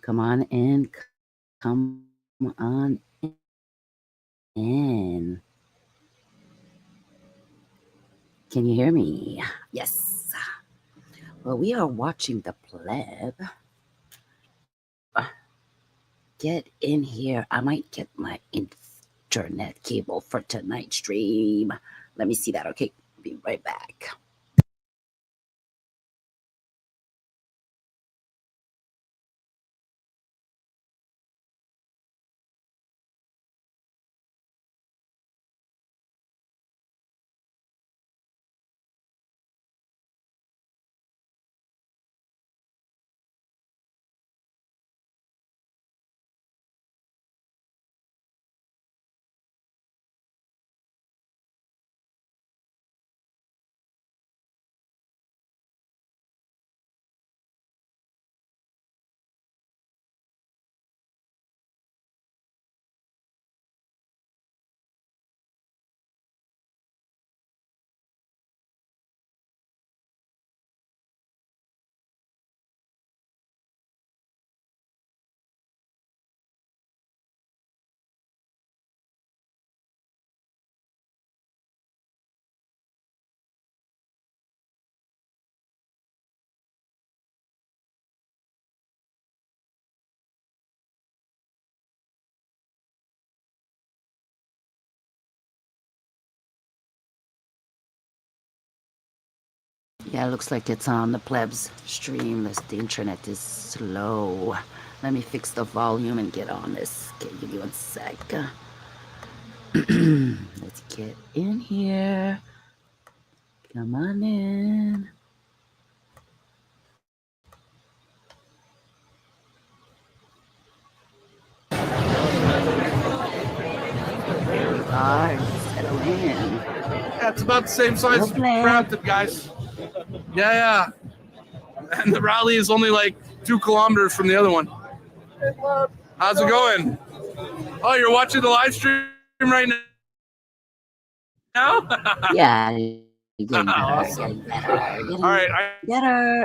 Come on in. Come on in. Can you hear me? Yes. Well, we are watching the pleb. Get in here. I might get my internet cable for tonight's stream. Let me see that. Okay, be right back. Yeah, it looks like it's on the pleb's stream. The internet is slow. Let me fix the volume and get on this. Okay, give me 1 sec. Let's get in here. Come on in. There we are. Settle in. Yeah, it's about the same size as Crampton, guys. Yeah. And the rally is only like 2 kilometers from the other one. How's it going? Oh, you're watching the live stream right now? Yeah. Getting better, awesome. getting better. All right, get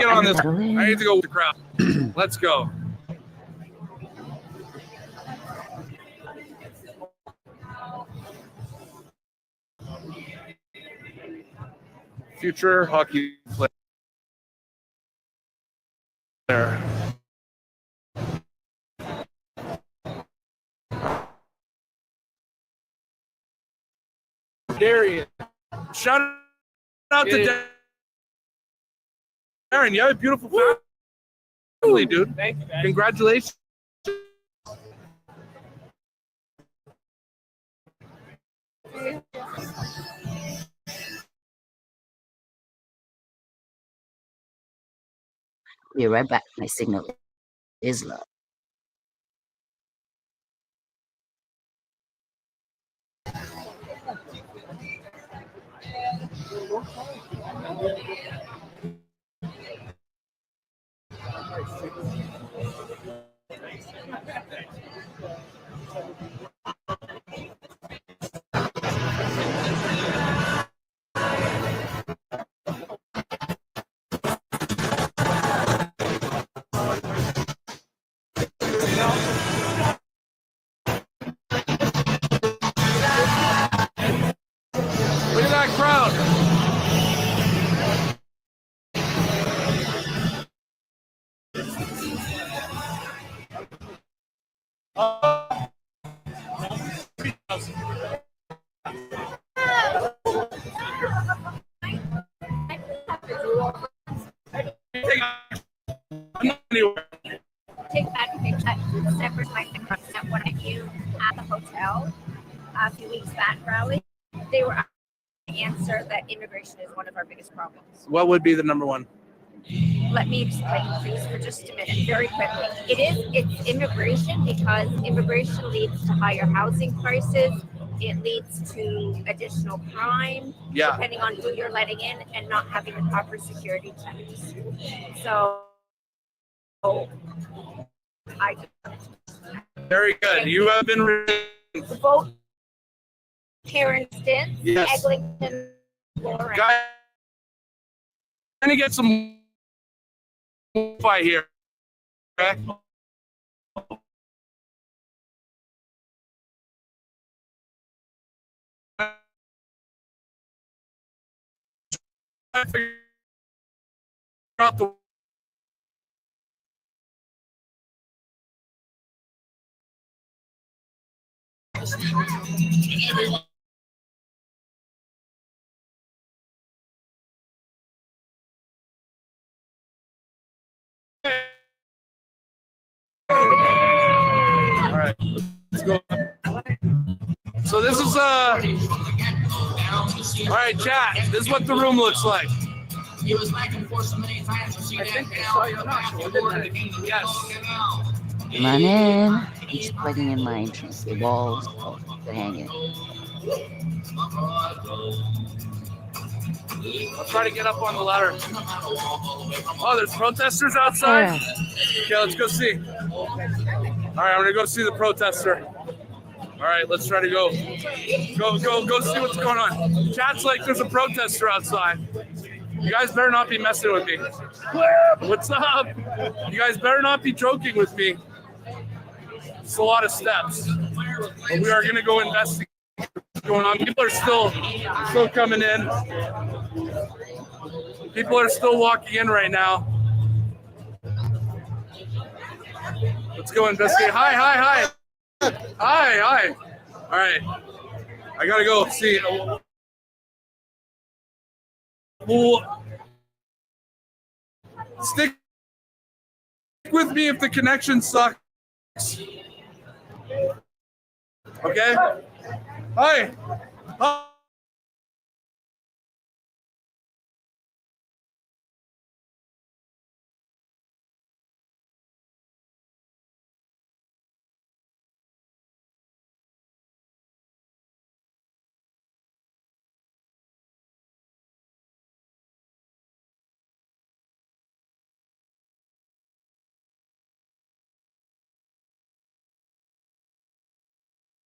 on this. I need to go with the crowd. Let's go. Future hockey player. Darian. Shout out to Darren. You have a beautiful family, dude. Thank you, man. Congratulations. Be right back. My signal is low. Look at that crowd. Take that picture. Separate my except when I knew at the hotel a few weeks back rally, they were answer that immigration is one of our biggest problems. What would be the number one? Let me explain, please, for just a minute, very quickly. It's immigration because immigration leads to higher housing prices. It leads to additional crime, depending on who you're letting in and not having the proper security checks. So, very good. You have been vote for instance, yes. Eglinton, Guys, trying to get some Wi-Fi here. Okay. Figure out the all right, let's go. So this is all right, chat. This is what the room looks like. He was back and forth so many times to see that. Yes. Come on in. He's plugging in my entrance walls to hang it. I'll try to get up on the ladder. Oh, there's protesters outside? Okay, let's go see. All right, I'm gonna go see the protester. All right, let's try to go see what's going on. Chat's like there's a protester outside. You guys better not be messing with me. What's up? You guys better not be joking with me. It's a lot of steps. But we are gonna go investigate what's going on. People are still coming in. People are still walking in right now. Let's go investigate. Hi. All right. I gotta go see. Well, stick with me if the connection sucks. Okay? Hi.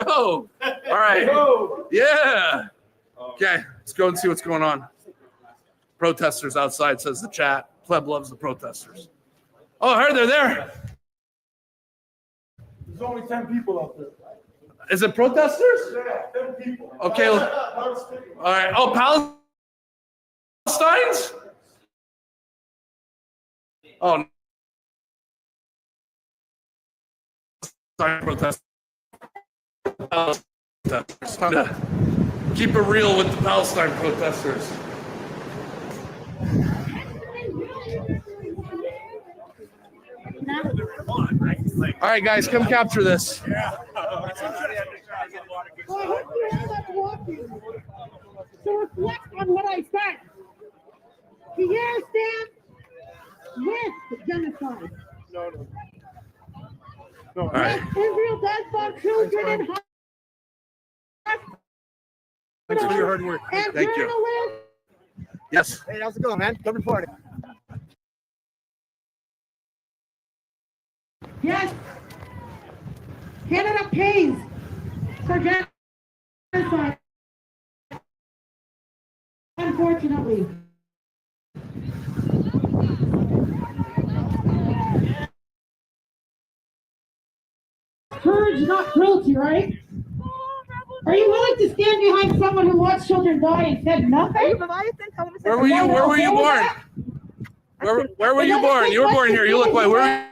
Oh, all right. Yeah. Okay, let's go and see what's going on. Protesters outside, says the chat. Pleb loves the protesters. Oh, I heard they're there. There's only 10 people out there. Is it protesters? Yeah, 10 people. Okay. All right. Oh, Palestine's? Oh, sorry, protesters. Keep it real with the Palestine protesters. All right, guys, come capture this. Well, I hope you all that walking to reflect on what I said. Pierre stands with genocide. No. All right. Israel does fuck children and Thanks for your hard work. and Thank you. journalists. Yes. Hey, how's it going, man? Come report it. Yes. Canada pays for genocide. Unfortunately. Courage, not cruelty, right? Are you willing to stand behind someone who watched children die and said nothing? Where were you born? Where were you born? You were born here. You look white. Where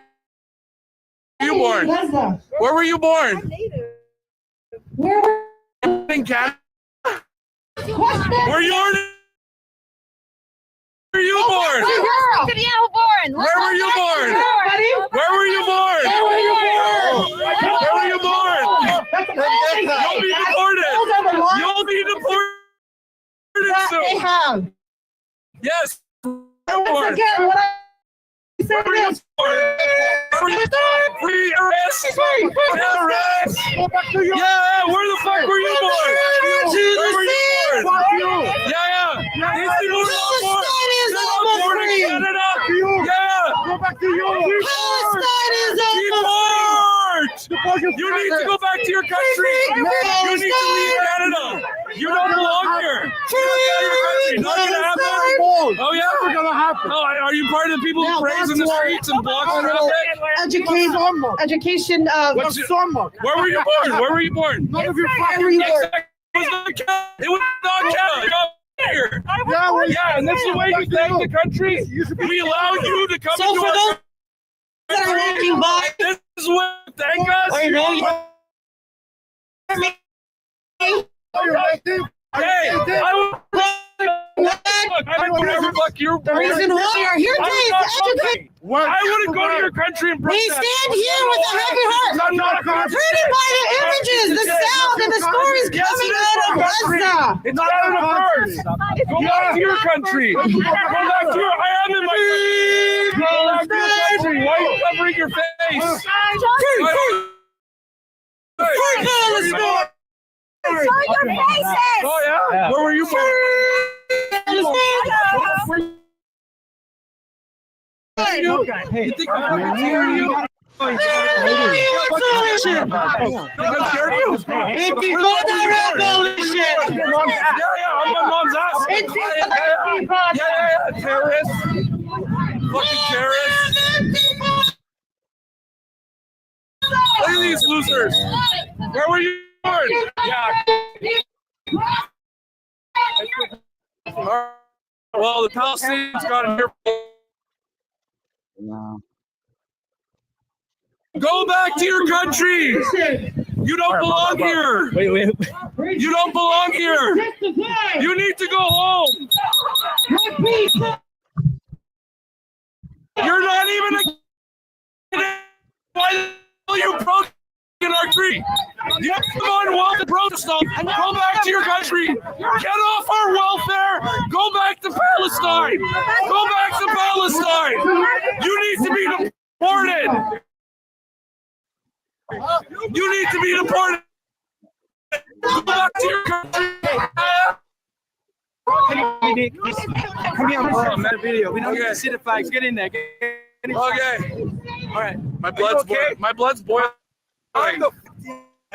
were you born? Where were you born? Where In Canada? Question? Where you born? Where were you born? Where were you born? Where were you born? Where were you born? You'll be deported. You'll be deported soon. They have. Yes. Once again, what I said is Free arrest. Arrest. Yeah, where the fuck were you born? Where were you born? Yeah. These people were not born. They're not born in Canada. Yeah. Go back to Europe. Deport. You need to go back to your country. You need to leave Canada. You don't belong here. Not gonna happen. Oh yeah, Never gonna happen. Oh, are you part of the people who praise in the streets and block traffic? education. What's your, where were you born? Where were you born? None of your Where were you born? It was not Canada. Here. Yeah, and this is the way you thank the country. We allow you to come into our country. That are walking by. This is what you thank us. I know you. Hey, I would never fuck your. The reason why you're here today is to educate. I wouldn't go to your country and We protest. stand here with a heavy heart, I'm not a hurting by the images, the sound, and the stories coming out of Gaza. It's not an occurrence. Go back to your country. Go back to your. I am in my country. Go back to your country. Why are you covering your face? Oh yeah. Where were you born? Hey, You think I'm going to hear you? I'm my mom's ass. Yeah, terrorists. Fucking terrorists. Look at these losers. Where were you born? Yeah. Well, the Palestinians got in here. No. Go back to your country. You don't belong here. wait. You don't belong here. You need to go home. You're not even a. Why will you protest in our country? You have to come on welfare protest and go back to your country. Get off our welfare. Go back to Palestine. Go back to Palestine. You need to be deported. You need to be deported. Go back to your country. Come here, I'm on video. We don't get to see the flags. Get in there. Okay. All right. My blood's okay? boiling. My blood's boiling.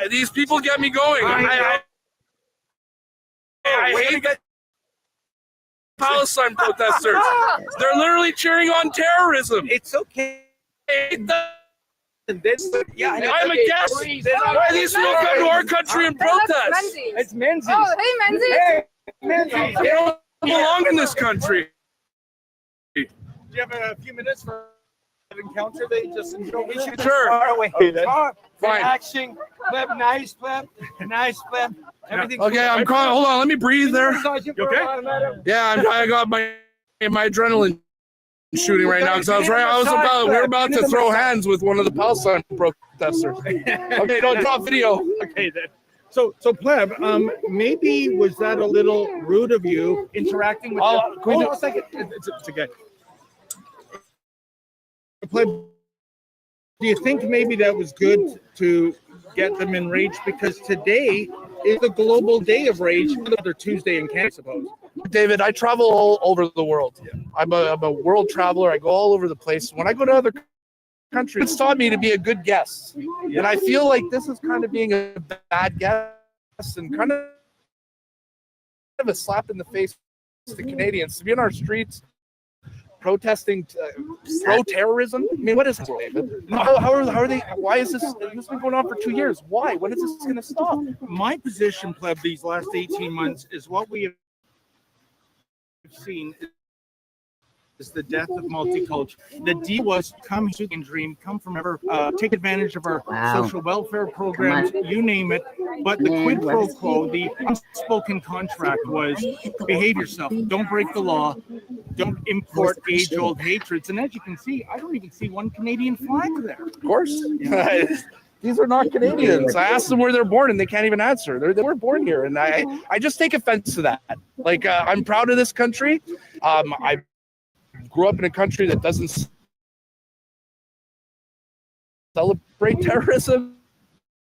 These people get me going. I hate Palestine protesters. They're literally cheering on terrorism. It's okay. I'm a guest. Why these people come to our country and protest? It's Menzies. Oh, hey, Menzies. Hey, Menzies. They don't belong in this country. Do you have a few minutes for an encounter? They just we should Sure. far away. Fine. Action. Pleb, nice pleb. Nice pleb. Everything. Okay, I'm calling. Hold on, let me breathe there. You okay? Yeah, I got my adrenaline shooting right now because we were about to throw hands with one of the Palestine protesters. Okay, don't drop video. Okay then. So pleb, maybe was that a little rude of you interacting with? Hold on a second. It's okay. Pleb, do you think maybe that was good to get them enraged because today is the global day of rage? Another Tuesday in Canada, I suppose. David, I travel all over the world. I'm a world traveler. I go all over the place. When I go to other countries, it's taught me to be a good guest. And I feel like this is kind of being a bad guest and kind of a slap in the face to the Canadians to be in our streets protesting pro-terrorism. I mean, what is this, David? How are they? Why is this? This has been going on for 2 years. Why? When is this going to stop? My position, pleb, these last 18 months is what we have seen is the death of multicultural. The D was come and dream, come from ever, take advantage of our social welfare programs, you name it. But the quid pro quo, the unspoken contract was behave yourself, don't break the law, don't import age-old hatreds. And as you can see, I don't even see one Canadian flag there. Of course. These are not Canadians. I asked them where they're born and they can't even answer. They were born here. And I just take offense to that. Like, I'm proud of this country. I grew up in a country that doesn't celebrate terrorism.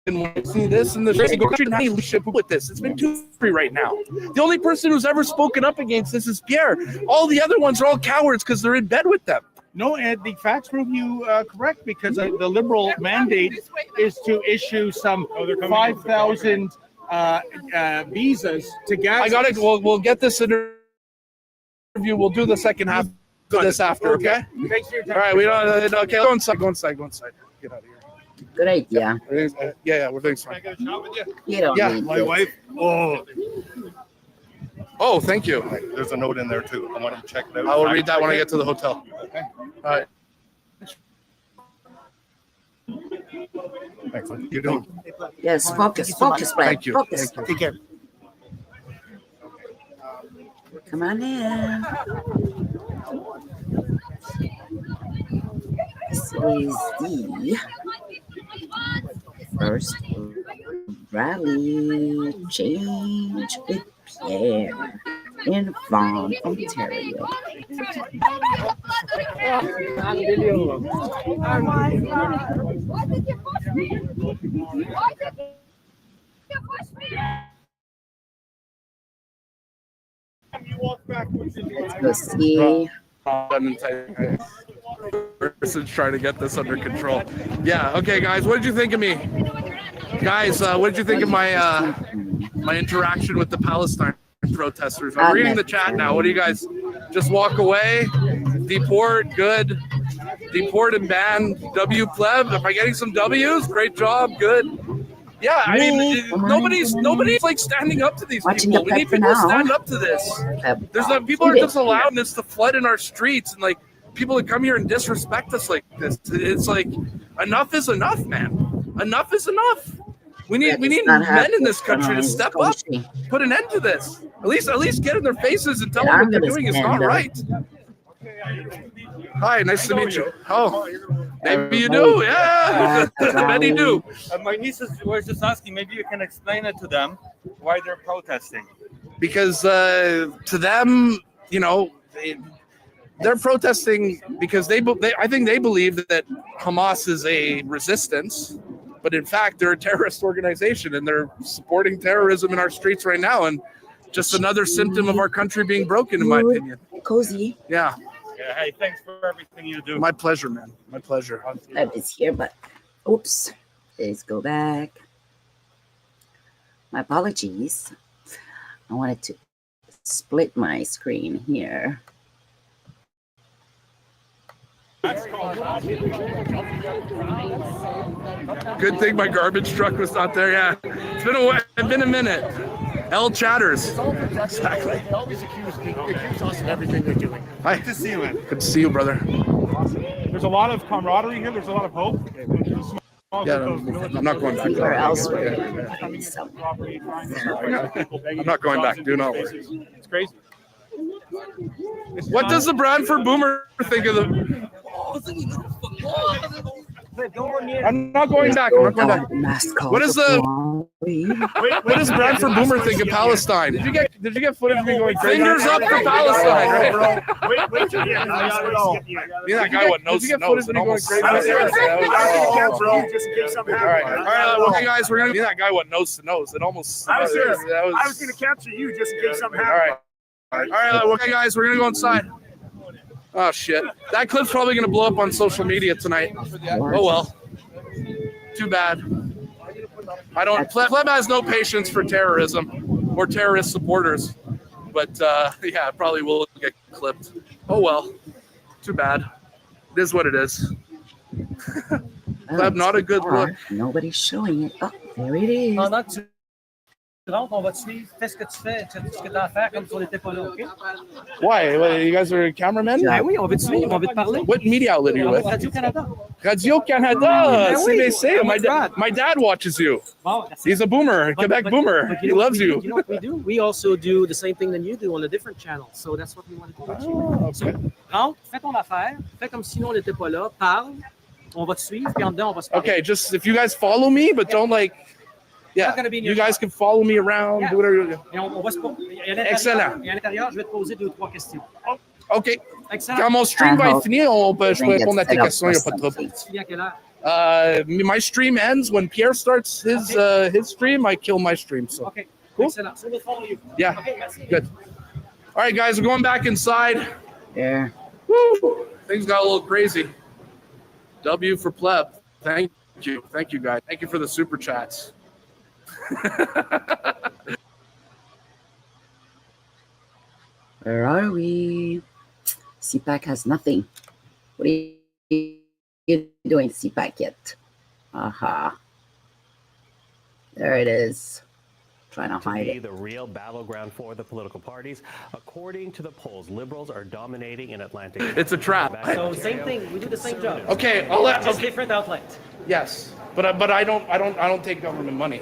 And when I see this in the country, not any leadership with this. It's been too free right now. The only person who's ever spoken up against this is Pierre. All the other ones are all cowards because they're in bed with them. No, and the facts prove you correct because the Liberal mandate is to issue some 5,000 visas to Gaza. I got it. We'll get this interview. We'll do the second half do this after, okay? Thanks for your time. All right, we don't. Okay, go inside. Go inside. Go inside. Get out of here. Good idea. Yeah, everything's fine. You don't Yeah, need My this. wife, Oh, thank you. there's a note in there too. I want to check it out. I will read that when I get to the hotel. Okay. All right. Excellent. You doing? Yes, focus, Brad. Thank you. Focus. Thank you. Take care. Come on in. This is the first rally change with Pierre in Vaughan, Ontario. Let's go see. Person's trying to get this under control. Yeah. Okay, guys. What did you think of me? Guys, what did you think of my my interaction with the Palestine protesters? I'm reading the chat now. What do you guys? Just walk away? Deport? Good. Deport and ban. W pleb. Am I getting some W's? Great job. Good. Yeah, I mean, nobody's like standing up to these people. We need people to stand up to this. There's not people are just allowing this to flood in our streets, and like people that come here and disrespect us like this. It's like enough is enough, man. Enough is enough. We need men in this country to step up, put an end to this. At least get in their faces and tell them what they're doing is not right. Hi, nice to meet you. Oh, maybe you do. Yeah, many do. My niece was just asking, maybe you can explain it to them why they're protesting. Because to them, you know, they're protesting because I think they believe that Hamas is a resistance, but in fact they're a terrorist organization and they're supporting terrorism in our streets right now, and just another symptom of our country being broken, in my opinion. Cozy. Yeah. Yeah, hey, thanks for everything you do. My pleasure, man. My pleasure. That is here, but oops. Let's go back. My apologies. I wanted to split my screen here. Good thing my garbage truck was not there. Yeah, it's been a minute. L chatters. Exactly. Accuse us of everything they're doing. Hi. Good to see you, man. Good to see you, brother. There's a lot of camaraderie here. There's a lot of hope. Yeah, I'm not going back. Or elsewhere. I'm not going back. Do not worry. It's crazy. What does the Bradford Boomer think of the? I'm not going back. I'm not going back. What is the? What does Bradford Boomer think of Palestine? Did you get footage of me going crazy? Fingers up for Palestine, right? You're that guy what knows. Did you get footage of me going crazy? All right, okay, guys, we're gonna be that guy what knows to knows. It almost. I was going to capture you just in case something All right, okay, guys, we're gonna go inside. Oh shit! That clip's probably gonna blow up on social media tonight. Oh well. Too bad. I don't. Pleb has no patience for terrorism or terrorist supporters, but yeah, it probably will get clipped. Oh well. Too bad. It is what it is. Pleb, not a good look. Nobody's showing it. Oh, there it is. Pendant que tu rentres, on va te suivre. Fais ce que tu fais, ce que tu as à faire comme si on n'était pas là, OK? Why? You guys are cameramen? Ben oui, on veut te suivre, on veut te parler. What media outlet are you with? Radio-Canada. Radio-Canada, CBC. My dad watches you. Bon, He's a boomer, Quebec boomer. He loves you. You know what we do? We also do the same thing that you do on a different channel. So that's what we want to do with you. Oh, So, okay. rentre, fais ton affaire, fais comme si nous on n'était pas là, parle, on va te suivre, puis en dedans, on va se parler. Okay, just if you guys follow me, but don't like, yeah, you guys can follow me around, do whatever you do. Et on va se Excellent. Et à l'intérieur, je vais te poser 2-3 questions. OK. Excellent. Quand mon stream va être fini, je peux répondre à tes questions, il n'y a pas de trouble. Tu viens à quelle heure? My stream ends when Pierre starts his stream. I kill my stream. So Okay. Cool. Excellent. So we'll follow you. yeah, Okay, merci. good. All right, guys, we're going back inside. There. Woo! Things got a little crazy. W for pleb. Thank you, guys. Thank you for the super chats. Where are we? CPAC has nothing. What are you doing, CPAC yet? Aha. There it is. Trying to hide it. The real battleground for the political parties. According to the polls, liberals are dominating in Atlantic. It's a trap. So same thing. We do the same job. Okay, Just different outlet. Yes, but I don't take government money,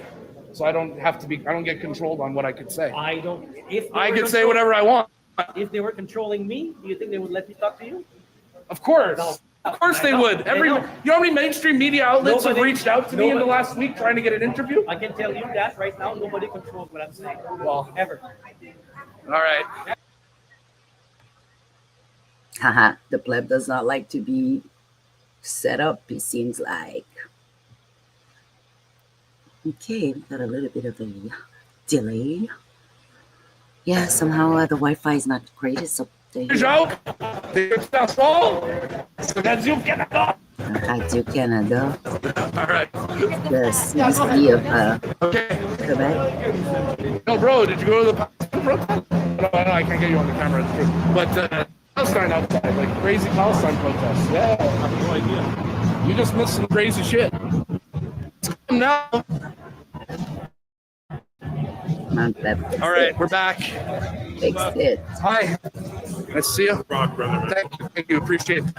so I don't get controlled on what I could say. I don't. If I could say whatever I want. If they were controlling me, do you think they would let me talk to you? Of course. No. Of course they would. You know how many mainstream media outlets have reached out to me in the last week trying to get an interview? I can tell you that right now, nobody controls what I'm saying. Well, ever. All right. Haha, the pleb does not like to be set up, it seems like. Okay, we got a little bit of a delay. Yeah, somehow the Wi-Fi is not the greatest up there. Radio Canada. All right. The CBC of Quebec. No, bro, did you go to the protest? No, I can't get you on the camera. It's true. But Palestine outside, like crazy Palestine protests. Yeah. I have no idea. You just missed some crazy shit. Now. All right, we're back. Fix it. Hi. Nice to see you. Thank you. Appreciate it.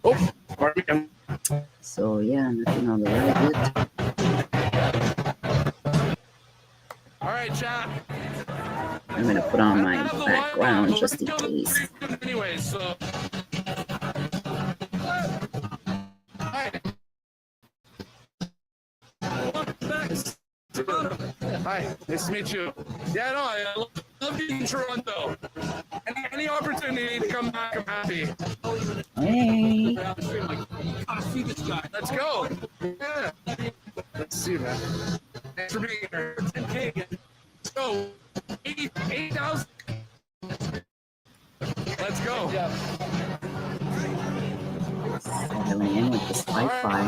Oh, pardon me. So yeah, nothing on the right yet. All right, chat. I'm gonna put on my background just in case. Anyway, so. Hi, nice to meet you. Yeah, no, I love being in Toronto. Any opportunity to come back, I'm happy. Hey. Let's go. Yeah. Let's see, man. Thanks for being here. 10K again. So, 8,000. Let's go. Settling in with this Wi-Fi.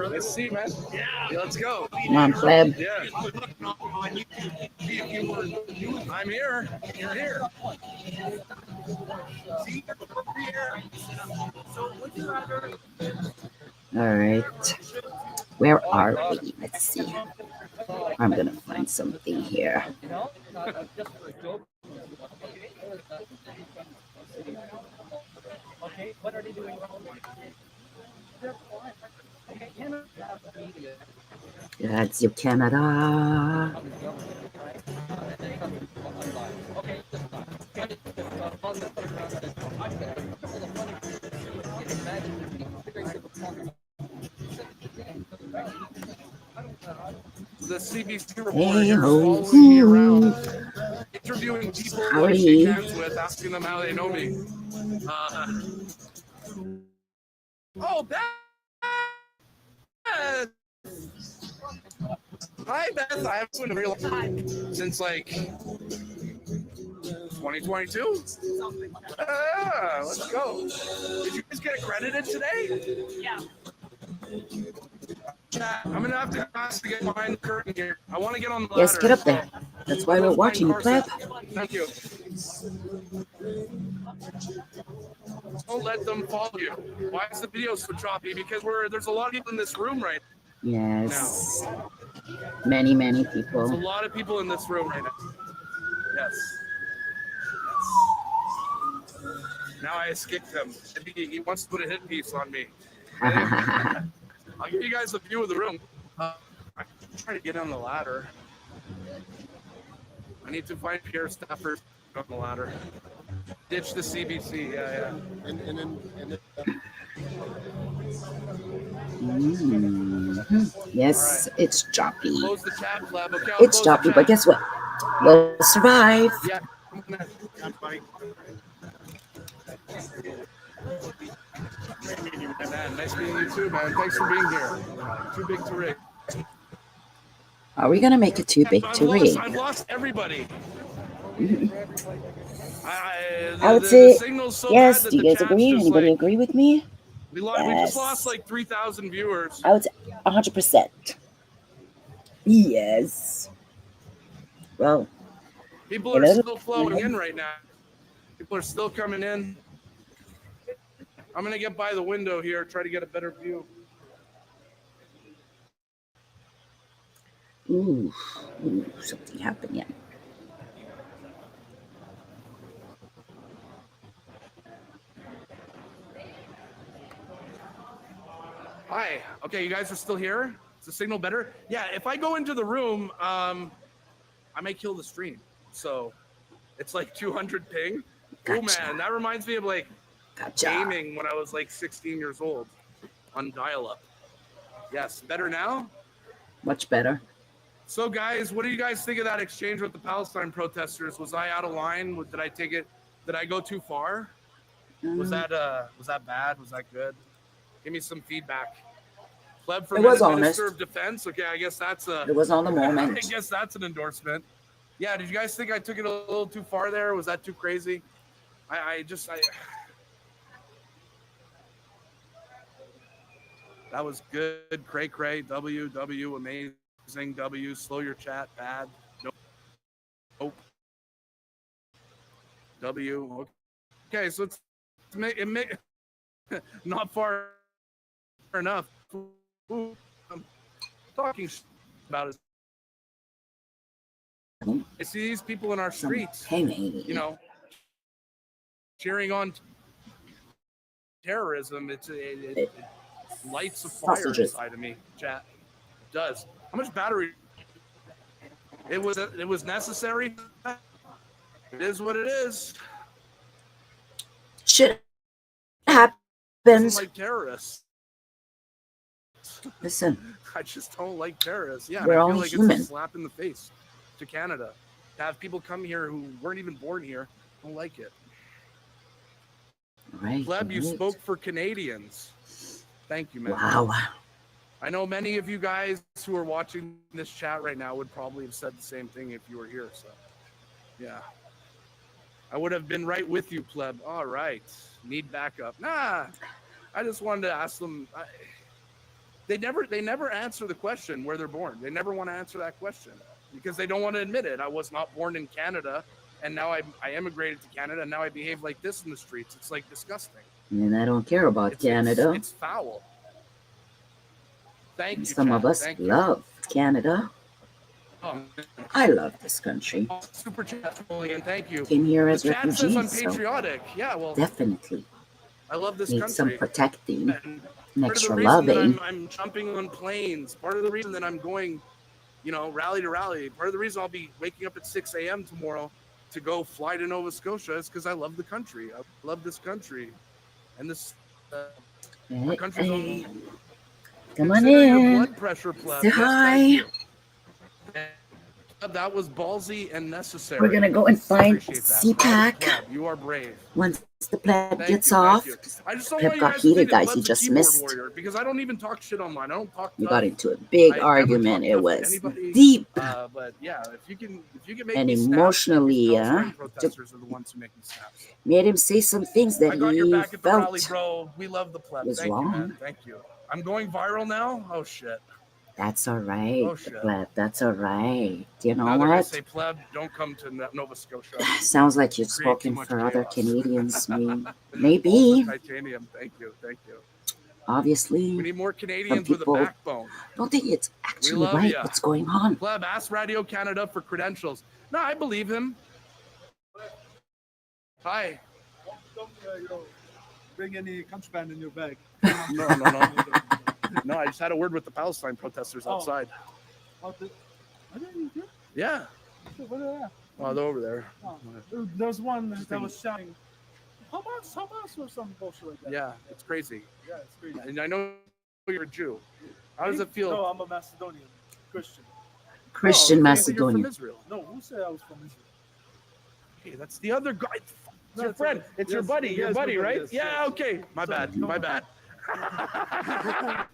Let's see, man. Yeah, let's go. Come on, pleb. Yeah. I'm here. You're here. All right. Where are we? Let's see. I'm gonna find something here. Okay, what are they doing wrong? Radio Canada. The CBC reporter following me around, interviewing people I shake hands with, asking them how they know me. Oh, Beth! Hi, Beth. I haven't seen in real time since like 2022. Let's go. Did you guys get accredited today? Yeah. I'm gonna have to ask to get behind the curtain here. I want to get on the ladder. Yes, get up there. That's why we're watching you, pleb. Thank you. Don't let them follow you. Why is the video so choppy? Because there's a lot of people in this room right now. Yes. Many people. There's a lot of people in this room right now. Yes. Now I escaped him. He wants to put a hit piece on me. I'll give you guys a view of the room. I'm trying to get on the ladder. I need to find Pierre Stafford on the ladder. Ditch the CBC. Yeah. Yes, right. It's choppy. Close the chat, Flab. Okay, it's choppy, but guess what? We'll survive. Yeah. Man, nice meeting you too, man. Thanks for being here. Too big to rig. Are we gonna make it too big to rig? I've lost everybody. I would say yes. Do you guys agree? Anybody agree with me? We just lost like 3,000 viewers. I would say 100%. Yes. Well, People are still flowing in right now. People are still coming in. I'm going to get by the window here, try to get a better view. Ooh, something happened yet. Hi. Okay, you guys are still here? Is the signal better? Yeah, if I go into the room, I may kill the stream. So it's like 200 ping. Gotcha. Oh man, that reminds me of like gaming when I was like 16 years old on dial-up. Yes, better now? Much better. So guys, what do you guys think of that exchange with the Palestine protesters? Was I out of line? Did I take it? Did I go too far? Was that bad? Was that good? Give me some feedback. Pleb for Minister of Defense. Okay, I guess that's a. It was on the moment. I guess that's an endorsement. Yeah, did you guys think I took it a little too far there? Was that too crazy? I that was good. Cray, W, amazing, W, slow your chat, bad, nope, W, okay, so it's not far enough. Ooh, I'm talking about it. I see these people in our streets, you know, cheering on terrorism. It lights a fire inside of me, chat. It does. How much battery? It was necessary. It is what it is. Shit happens. Like terrorists. Listen. I just don't like terrorists. Yeah, we're I all feel like human. It's a slap in the face to Canada. To have people come here who weren't even born here, don't like it. Right. Gleb, you spoke for Canadians. Thank you, man. Wow. I know many of you guys who are watching this chat right now would probably have said the same thing if you were here. So, yeah. I would have been right with you, pleb. All right. Need backup. Nah. I just wanted to ask them. They never answer the question where they're born. They never want to answer that question because they don't want to admit it. I was not born in Canada, and now I immigrated to Canada, and now I behave like this in the streets. It's like disgusting. And I don't care about Canada. It's foul. Thank you. Some of us love Canada. I love this country. Super chat, and thank you. Came here as the chat says refugees. I'm patriotic. Yeah, well, definitely. I love this Need country. some protecting, and extra loving. loving. I'm jumping on planes. Part of the reason that I'm going, rally to rally. Part of the reason I'll be waking up at 6 a.m. tomorrow to go fly to Nova Scotia is because I love the country. I love this country, and this country's on. Come on in. Blood pressure, Say hi. That was ballsy and necessary. We're gonna go and find CPAC. You are brave. Once the pleb gets off, pleb got heated, guys. He just missed. Because I don't even talk shit online. I don't talk. We got into a big argument. It was deep. But yeah, if you can make and me emotionally, protesters are the ones who make me snaps. Made him say some things that he felt rally, bro. We love the pleb. was Thank wrong. You, man. Thank you. I'm going viral now. Oh shit. That's all right, pleb. That's all right. You know now what? Say, pleb, don't come to Nova Scotia. Sounds like you've spoken for other Canadians. Maybe. Titanium. Thank you. Obviously, we need more Canadians with a backbone. Don't think it's actually right what's going on. Pleb, ask Radio Canada for credentials. No, I believe him. Hi. Don't bring any contraband in your bag. No. No, I just had a word with the Palestine protesters outside. Yeah. Oh, they're over there. There's one that was shouting, Hamas, or some bullshit like that. Yeah, it's crazy. Yeah, it's crazy. And I know you're a Jew. How does it feel? No, I'm a Macedonian Christian. Christian Macedonian. You're from Israel. No, who said I was from Israel? Hey, that's the other guy. It's your friend. It's your buddy. Your buddy, right? Yes, yeah, okay. My bad. My bad. No,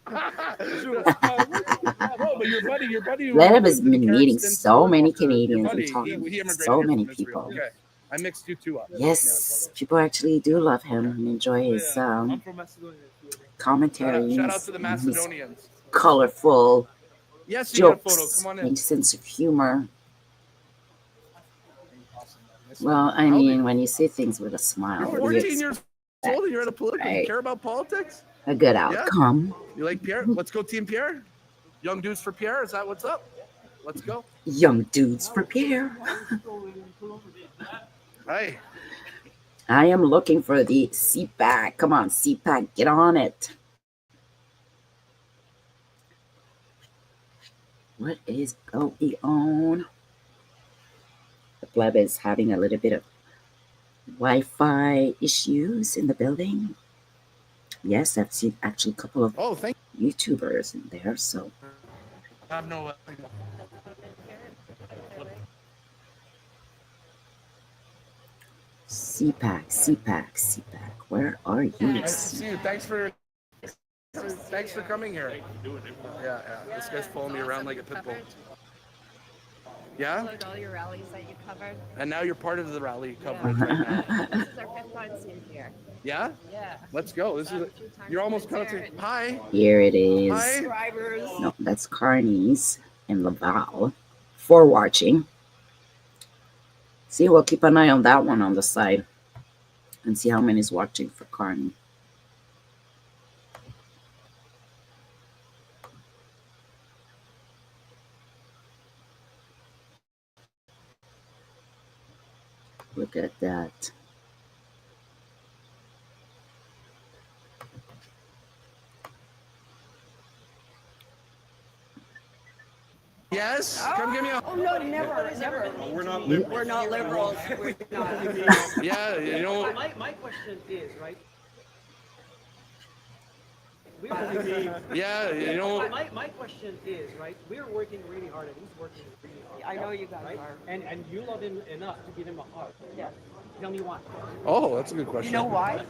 but your buddy. Leb has been meeting so many Canadians and talking to so many people. Okay. I mixed you two up. Yes, people actually do love him and enjoy his I'm from Macedonia. commentaries, Shout out to the and his Macedonians. colorful Yes, you get a photo. jokes Come on in. and sense of humor. Well, I mean, when you say things with a smile, You're what do you 14 years old and you're at a political. right? You care about politics? A good Yeah? outcome. You like Pierre? Let's go, Team Pierre. Young dudes for Pierre. Is that what's up? Let's go. Young dudes for Pierre. Hey. I am looking for the CPAC. Come on, CPAC, get on it. What is going on? The pleb is having a little bit of Wi-Fi issues in the building. Yes, I've seen actually a couple of YouTubers in there. So I have no. CPAC. Where are you? Nice to see you. Thanks for coming here. Yeah. This guy's following me around like a pit bull. Yeah? All your rallies that you covered. And now you're part of the rally coverage right now. This is our 5th time seeing here. Yeah? Yeah. Let's go. You're almost coming to. Hi. Here it is. Hi. No, that's Carney's in Laval for watching. See, we'll keep an eye on that one on the side and see how many is watching for Carney. Look at that. Yes? Come give me a. Oh no, never. We're not liberals. We're not liberals. We're not. Yeah, you know. My question is, right? Yeah, you know. My question is, right? We're working really hard, and he's working really hard. I know you guys right? are. And you love him enough to give him a heart. Yeah. Tell me why. Oh, that's a good question. You know why?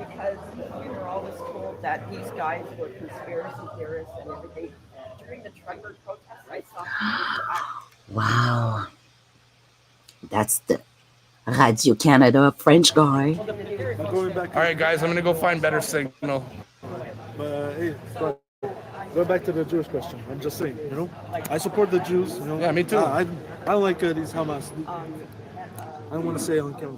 Because we were always told that these guys were conspiracy theorists and everything. During the trucker protests, I saw people Wow. That's the Radio Canada French guy. All right, guys, I'm going to go find better signal. Hey, go back to the Jewish question. I'm just saying, you know, I support the Jews. You know, yeah, me too. I don't like these Hamas. I don't want to say on camera.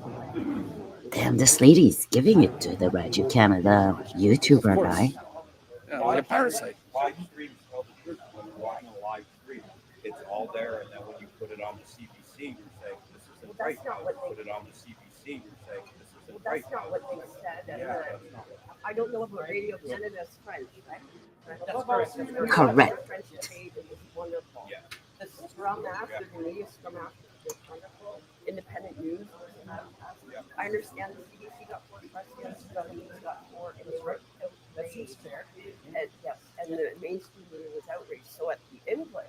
Damn, this lady's giving it to the Radio Canada YouTuber guy. Yeah, like a parasite. Live streams tell the truth. When you're watching a live stream, it's all there, and then when you put it on the CBC, you're saying this isn't right. When you put it on the CBC, you're saying this isn't right. That's not what they said. I don't know if Radio Canada is French, right? That's correct. Correct. French page is wonderful. Yeah. The Scrum Master, the media Scrum Master is wonderful. Independent news. I understand the CBC got 4 questions, the news got 4, and they were That seems fair. and yes, and the mainstream media was outraged. So at the English,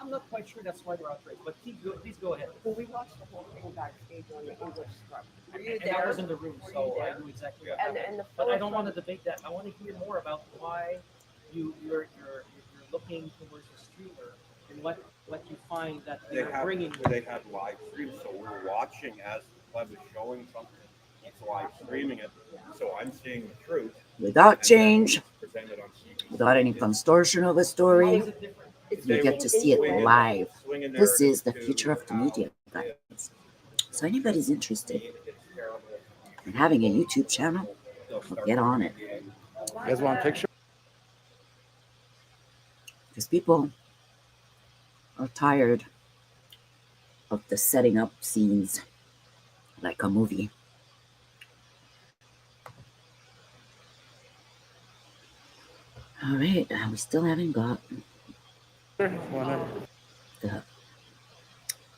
I'm not quite sure that's why they're outraged, but please go ahead. well, we watched the whole thing backstage on the English Scrum. Were you And there? I was in the room, Were so you I there? knew exactly. And the But I don't want to debate that. I want to hear more about why you're looking towards the streamer and what you find that They they're have bringing. they have live streams, so we're watching as the club is showing something. It's live streaming it, so I'm seeing the truth Without change, presented on TV. without any distortion of the story, you get to see it live. This is the future of the media, guys. So anybody's interested in having a YouTube channel, well, get on it. You guys want a picture? Because people are tired of the setting up scenes like a movie. All right, we still haven't got the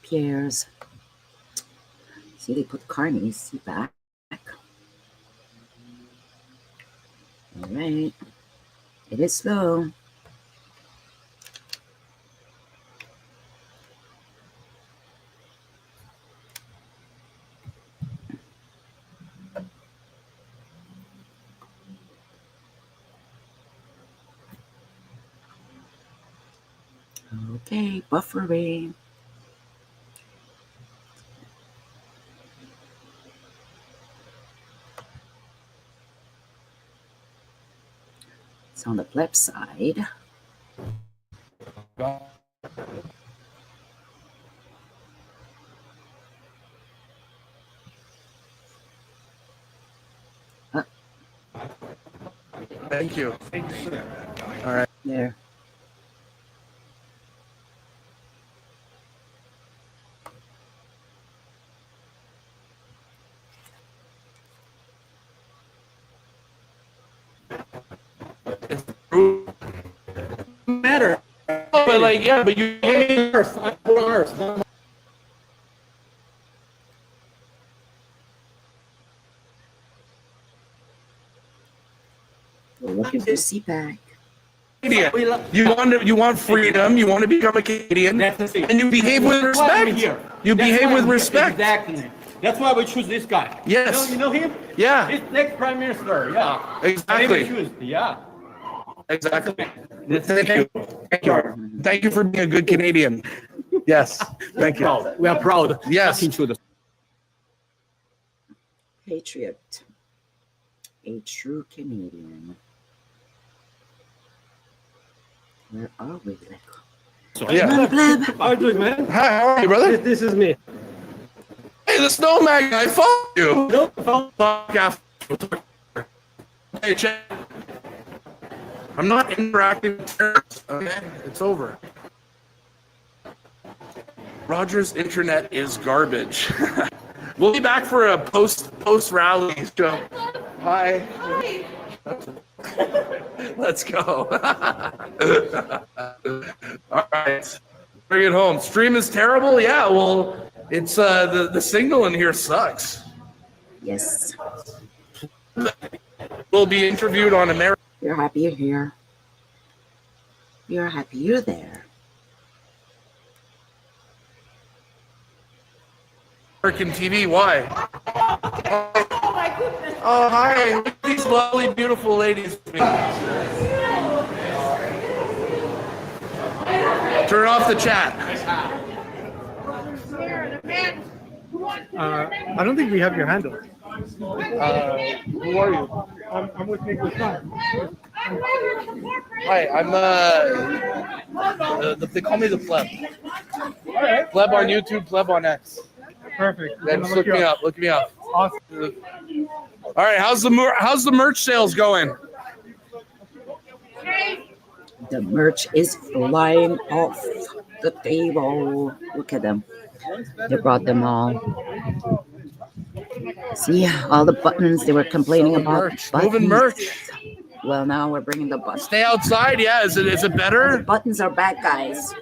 Pierre's. See, they put Carney's back. All right, it is slow. Okay, buffering. So on the flip side, Thank you. All right. there. Matter. But like, yeah, but you Earth. I'm on Earth. We're looking for CPAC. You want freedom. You want to become a Canadian, and you behave with respect. You behave with respect. Exactly. That's why we choose this guy. Yes. You know him? Yeah. He's next prime minister. Yeah. Exactly. Yeah. Exactly. Thank you. Thank you. Thank you for being a good Canadian. Yes. Thank you. We are proud. Yes. Patriot. A true Canadian. Where are we, Leco? Yeah. Come on, Pleb. How are you doing, man? Hi, how are you, brother? This is me. Hey, the snowman guy, fuck you. No, fuck after. Hey, check. I'm not interacting with terrorists, okay? It's over. Roger's internet is garbage. We'll be back for a post rally show. Hi. Let's go. All right. Bring it home. Stream is terrible? Yeah, well, it's the signal in here sucks. Yes. We'll be interviewed on American. You're happy you're here. You're happy you're there. TV. Why? Oh, hi. Look at these lovely, beautiful ladies. Turn off the chat. I don't think we have your handle. Who are you? I'm with Nicholas Khan. Hi, I'm they call me the Pleb. Pleb on YouTube, Pleb on X. Perfect. Then just look me up. Look me up. Awesome. All right, how's the merch sales going? The merch is flying off the table. Look at them. They brought them all. See, all the buttons they were complaining about. Merch. Moving merch. Well, now we're bringing the buttons. Stay outside. Yeah, is it better? The buttons are back, guys.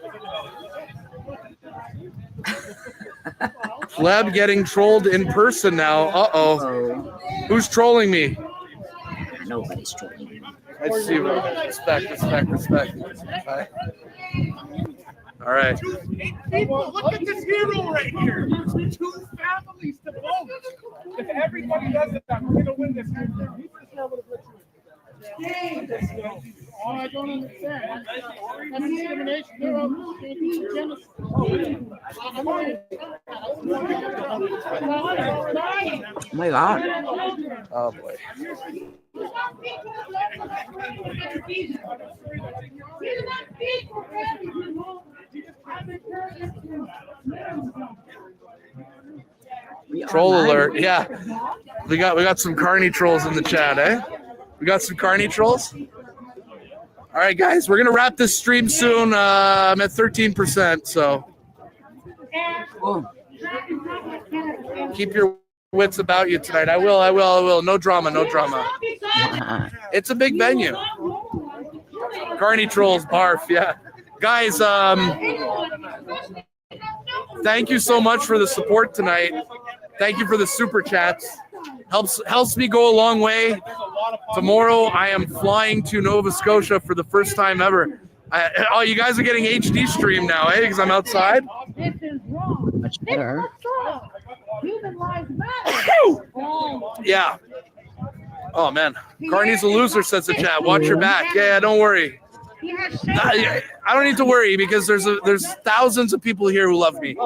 Pleb getting trolled in person now. Uh-oh. Who's trolling me? Nobody's trolling me. Let's see. Respect. Right. All right. People, look at this hero right here. 2 families to vote. If everybody does it, we're going to win this. Oh, I don't understand. That's discrimination. They're all genocide. Oh my God. Oh boy. Troll alert. Yeah. We got some carny trolls in the chat, eh? We got some carny trolls. All right, guys, we're gonna wrap this stream soon. I'm at 13%, so keep your wits about you tonight. I will. No drama. It's a big venue. Carny trolls, barf. Yeah, guys. Thank you so much for the support tonight. Thank you for the super chats. Helps me go a long way. Tomorrow I am flying to Nova Scotia for the first time ever. You guys are getting HD stream now, eh? Because I'm outside. This is wrong. Much better. Human lives matter. Yeah. Oh man, Carney's a loser, says the chat. Watch your back. Yeah, don't worry. I don't need to worry because there's thousands of people here who love me,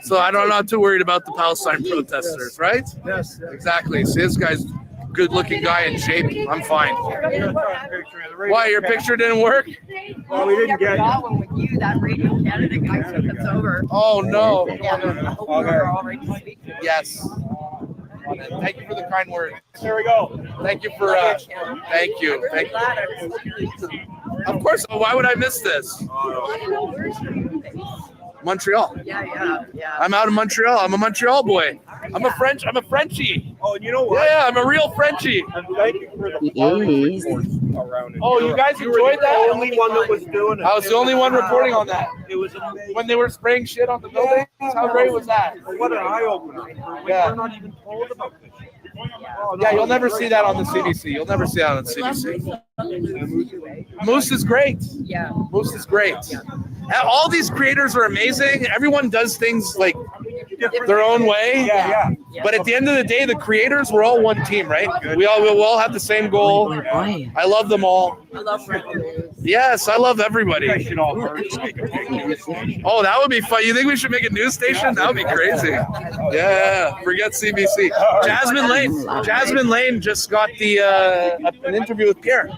so I'm not too worried about the Palestine protesters, right? Yes. Exactly. See, this guy's good-looking guy in shape. I'm fine. Why, your picture didn't work? Well, we didn't get one with you. That Radio Canada guy took us over. Oh, no. Okay. Yes. Thank you for the kind words. There we go. Thank you for, thank you. Thank you. Of course, why would I miss this? Montreal. Yeah. I'm out of Montreal. I'm a Montreal boy. I'm a Frenchie. Oh, and you know what? Yeah, I'm a real Frenchie. And thank you for the He is. around it. Oh, you guys enjoyed that? The only one that was doing it. I was the only one reporting on that. It was amazing. When they were spraying shit on the buildings? How great was that? What an eye opener. Yeah. We're not even told about this shit. Yeah, you'll never see that on the CBC. You'll never see that on the CBC. Moose is great. Yeah. Moose is great. And all these creators are amazing. Everyone does things like their own way. Yeah. But at the end of the day, the creators, we're all one team, right? We all have the same goal. I love them all. I love Rebel. Yes, I love everybody. Oh, that would be fun. You think we should make a news station? That would be crazy. Yeah, forget CBC. Jasmine Lane just got the an interview with Pierre.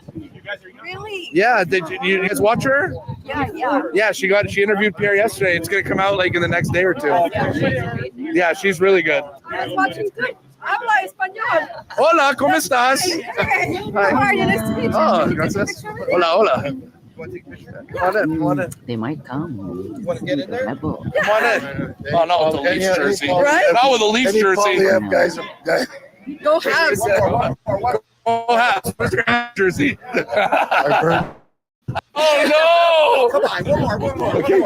Really? Yeah, did you guys watch her? Yeah. Yeah, she interviewed Pierre yesterday. It's gonna come out like in the next day or two. Yeah, she's really good. I was watching good. Habla español. Hola, ¿cómo estás? How are you? Nice to meet you. Oh, gracias. Hola. Come on in. They might come. Want to get in there? Rebel. Come on in. Oh, not with the Leafs jersey. Not with the Leafs jersey. Guys. Go Habs. Go Habs. Where's your Habs jersey? Oh, no! Come on, one more. Okay.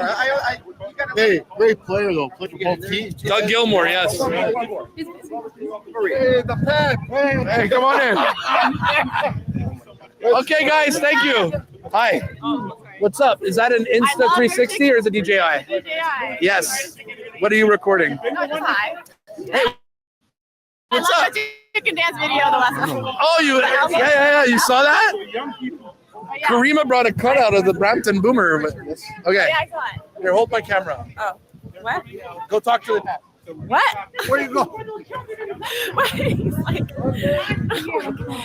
Hey, great player, though. Play for both teams. Doug Gilmore, yes. Hey, the pack. Hey, come on in. Okay, guys, thank you. Hi. What's up? Is that an Insta 360 or is it DJI? DJI. Yes. What are you recording? Hi. Hey, what's up? Chicken dance video the last one. Oh, yeah. You saw that? Karima brought a cutout of the Brampton Boomer. Okay. Yeah, I saw it. Here, hold my camera. Oh. What? Go talk to the dad. What? Where you go? He's like,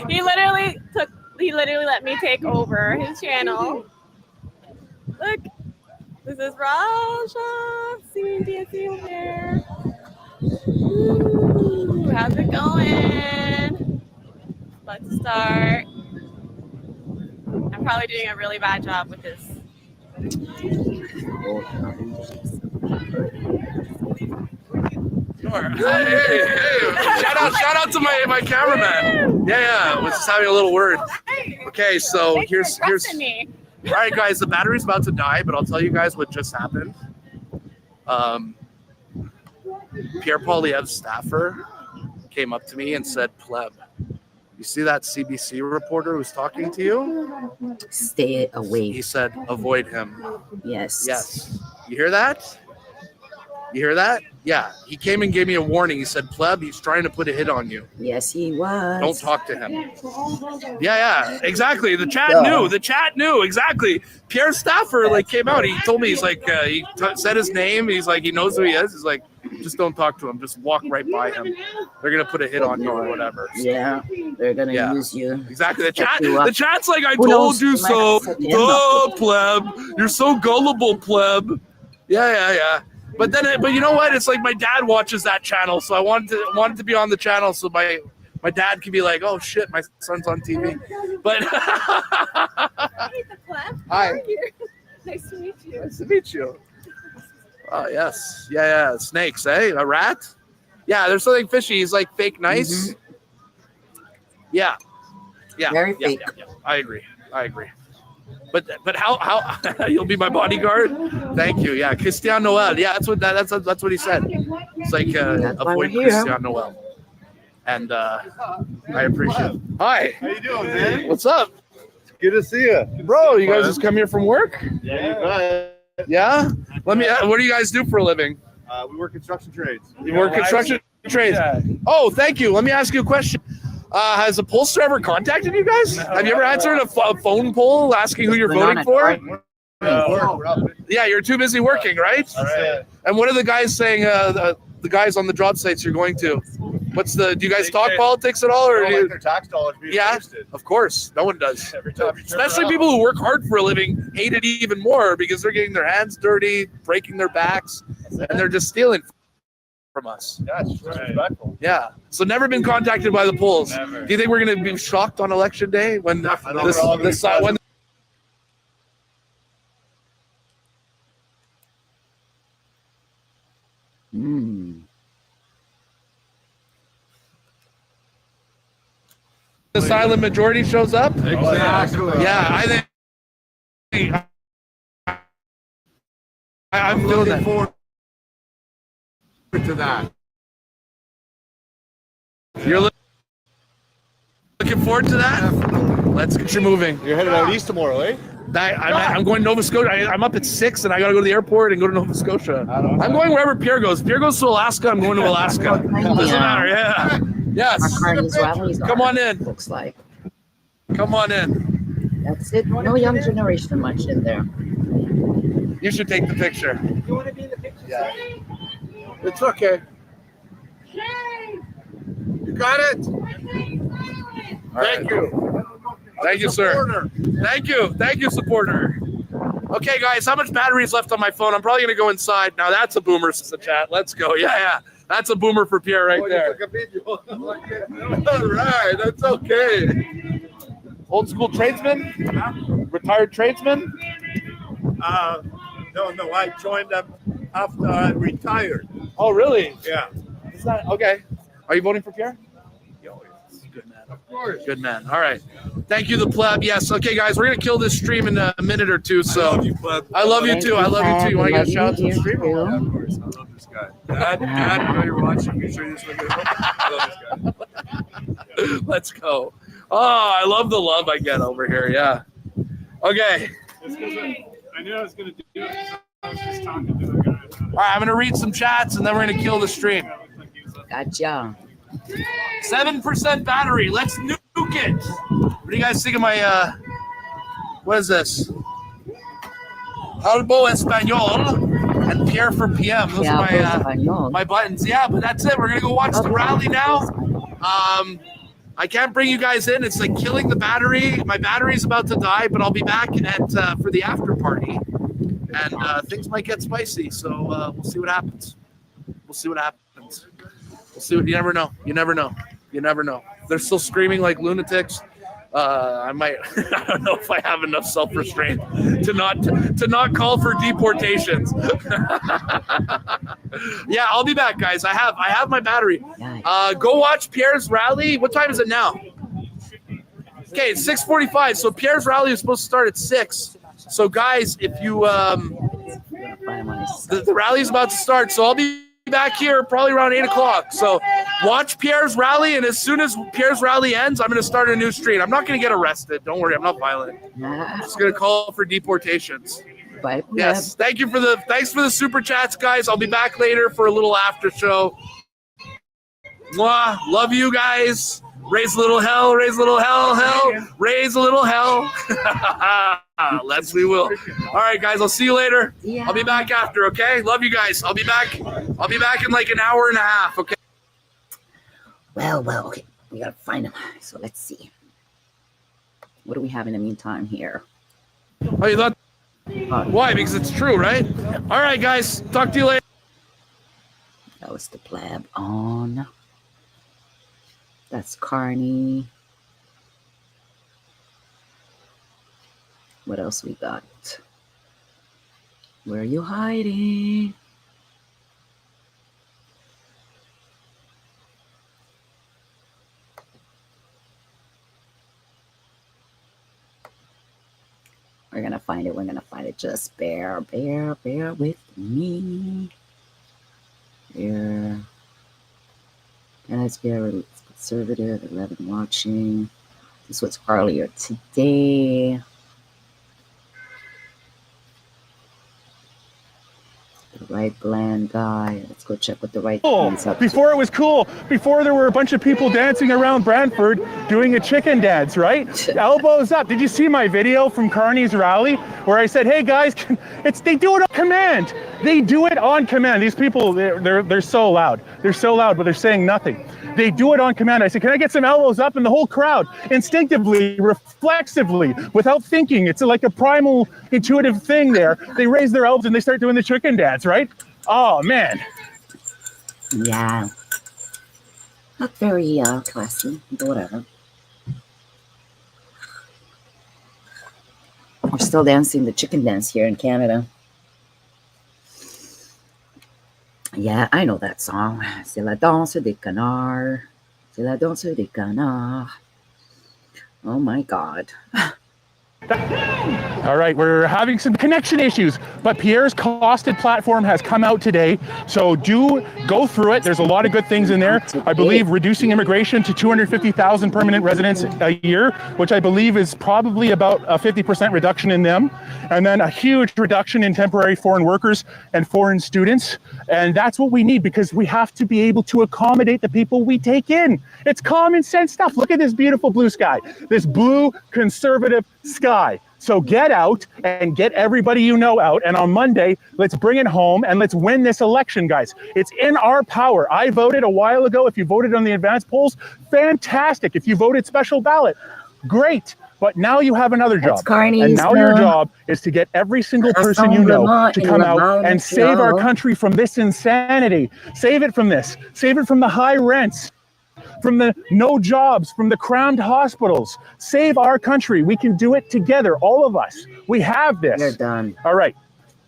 he literally let me take over his channel. Look, this is Raja singing dancing over there. Ooh, how's it going? Let's start. I'm probably doing a really bad job with this. Sure. Hey. Shout out to my cameraman. Yeah. Was just having a little word. Okay, so here's Me. all right, guys, the battery's about to die, but I'll tell you guys what just happened. Pierre Poilievre's staffer came up to me and said, "Pleb, you see that CBC reporter who's talking to you? Stay away." He said, "Avoid him." Yes. You hear that? Yeah. He came and gave me a warning. He said, "Pleb, he's trying to put a hit on you. Yes, he was. Don't talk to him." Yeah. Exactly. The chat knew. Exactly. Pierre Staffer came out. He told me, he's like, said his name. He's like, he knows who he is. He's like, just don't talk to him. Just walk right by him. They're gonna put a hit on you or whatever. Yeah, they're gonna use you. Exactly. The chat's like, I told you so. Oh, pleb, you're so gullible, pleb. Yeah. But you know what? It's like my dad watches that channel, so I wanted to be on the channel so my dad can be like, oh shit, my son's on TV. But hi. Nice to meet you. Nice to meet you. Oh yes, yeah. Snakes, eh? A rat? Yeah, there's something fishy. He's like fake nice. Mm-hmm. Yeah. Very fake. Yeah. I agree. But how you'll be my bodyguard? Thank you. Yeah, Christian Noel. Yeah, that's what he said. It's like avoid Christian Noel. And I appreciate it. Hi. How you doing, man? What's up? Good to see you. Bro, you guys just come here from work? Yeah. Yeah? What do you guys do for a living? We work construction trades. You work construction trades? Yeah. Oh, thank you. Let me ask you a question. Has a pollster ever contacted you guys? Have you ever answered a phone poll asking who you're voting for? Yeah, you're too busy working, right? Right. And what are the guys saying, the guys on the job sites you're going to? What's the? Do you guys talk politics at all, or do you, their tax dollars being wasted. Of course, no one does. Every time you turn Especially around. people who work hard for a living hate it even more because they're getting their hands dirty, breaking their backs, and they're just stealing from us. Yeah, it's disrespectful. Yeah. So never been contacted by the polls. Never. Do you think we're going to be shocked on election day when this when the silent majority shows up? Exactly. Yeah, I think I'm doing that. Forward to that. You're looking forward to that? Let's get you moving. You're headed out east tomorrow, eh? I'm going to Nova Scotia. I'm up at 6 and I got to go to the airport and go to Nova Scotia. I'm going wherever Pierre goes. Pierre goes to Alaska. I'm going to Alaska. Doesn't matter. Yeah. Yes. Come on in. Looks like. Come on in. That's it. No young generation much in there. You should take the picture. You want to be in the picture? Yeah. It's okay. You got it? Thank you. Thank you, sir. Thank you. Thank you, supporter. Okay, guys, how much battery is left on my phone? I'm probably going to go inside. Now, that's a boomer, says the chat. Let's go. Yeah. That's a boomer for Pierre right there. All right, that's okay. Old school tradesman? Retired tradesman? No, I joined them after I retired. Oh, really? Yeah. It's not okay. Are you voting for Pierre? Good man. Of course. Good man. All right. Thank you, the pleb. Yes. Okay, guys, we're gonna kill this stream in a minute or two. So I love you too. I love you too. You want to get a shout out to the stream? Yeah, of course. I love this guy. Dad, I know you're watching. You show you this video. I love this guy. Let's go. Oh, I love the love I get over here. Yeah. Okay. I knew I was going to do it. I was just talking to the guy. All right, I'm gonna read some chats and then we're gonna kill the stream. Gotcha. 7% battery. Let's nuke it. What do you guys think of my what is this? Albo Espanol and Pierre for PM. Those are my buttons. Yeah, but that's it. We're gonna go watch the rally now. I can't bring you guys in. It's like killing the battery. My battery's about to die, but I'll be back at for the after party. And things might get spicy, so we'll see what happens. We'll see what happens. We'll see what you never know. You never know. You never know. They're still screaming like lunatics. I might. I don't know if I have enough self-restraint to not call for deportations. Yeah, I'll be back, guys. I have my battery. Go watch Pierre's rally. What time is it now? Okay, it's 6:45. So Pierre's rally is supposed to start at 6. So guys, if you the rally is about to start, so I'll be back here probably around 8 o'clock. So watch Pierre's rally, and as soon as Pierre's rally ends, I'm going to start a new stream. I'm not going to get arrested. Don't worry, I'm not violent. I'm just going to call for deportations. Bye. Yes, thanks for the super chats, guys. I'll be back later for a little after show. Mwah, love you guys. Raise a little hell, raise a little hell, raise a little hell. We will. All right, guys, I'll see you later. Yeah. I'll be back after, okay? Love you guys. I'll be back in like an hour and a half, okay? Well, okay. We gotta find him. So let's see. What do we have in the meantime here? Oh, you thought? Why? Because it's true, right? All right, guys. Talk to you later. That was the pleb on. That's Carney. What else we got? Where are you hiding? We're gonna find it. We're gonna find it. Just bear with me. Here. Guys, bear conservative, 11 watching. This was earlier today. The right bland guy. Let's go check what the right one's up to. Before it was cool, before there were a bunch of people dancing around Brantford doing a chicken dance, right? Elbows up. Did you see my video from Carney's rally where I said, hey guys, they do it on command. They do it on command. These people, they're so loud. They're so loud, but they're saying nothing. They do it on command. I say, can I get some elbows up? And the whole crowd, instinctively, reflexively, without thinking, it's like a primal, intuitive thing there. They raise their elbows and they start doing the chicken dance, right? Oh, man. Yeah. Not very classy, but whatever. We're still dancing the chicken dance here in Canada. Yeah, I know that song. C'est la danse des canards. C'est la danse des canards. Oh my God. All right, we're having some connection issues, but Pierre's costed platform has come out today, so do go through it. There's a lot of good things in there. I believe reducing immigration to 250,000 permanent residents a year, which I believe is probably about a 50% reduction in them, and then a huge reduction in temporary foreign workers and foreign students, and that's what we need because we have to be able to accommodate the people we take in. It's common sense stuff. Look at this beautiful blue sky, this blue conservative sky. So get out and get everybody you know out. And on Monday, let's bring it home and let's win this election, guys. It's in our power. I voted a while ago. If you voted on the advanced polls, fantastic. If you voted special ballot, great. But now you have another job. And now your job is to get every single person you know to come out and save our country from this insanity. Save it from this. Save it from the high rents, from the no jobs, from the crammed hospitals. Save our country. We can do it together, all of us. We have this. You're done. All right.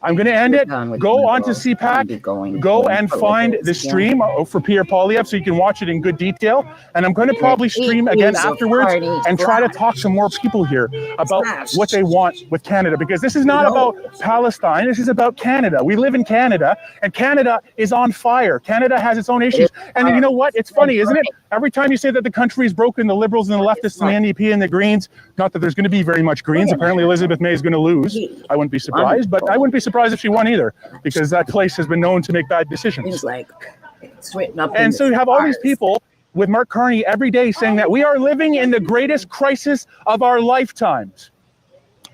I'm going to end it. Go on to CPAC. Go and find the stream for Pierre Poilievre so you can watch it in good detail. And I'm going to probably stream again afterwards and try to talk to more people here about what they want with Canada. Because this is not about Palestine. This is about Canada. We live in Canada, and Canada is on fire. Canada has its own issues. And you know what? It's funny, isn't it? Every time you say that the country is broken, the Liberals and the leftists and the NDP and the Greens, not that there's going to be very much Greens. Apparently Elizabeth May is going to lose. I wouldn't be surprised, but I wouldn't be surprised if she won either, because that place has been known to make bad decisions. It's like, it's written up. And so you have all these people with Mark Carney every day saying that we are living in the greatest crisis of our lifetimes.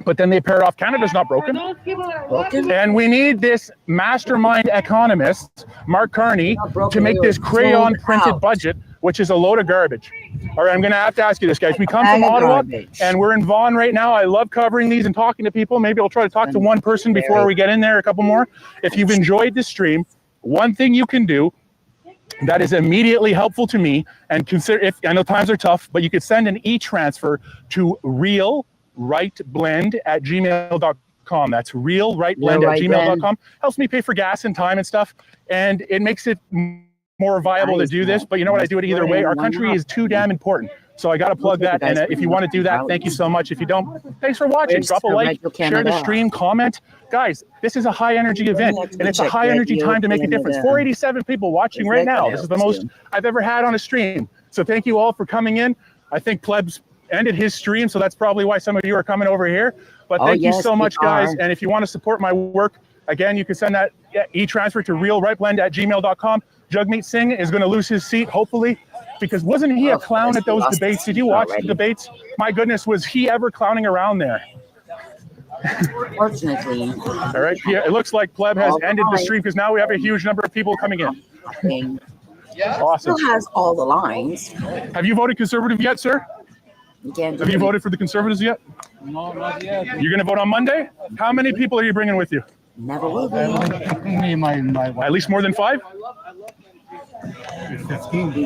But then they pair off, Canada's not broken. And we need this mastermind economist, Mark Carney, to make this crayon printed budget, which is a load of garbage. All right, I'm going to have to ask you this, guys. We come from Ottawa, and we're in Vaughan right now. I love covering these and talking to people. Maybe I'll try to talk to one person before we get in there, a couple more. If you've enjoyed this stream, one thing you can do that is immediately helpful to me, and consider, if I know times are tough, but you could send an e-transfer to realrightblend@gmail.com. That's realrightblend@gmail.com. Helps me pay for gas and time and stuff, and it makes it more viable to do this. But you know what? I do it either way. Our country is too damn important. So I got to plug that. And if you want to do that, thank you so much. If you don't, thanks for watching. Drop a like, share the stream, comment. Guys, this is a high energy event, and it's a high energy time to make a difference. 487 people watching right now. This is the most I've ever had on a stream. So thank you all for coming in. I think Plebs ended his stream, so that's probably why some of you are coming over here. But thank you so much, guys. And if you want to support my work, again, you can send that e-transfer to realrightblend@gmail.com. Jagmeet Singh is going to lose his seat, hopefully, because wasn't he a clown at those debates? Did you watch the debates? My goodness, was he ever clowning around there? Fortunately. All right, it looks like Pleb has ended the stream because now we have a huge number of people coming in. Awesome. Still has all the lines. Have you voted Conservative yet, sir? Have you voted for the Conservatives yet? No, not yet. You're going to vote on Monday? How many people are you bringing with you? Never will be. Me, my wife. At least more than 5? 15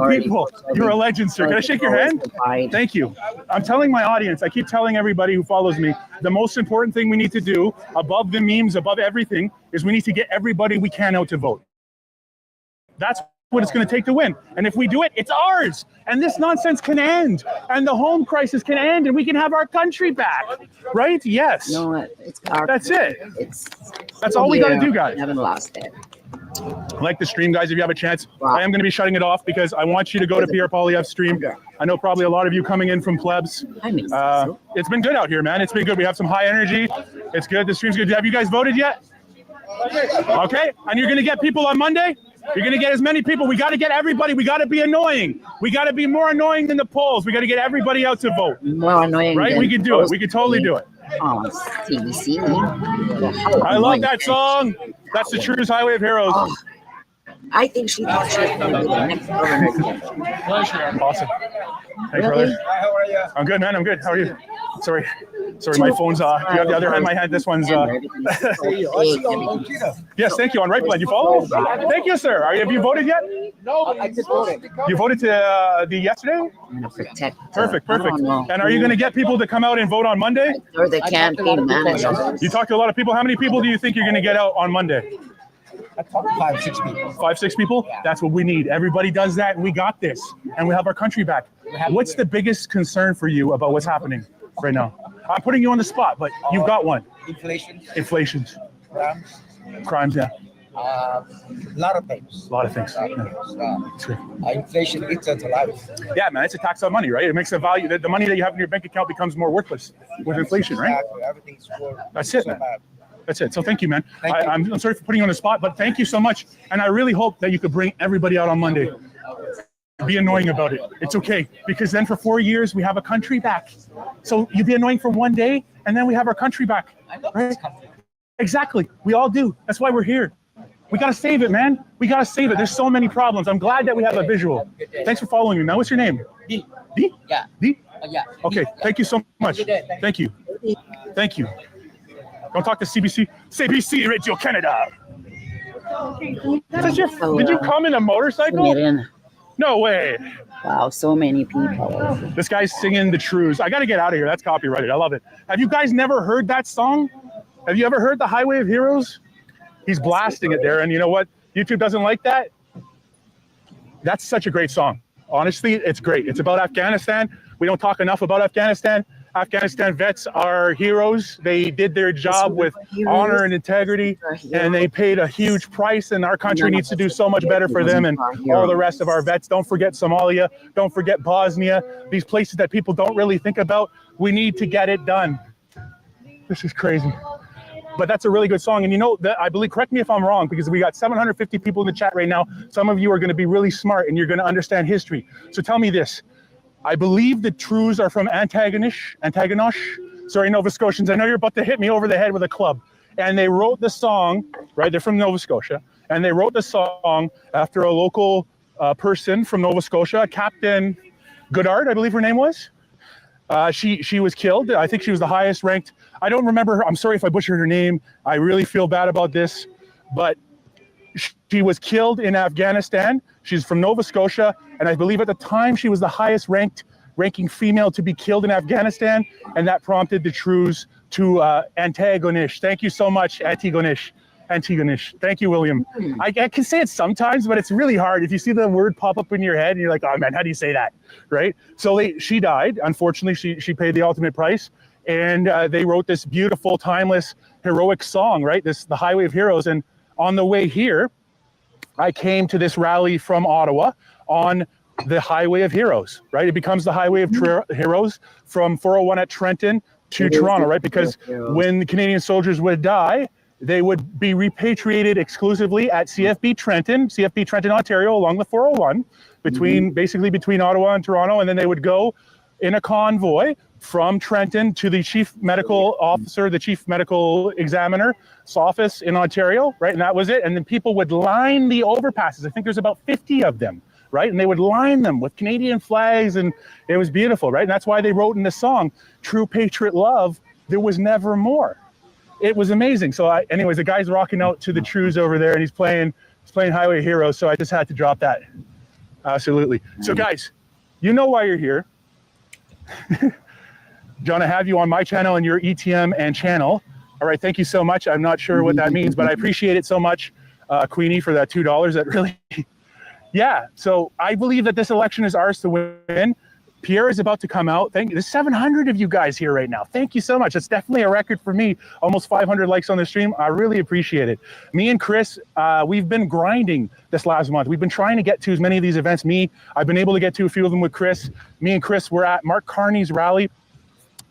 people. You're a legend, sir. Can I shake your hand? Thank you. I'm telling my audience, I keep telling everybody who follows me, the most important thing we need to do, above the memes, above everything, is we need to get everybody we can out to vote. That's what it's going to take to win. And if we do it, it's ours. And this nonsense can end. And the home crisis can end. And we can have our country back. Right? Yes. No, it's our That's it. That's all we got to do, guys. I haven't lost it. Like the stream, guys, if you have a chance. I am going to be shutting it off because I want you to go to Pierre Poilievre's stream. I know probably a lot of you coming in from Plebs. It's been good out here, man. It's been good. We have some high energy. It's good. The stream's good. Have you guys voted yet? Okay. And you're going to get people on Monday? You're going to get as many people. We got to get everybody. We got to be annoying. We got to be more annoying than the polls. We got to get everybody out to vote. More annoying. Right? We can do it. We can totally do it. Oh, CBC. I love that song. That's the True's Highway of Heroes. I think she thought she was going to be the next governor. Pleasure. Awesome. Thanks, Really? brother. How are you? I'm good, man. I'm good. How are you? Sorry, my phone's you have the other hand. My hand. This one's Yes, thank you. On Right Blood, you follow? Thank you, sir. Have you voted yet? No, I just voted. You voted to the yesterday? I'm going to protect. Perfect. And are you going to get people to come out and vote on Monday? Or the campaign managers. You talked to a lot of people. How many people do you think you're going to get out on Monday? I talked to 5, 6 people. 5, 6 people? Yeah. That's what we need. Everybody does that, and we got this. And we have our country back. What's the biggest concern for you about what's happening right now? I'm putting you on the spot, but you've got one. Inflation. Crimes, yeah. A lot of things. Inflation eats us alive. Yeah, man, it's a tax on money, right? It makes the value, the money that you have in your bank account becomes more worthless with inflation, right? Exactly. Everything's That's it, man. That's it. So thank you, man. I'm sorry for putting you on the spot, but thank you so much. And I really hope that you could bring everybody out on Monday. Be annoying about it. It's okay. Because then for 4 years, we have a country back. So you be annoying for one day, and then we have our country back. Right? Exactly. We all do. That's why we're here. We got to save it, man. We got to save it. There's so many problems. I'm glad that we have a visual. Thanks for following me, man. What's your name? D? Yeah. D? Yeah. Okay. Thank you so much. Thank you. Don't talk to CBC Radio Canada. Did you come in a motorcycle? No way. Wow, so many people. This guy's singing the truths. I got to get out of here. That's copyrighted. I love it. Have you guys never heard that song? Have you ever heard The Highway of Heroes? He's blasting it there. And you know what? YouTube doesn't like that. That's such a great song. Honestly, it's great. It's about Afghanistan. We don't talk enough about Afghanistan. Afghanistan vets are heroes. They did their job with honor and integrity, and they paid a huge price, and our country needs to do so much better for them and all the rest of our vets. Don't forget Somalia. Don't forget Bosnia. These places that people don't really think about. We need to get it done. This is crazy. But that's a really good song. And you know, that I believe, correct me if I'm wrong, because we got 750 people in the chat right now. Some of you are going to be really smart, and you're going to understand history. So tell me this. I believe the Trews are from Antigonish. Sorry, Nova Scotians. I know you're about to hit me over the head with a club. And they wrote the song, right? They're from Nova Scotia. And they wrote the song after a local person from Nova Scotia, Captain Goddard, I believe her name was. She was killed. I think she was the highest ranked. I don't remember her. I'm sorry if I butchered her name. I really feel bad about this. But she was killed in Afghanistan. She's from Nova Scotia, and I believe at the time she was the highest ranking female to be killed in Afghanistan, and that prompted the Trews to Antigonish. Thank you so much, Antigonish. Thank you, William. I can say it sometimes, but it's really hard. If you see the word pop up in your head, and you're like, oh man, how do you say that, right? So she died. Unfortunately, she paid the ultimate price, and they wrote this beautiful, timeless, heroic song, right? The Highway of Heroes, and on the way here, I came to this rally from Ottawa on the Highway of Heroes, right? It becomes the Highway of Heroes from 401 at Trenton to Toronto, right? Because when the Canadian soldiers would die, they would be repatriated exclusively at CFB Trenton, Ontario, along the 401, basically between Ottawa and Toronto, and then they would go in a convoy from Trenton to the chief medical officer, the chief medical examiner's office in Ontario, right? And that was it. And then people would line the overpasses. I think there's about 50 of them, right? And they would line them with Canadian flags, and it was beautiful, right? And that's why they wrote in the song, True Patriot Love, there was never more. It was amazing. So anyways, the guy's rocking out to the Trews over there, and he's playing Highway Heroes. So I just had to drop that. Absolutely. So guys, you know why you're here. John, I have you on my channel and your ETM and channel. All right, thank you so much. I'm not sure what that means, but I appreciate it so much, Queenie, for that $2. That really, yeah. So I believe that this election is ours to win. Pierre is about to come out. Thank you. There's 700 of you guys here right now. Thank you so much. It's definitely a record for me. Almost 500 likes on the stream. I really appreciate it. Me and Chris, we've been grinding this last month. We've been trying to get to as many of these events. I've been able to get to a few of them with Chris. Me and Chris were at Mark Carney's rally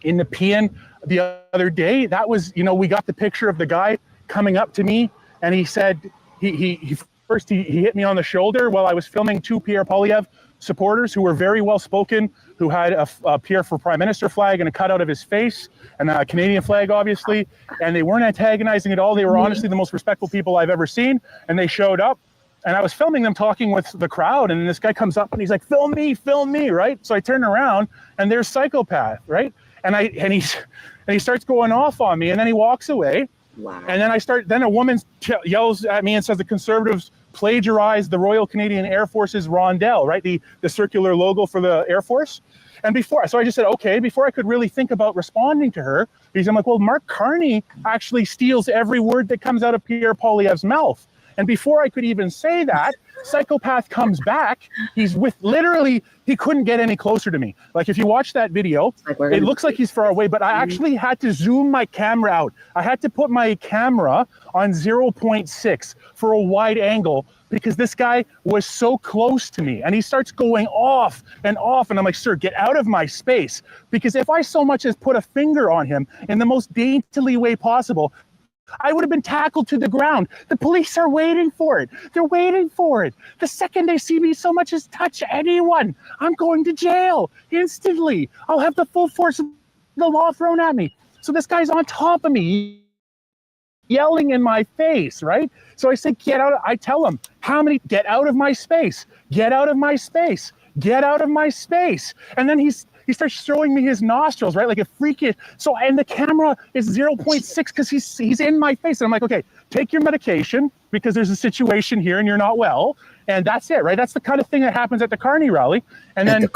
in the PN the other day. That was, we got the picture of the guy coming up to me, and he said, he first hit me on the shoulder while I was filming two Pierre Poilievre supporters who were very well spoken, who had a Pierre for Prime Minister flag and a cutout of his face, and a Canadian flag, obviously. And they weren't antagonizing at all. They were honestly the most respectful people I've ever seen. And they showed up And I was filming them talking with the crowd, and this guy comes up and he's like, film me, right? So I turn around and there's Psychopath, right? And he starts going off on me, and then he walks away. Wow. And then a woman yells at me and says the Conservatives plagiarized the Royal Canadian Air Force's rondelle, right? The circular logo for the Air Force. And so I just said, okay, before I could really think about responding to her, because I'm like, well, Mark Carney actually steals every word that comes out of Pierre Poilievre's mouth. And before I could even say that, Psychopath comes back. He's he couldn't get any closer to me. Like, if you watch that video, it looks like he's far away, but I actually had to zoom my camera out. I had to put my camera on 0.6 for a wide angle because this guy was so close to me, and he starts going off, and I'm like, sir, get out of my space. Because if I so much as put a finger on him in the most daintily way possible, I would have been tackled to the ground. The police are waiting for it. They're waiting for it. The second they see me so much as touch anyone, I'm going to jail instantly. I'll have the full force of the law thrown at me. So this guy's on top of me, yelling in my face, right? So I say, get out. I tell him, get out of my space. Get out of my space. Get out of my space. And then he starts showing me his nostrils, right? Like a freakish. So, and the camera is 0.6 because he's in my face. And I'm like, okay, take your medication because there's a situation here and you're not well. And that's it, right? That's the kind of thing that happens at the Carney rally. And then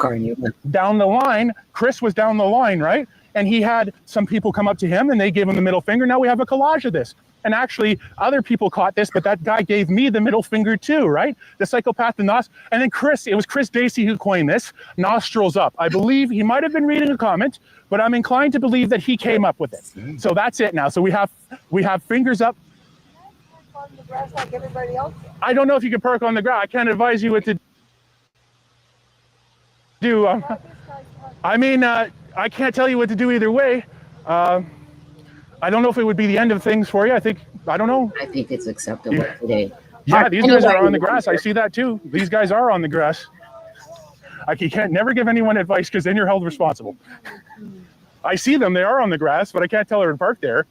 down the line, Chris was down the line, right? And he had some people come up to him and they gave him the middle finger. Now we have a collage of this. And actually, other people caught this, but that guy gave me the middle finger too, right? The Psychopath, and then it was Chris Dacey who coined this, nostrils up. I believe he might have been reading a comment, but I'm inclined to believe that he came up with it. So that's it now. So we have fingers up. On the grass like everybody else. I don't know if you can park on the ground. I can't advise you what to do. I mean, I can't tell you what to do either way. I don't know if it would be the end of things for you. I don't know. I think it's acceptable today. Yeah, these guys are on the grass. I see that too. These guys are on the grass. You can't never give anyone advice because then you're held responsible. I see them. They are on the grass, but I can't tell her to park there.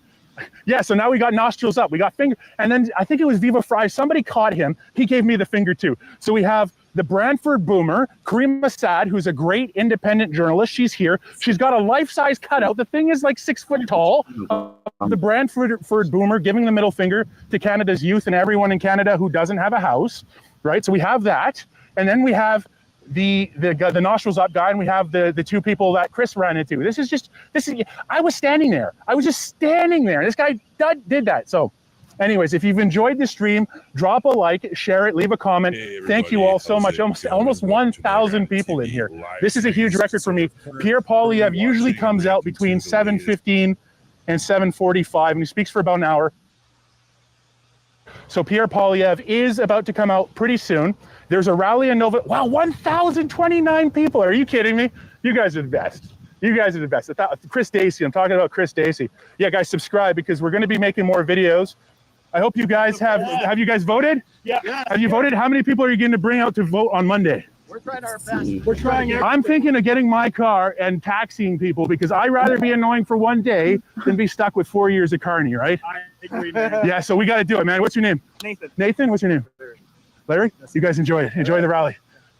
Yeah, so now we got nostrils up. We got finger. And then I think it was Viva Fry. Somebody caught him. He gave me the finger too. So we have the Brantford Boomer, Kareem Assad, who's a great independent journalist. She's here. She's got a life-size cutout. The thing is like 6 foot tall. The Brantford Boomer giving the middle finger to Canada's youth and everyone in Canada who doesn't have a house, right? So we have that. And then we have the nostrils up guy, and we have the two people that Chris ran into. I was standing there. I was just standing there. This guy did that. So anyways, if you've enjoyed the stream, drop a like, share it, leave a comment. Thank you all so much. Almost 1,000 people in here. This is a huge record for me. Pierre Poilievre usually comes out between 7:15 and 7:45, and he speaks for about an hour. So Pierre Poilievre is about to come out pretty soon. There's a rally in Nova. Wow, 1,029 people. Are you kidding me? You guys are the best. You guys are the best. Chris Dacey. I'm talking about Chris Dacey. Yeah, guys, subscribe because we're going to be making more videos. I hope you guys have you guys voted? Yeah. Have you voted? How many people are you going to bring out to vote on Monday? We're trying our best. We're trying. I'm thinking of getting my car and taxiing people because I'd rather be annoying for one day than be stuck with 4 years of Carney, right? I agree, man. Yeah, so we got to do it, man. What's your name? Nathan. Nathan, what's your name? Larry? You guys enjoy it. Enjoy the rally.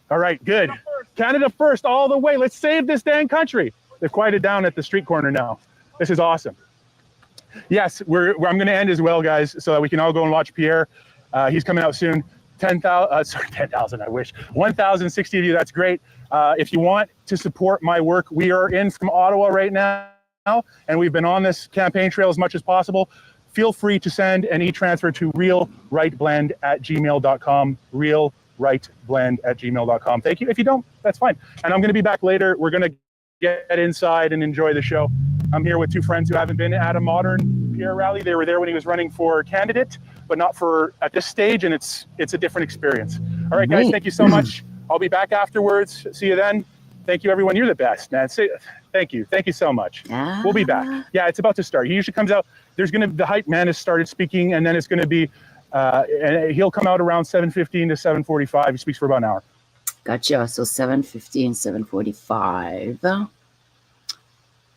All right, good. Canada first all the way. Let's save this dang country. They've quieted down at the street corner now. This is awesome. Yes, I'm going to end as well, guys, so that we can all go and watch Pierre. He's coming out soon. 10,000, I wish. 1,060 of you, that's great. If you want to support my work, we are in from Ottawa right now, and we've been on this campaign trail as much as possible. Feel free to send an e-transfer to realrightblend@gmail.com, realrightblend@gmail.com. Thank you. If you don't, that's fine. And I'm going to be back later. We're going to get inside and enjoy the show. I'm here with two friends who haven't been at a modern Pierre rally. They were there when he was running for candidate, but not for at this stage, and it's a different experience. All right, guys, thank you so much. I'll be back afterwards. See you then. Thank you, everyone. You're the best, man. Thank you. Thank you so much. We'll be back. Yeah, it's about to start. He usually comes out. The hype man has started speaking, and then it's going to be, and he'll come out around 7:15 to 7:45. He speaks for about an hour. Gotcha. So 7:15, 7:45.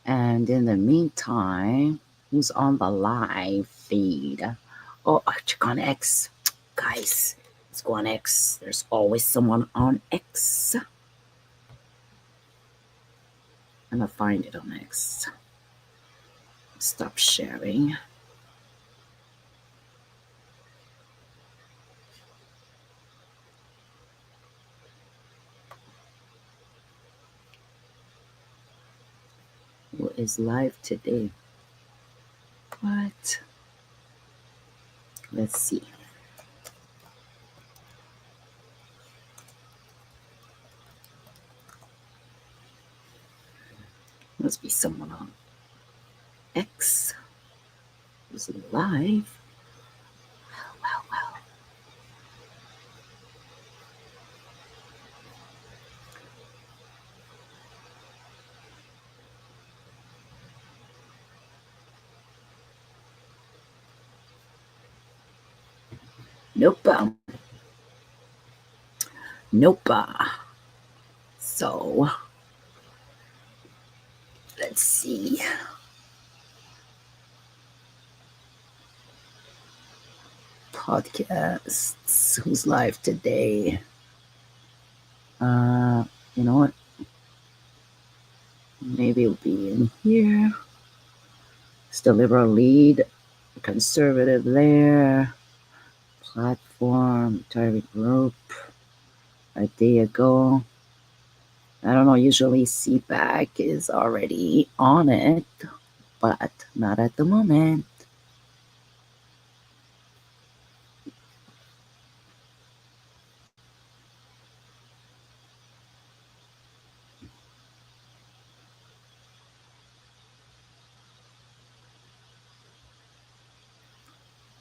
And in the meantime, who's on the live feed? Oh, Archicon X. Guys, Let's go on X. There's always someone on X. I'm gonna find it on X. Stop sharing. What is live today? What? Let's see. Must be someone on X who's live. Well. Nope. So, let's see. Podcasts. Who's live today? You know what? Maybe it'll be in here. Still liberal lead. Conservative there. Platform. Target group. Right, there you go. I don't know. Usually CPAC is already on it, but not at the moment.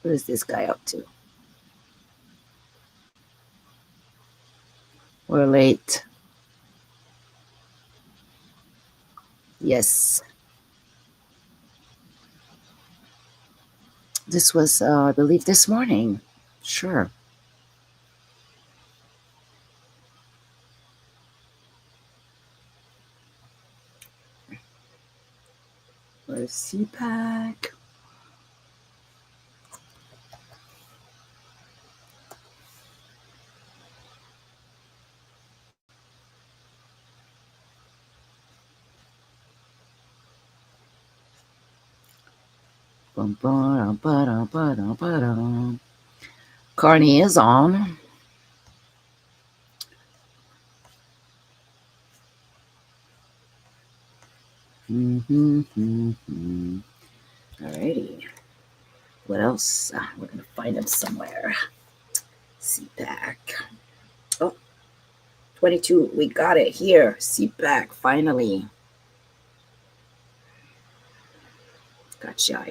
What is this guy up to? We're late. Yes. This was, I believe, this morning. Sure. Where's CPAC? Carney is on. Alrighty. What else? We're gonna find him somewhere. CPAC. Oh, 22. We got it here. CPAC, finally. Gotcha.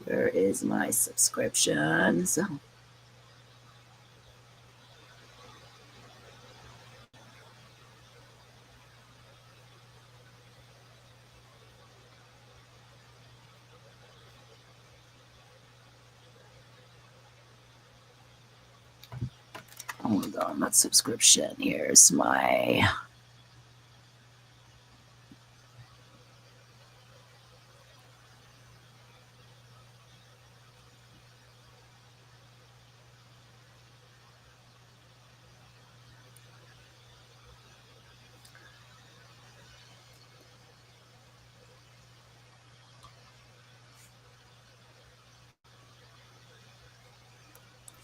Where is my subscriptions? Hold on, not subscription. Here's my...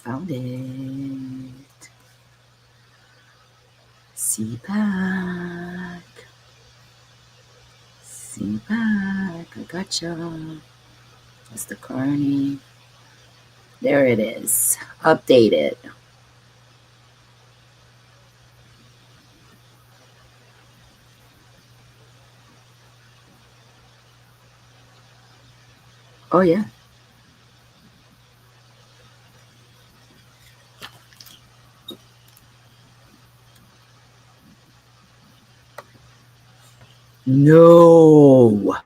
Found it. CPAC. I gotcha. That's the Carney. There it is. Updated. Oh, yeah. No.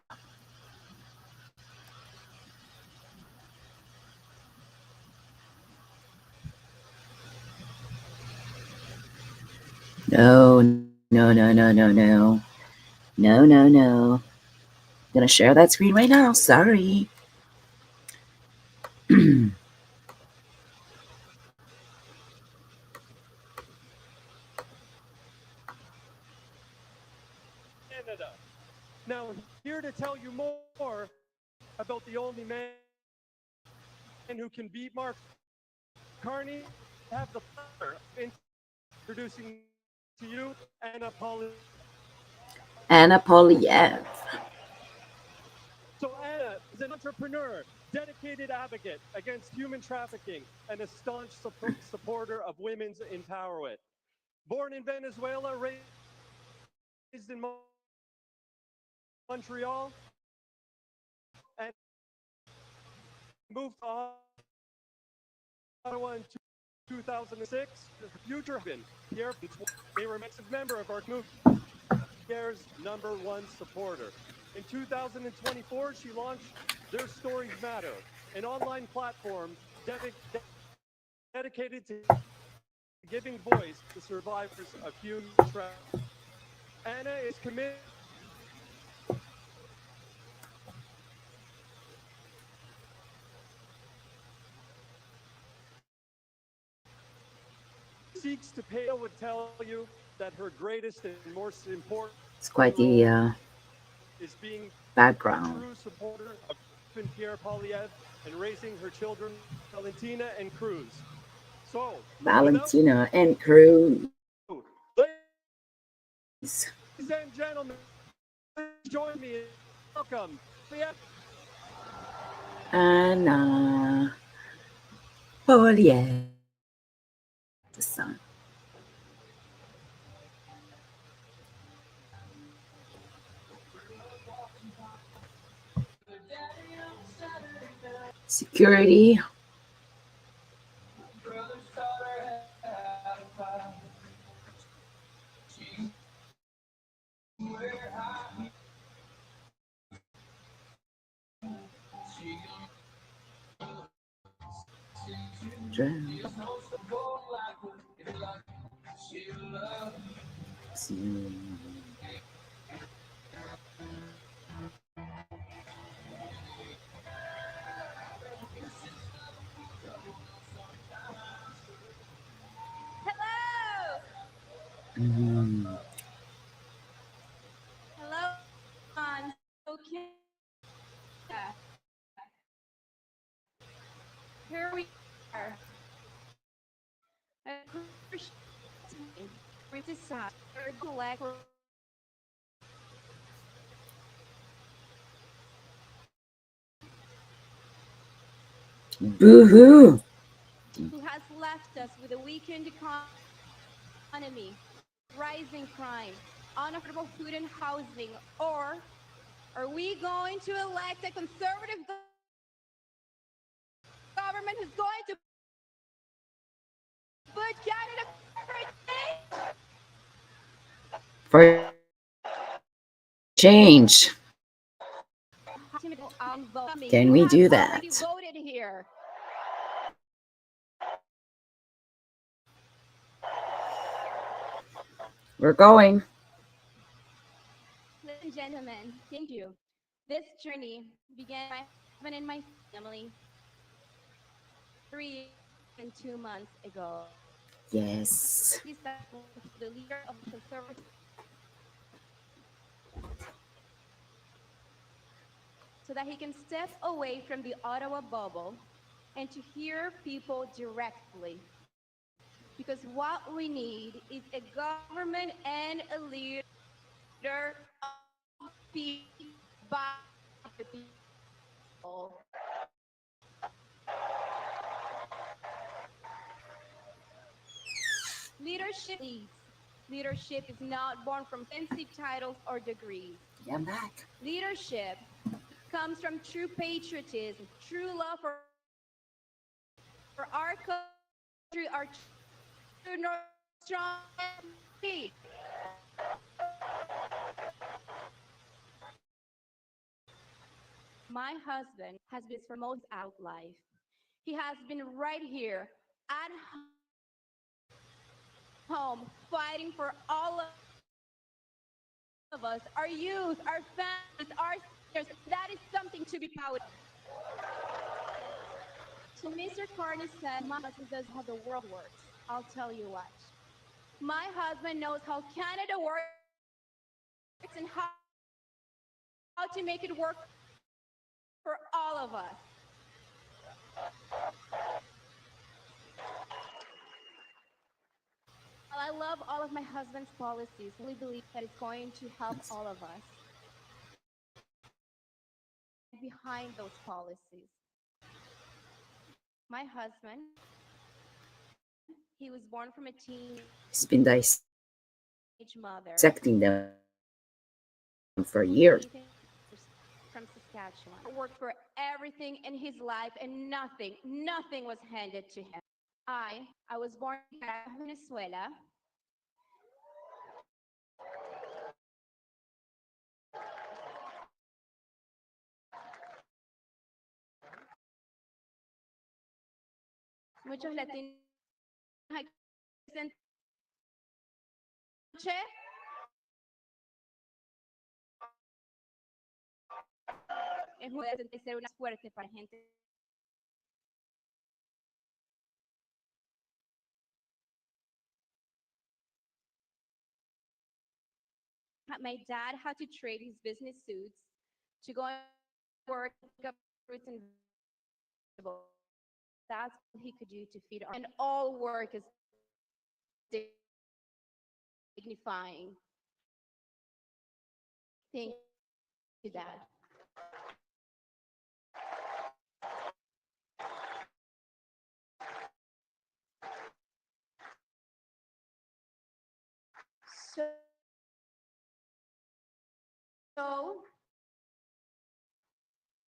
No. Gonna share that screen right now. Sorry. Canada. Now, here to tell you more about the only man who can beat Mark Carney, have the pleasure of introducing to you Anna Poilievre. Anna Poilievre. So Anna is an entrepreneur, dedicated advocate against human trafficking, and a staunch supporter of women's empowerment. Born in Venezuela, raised in Montreal, and moved to Ottawa in 2006. The future husband, Pierre, they were a member of our movement, Pierre's #1 supporter. In 2024, she launched Their Stories Matter, an online platform dedicated to giving voice to survivors of human trafficking. Anna is committed seeks to pay. I would tell you that her greatest and most important It's quite the is being background. a true supporter of Pierre Poilievre and raising her children, Valentina and Cruz. So, Valentina and Cruz. ladies and gentlemen, please join me. Welcome, Anna Poilievre. The son. Security. Hello. Hello. Okay. Here we are. We decide to collect. Boo-hoo. Who has left us with a weakened economy, rising crime, unaffordable food and housing, or are we going to elect a conservative government who's going to put Canada For change. Can we do that? Voted here. We're going. Ladies and gentlemen, thank you. This journey began my husband and my family 3 and 2 months ago. Yes. He's the leader of the conservative so that he can step away from the Ottawa bubble and to hear people directly. Because what we need is a government and a leader of people by the people. Leadership leads. Leadership is not born from fancy titles or degrees. Yeah, I'm back. Leadership comes from true patriotism, true love for our country, our true north strong. My husband has been for most out life. He has been right here at home fighting for all of us, our youth, our families, our seniors. That is something to be proud of. So Mr. Carney said, "My husband does how the world works." I'll tell you what. My husband knows how Canada works and how to make it work for all of us. While I love all of my husband's policies, I really believe that it's going to help all of us. Behind those policies, my husband, he was born from a teenage He's been mother dissecting them for years. from Saskatchewan. He worked for everything in his life and nothing was handed to him. I was born in Venezuela. Muchos latinos aquí presentes. Es muy importante ser una fuerte para gente. My dad had to trade his business suits to go and work, pick up fruits and vegetables. That's what he could do to feed our. And all work is dignifying. Thank you, Dad. So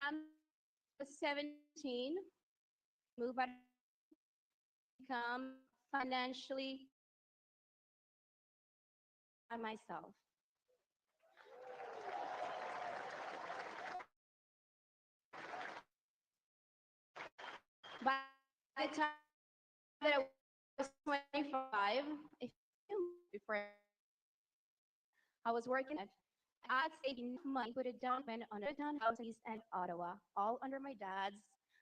I was 17, move out, become financially by myself. By the time that I was 25, before I was working at, I saved enough money, put it down, payment on a townhouses and Ottawa, all under my dad's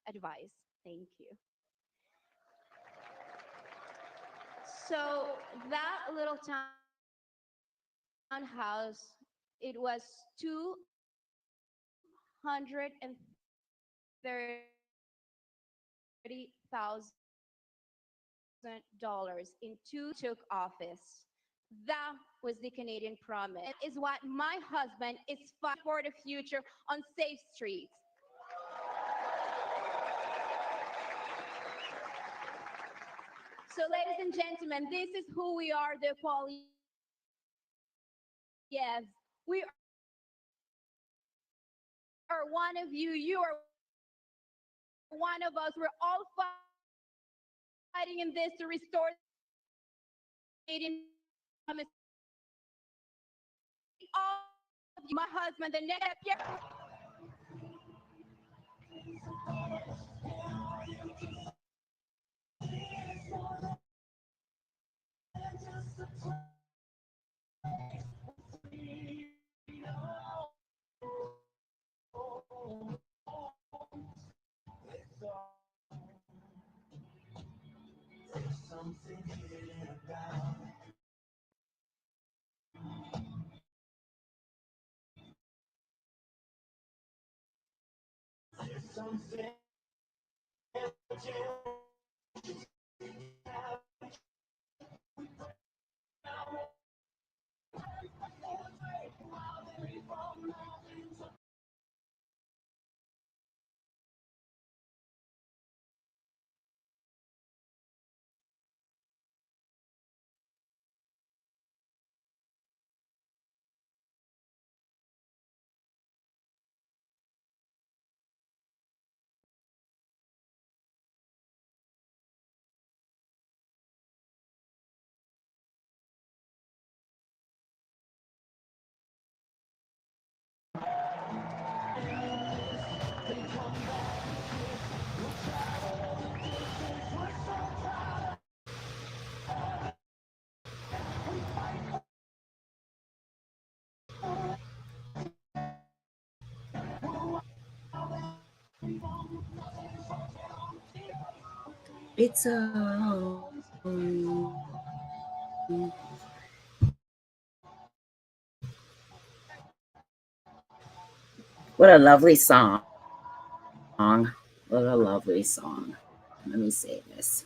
advice. Thank you. So that little townhouse, it was $230,000 in two took office. That was the Canadian promise. It is what my husband is fighting for the future on safe streets. So, ladies and gentlemen, this is who we are, the Poilievres. We are one of you. You are one of us. We're all fighting in this to restore Canadian promise. All of you, my husband, the next Pierre. It's what a lovely song. What a lovely song. Let me say this.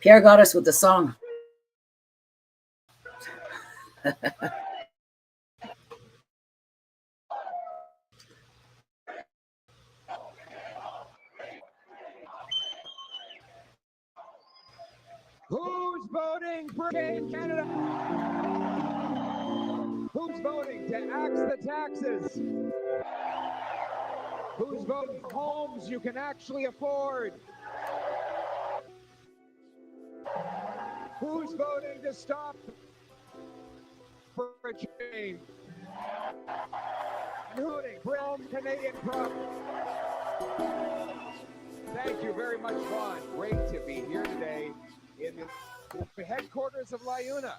Pierre got us with the song. Who's voting for Canada? Who's voting to axe the taxes? Who's voting for homes you can actually afford? Who's voting to stop for a change? Voting for Canadian crop. Thank you very much, Vaughan. Great to be here today in the headquarters of LiUNA.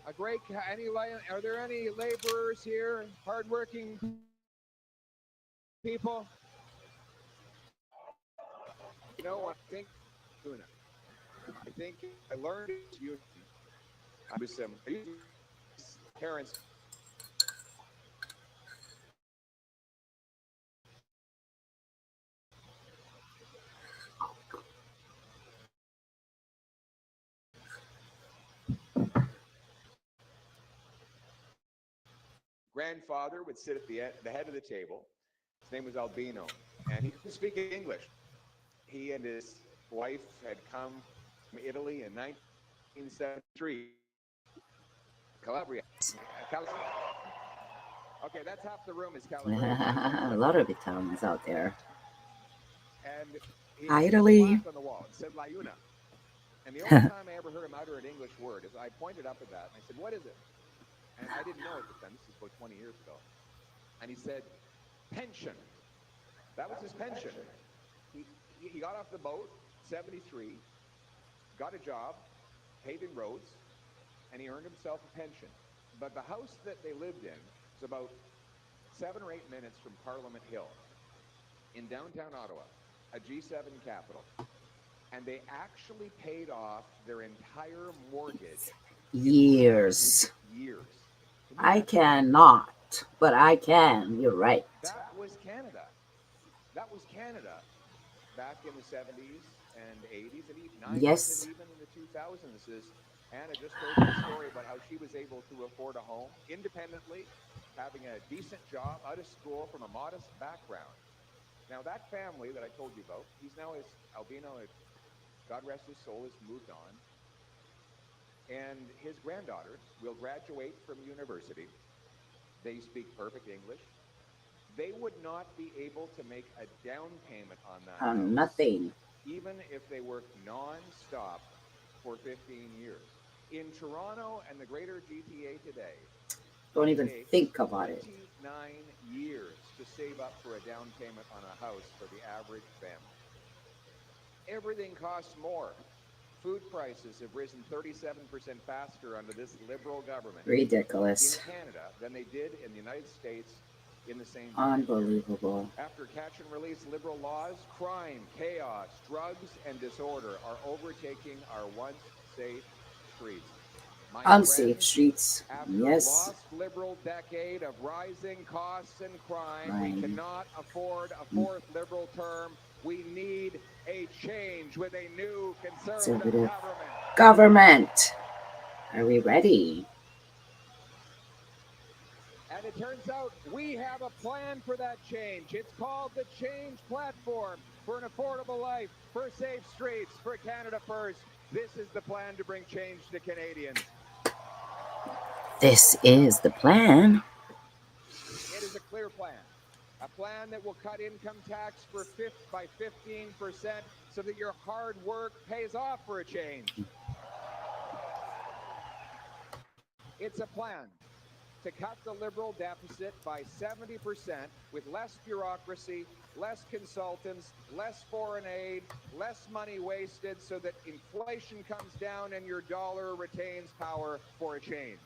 A great, are there any laborers here, hardworking people? You know, I think I learned you. I was parents. Grandfather would sit at the head of the table. His name was Albino, and he couldn't speak English. He and his wife had come from Italy in 1973. Calabria. Okay, that's half the room is Calabria. A lot of Italians out there. And he Italy. on the wall and said LiUNA. And the only time I ever heard him utter an English word is I pointed up at that and I said, "What is it?" And I didn't know at the time. This is about 20 years ago. And he said, "Pension." That was his pension. He got off the boat, 73, got a job, paving roads, and he earned himself a pension. But the house that they lived in was about 7 or 8 minutes from Parliament Hill in downtown Ottawa, a G7 capital. And they actually paid off their entire mortgage. Years. Years. I cannot, but I can. You're right. That was Canada. That was Canada back in the 70s and 80s and even 90s Yes. and even in the 2000s. Anna just told me a story about how she was able to afford a home independently, having a decent job, out of school, from a modest background. Now that family that I told you about, he's now Albino, God rest his soul, has moved on. And his granddaughters will graduate from university. They speak perfect English. They would not be able to make a down payment on that house, Nothing. even if they worked non-stop for 15 years. In Toronto and the greater GTA today, Don't even think about it. 29 years to save up for a down payment on a house for the average family. Everything costs more. Food prices have risen 37% faster under this Liberal government Ridiculous. in Canada than they did in the United States in the same Unbelievable. After catch and release Liberal laws, crime, chaos, drugs, and disorder are overtaking our once safe streets. My Unsafe friends, streets. after Yes. a lost Liberal decade of rising costs and crime, Right. we cannot afford a fourth Liberal term. We need a change with a new conservative Government. Are we ready? And it turns out we have a plan for that change. It's called the Change Platform for an Affordable Life, for safe streets, for Canada First. This is the plan to bring change to Canadians. This is the plan. It is a clear plan. A plan that will cut income tax by 15% so that your hard work pays off for a change. It's a plan to cut the Liberal deficit by 70% with less bureaucracy, less consultants, less foreign aid, less money wasted so that inflation comes down and your dollar retains power for a change.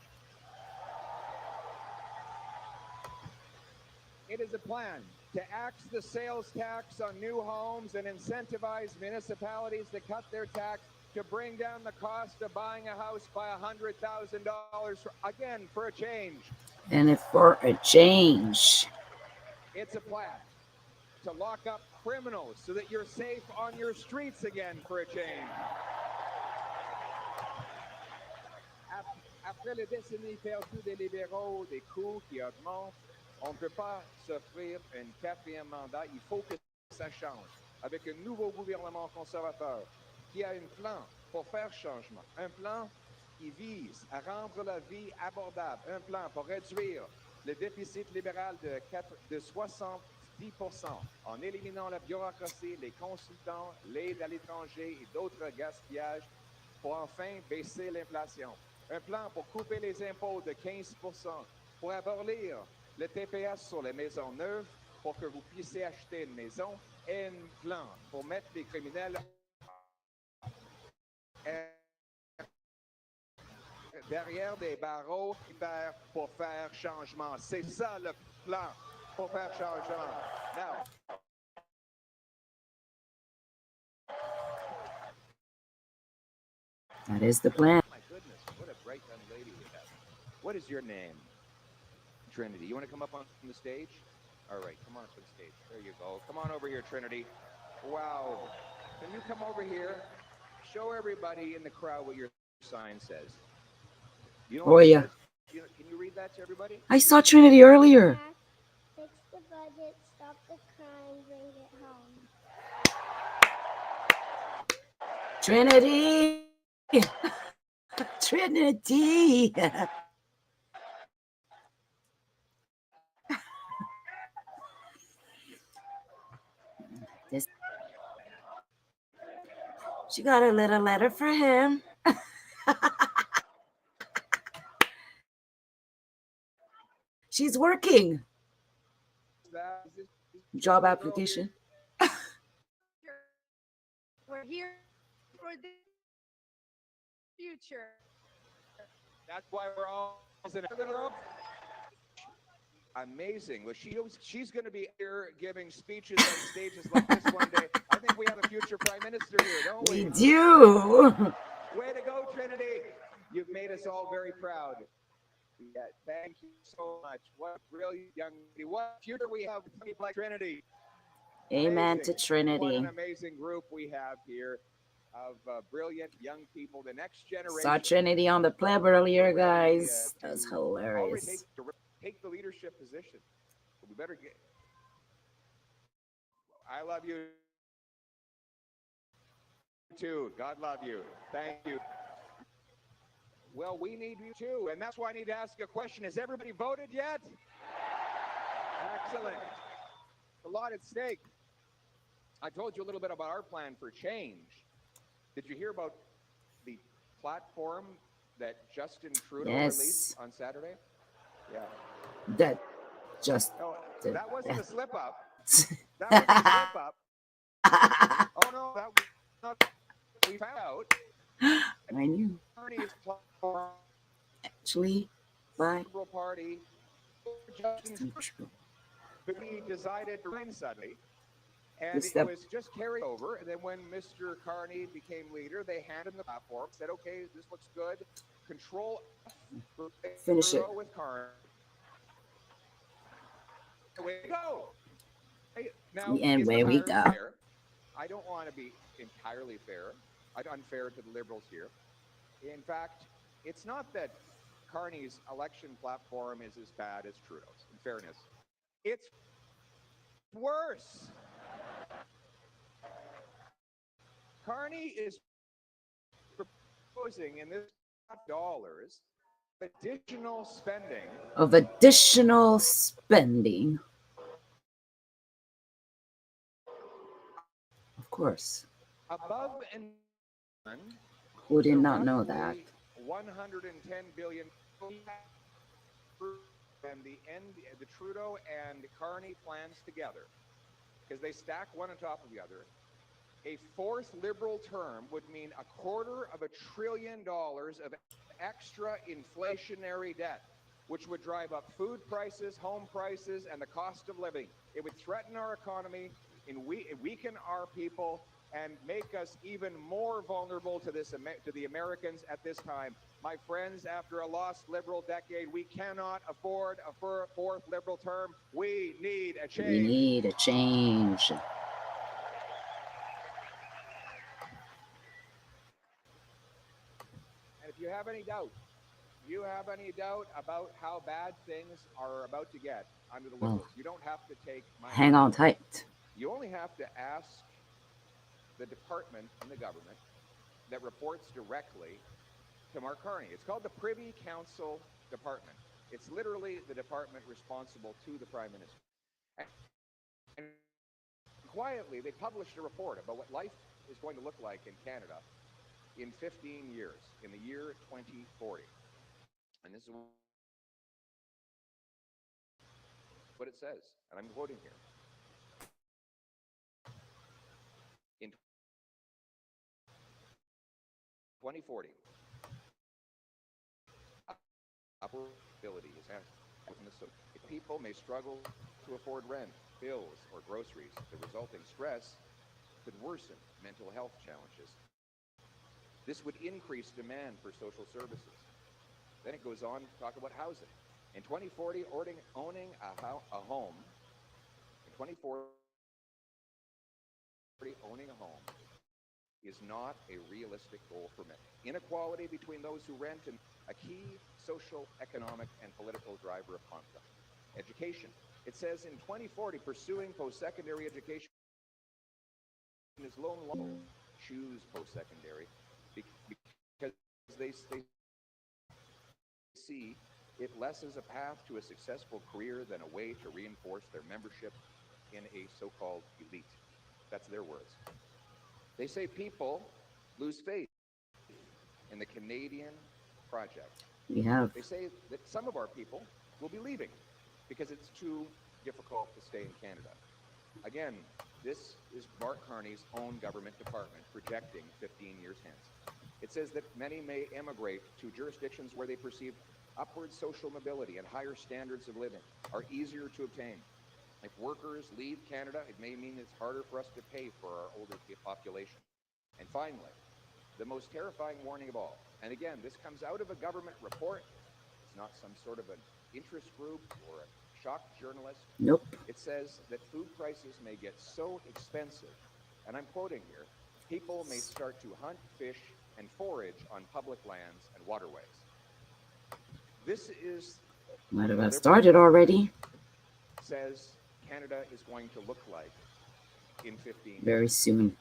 It is a plan to axe the sales tax on new homes and incentivize municipalities to cut their tax to bring down the cost of buying a house by $100,000 again for a change. And if for a change. It's a plan to lock up criminals so that you're safe on your streets again for a change. Après le décennie perdu des libéraux, des coûts qui augmentent, on ne peut pas s'offrir un quatrième mandat. Il faut que ça change avec un nouveau gouvernement conservateur qui a un plan pour faire changement, un plan qui vise à rendre la vie abordable, un plan pour réduire le déficit libéral de 70% en éliminant la bureaucratie, les consultants, l'aide à l'étranger et d'autres gaspillages pour enfin baisser l'inflation. Un plan pour couper les impôts de 15%, pour abolir le TPS sur les maisons neuves, pour que vous puissiez acheter une maison, et un plan pour mettre les criminels derrière des barreaux pour faire changement. C'est ça le plan pour faire changement. Now, That is the plan. my goodness, what a bright young lady we have. What is your name? Trinity. You want to come up on the stage? All right, come on up to the stage. There you go. Come on over here, Trinity. Wow. Can you come over here? Show everybody in the crowd what your sign says. You know Oh, what it yeah. says? Can you read that to everybody? I saw Trinity earlier. Fix the budget, stop the crime, bring it home. Trinity. Trinity. This, she got a little letter for him. She's working. Job application. We're here for the future. That's why we're all amazing. Well, she's going to be here giving speeches on stages like this one day. I think we have a future prime minister here, don't we? We do. Way to go, Trinity. You've made us all very proud. Yeah, thank you so much. What a brilliant young lady. What future we have with people like Trinity. Amen Amazing. to Trinity. What an amazing group we have here of brilliant young people, the next generation. Saw Trinity on the pleb earlier, guys. That was hilarious. Take the leadership position. We better get. I love you too. God love you. Thank you. Well, we need you too, and that's why I need to ask a question. Has everybody voted yet? Excellent. A lot at stake. I told you a little bit about our plan for change. Did you hear about the platform that Justin Trudeau released on Saturday? Yeah. That just. No, that wasn't a slip up. That wasn't a slip up. Oh no, that was not. We found out. I knew. Actually, bye. Liberal Party. Justin Trudeau. He decided to win suddenly. And it was just carried over. And then when Mr. Carney became leader, they handed him the platform, said, okay, this looks good. Control Finish it. With Carney. Away we go. Now, And where we go. Fair? I don't want to be entirely fair. Unfair to the Liberals here. In fact, it's not that Carney's election platform is as bad as Trudeau's, in fairness. It's worse. Carney is proposing in this dollars additional spending. Of additional spending. Of course. Above and who did not know that? 110 billion. And the Trudeau and Carney plans together, because they stack one on top of the other. A fourth Liberal term would mean $250 billion of extra inflationary debt. which would drive up food prices, home prices, and the cost of living. It would threaten our economy and weaken our people and make us even more vulnerable to the Americans at this time. My friends, after a lost Liberal decade, we cannot afford a fourth Liberal term. We need a change. We need a change. And if you have any doubt about how bad things are about to get under the Liberals, you don't have to take my Hang on tight. You only have to ask the department in the government that reports directly to Mark Carney. It's called the Privy Council Department. It's literally the department responsible to the Prime Minister. And quietly, they published a report about what life is going to look like in Canada in 15 years, in the year 2040. And this is what it says, and I'm quoting here. In 2040, ability is if people may struggle to afford rent, bills, or groceries, the resulting stress could worsen mental health challenges. This would increase demand for social services. Then it goes on to talk about housing. In 2040, owning a home, in 2040, owning a home is not a realistic goal for many. Inequality between those who rent and a key social, economic, and political driver of conflict. Education. It says in 2040, pursuing post-secondary education is low and low. Choose post-secondary because they see it less as a path to a successful career than a way to reinforce their membership in a so-called elite. That's their words. They say people lose faith in the Canadian project. They say that some of our people will be leaving because it's too difficult to stay in Canada. Again, this is Mark Carney's own government department projecting 15 years hence. It says that many may emigrate to jurisdictions where they perceive upward social mobility and higher standards of living are easier to obtain. If workers leave Canada, it may mean it's harder for us to pay for our older population. And finally, the most terrifying warning of all, and again, this comes out of a government report. It's not some sort of an interest group or a shocked journalist. Nope. It says that food prices may get so expensive, and I'm quoting here, people may start to hunt, fish, and forage on public lands and waterways. This is Might have started already. Says Canada is going to look like in 15 years. Very soon.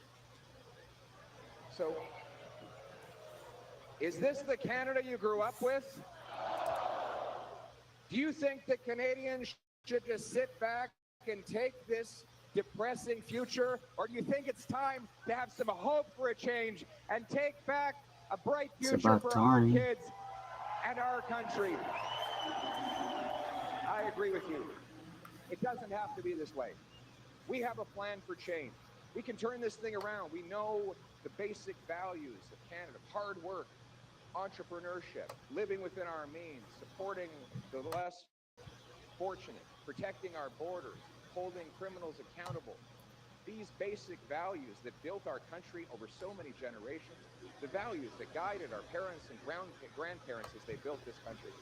So, is this the Canada you grew up with? Do you think that Canadians should just sit back and take this depressing future? Or do you think it's time to have some hope for a change and take back a bright future for our kids and our country? I agree with you. It doesn't have to be this way. We have a plan for change. We can turn this thing around. We know the basic values of Canada: hard work, entrepreneurship, living within our means, supporting the less fortunate, protecting our borders, holding criminals accountable. These basic values that built our country over so many generations, the values that guided our parents and grandparents as they built this country,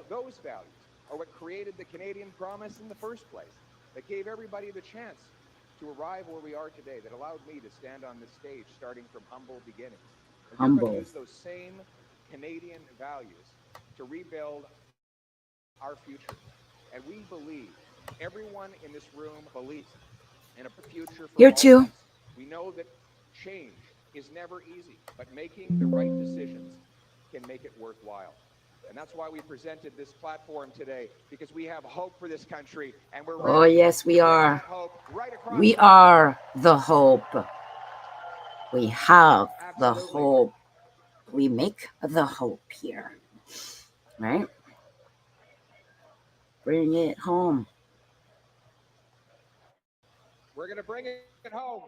those values are what created the Canadian promise in the first place, that gave everybody the chance to arrive where we are today, that allowed me to stand on this stage starting from humble beginnings. And we're going to use those same Canadian values to rebuild our future. And we believe, everyone in this room believes in a future for Here all too. of us. We know that change is never easy, but making the right decisions can make it worthwhile. And that's why we presented this platform today, because we have hope for this country, and we're ready. Oh, yes, we are. Right across We are the hope. We have the hope. We make the hope here. Right? Bring it home. We're going to bring it home.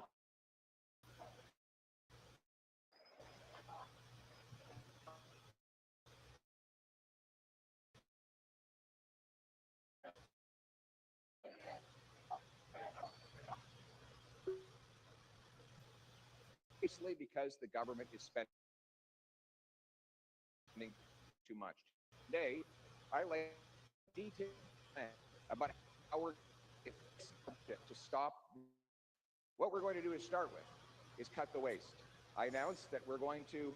precisely because the government is spending too much. Today, I lay detailed plan about how we're to stop. What we're going to do to start with is cut the waste. I announced that we're going to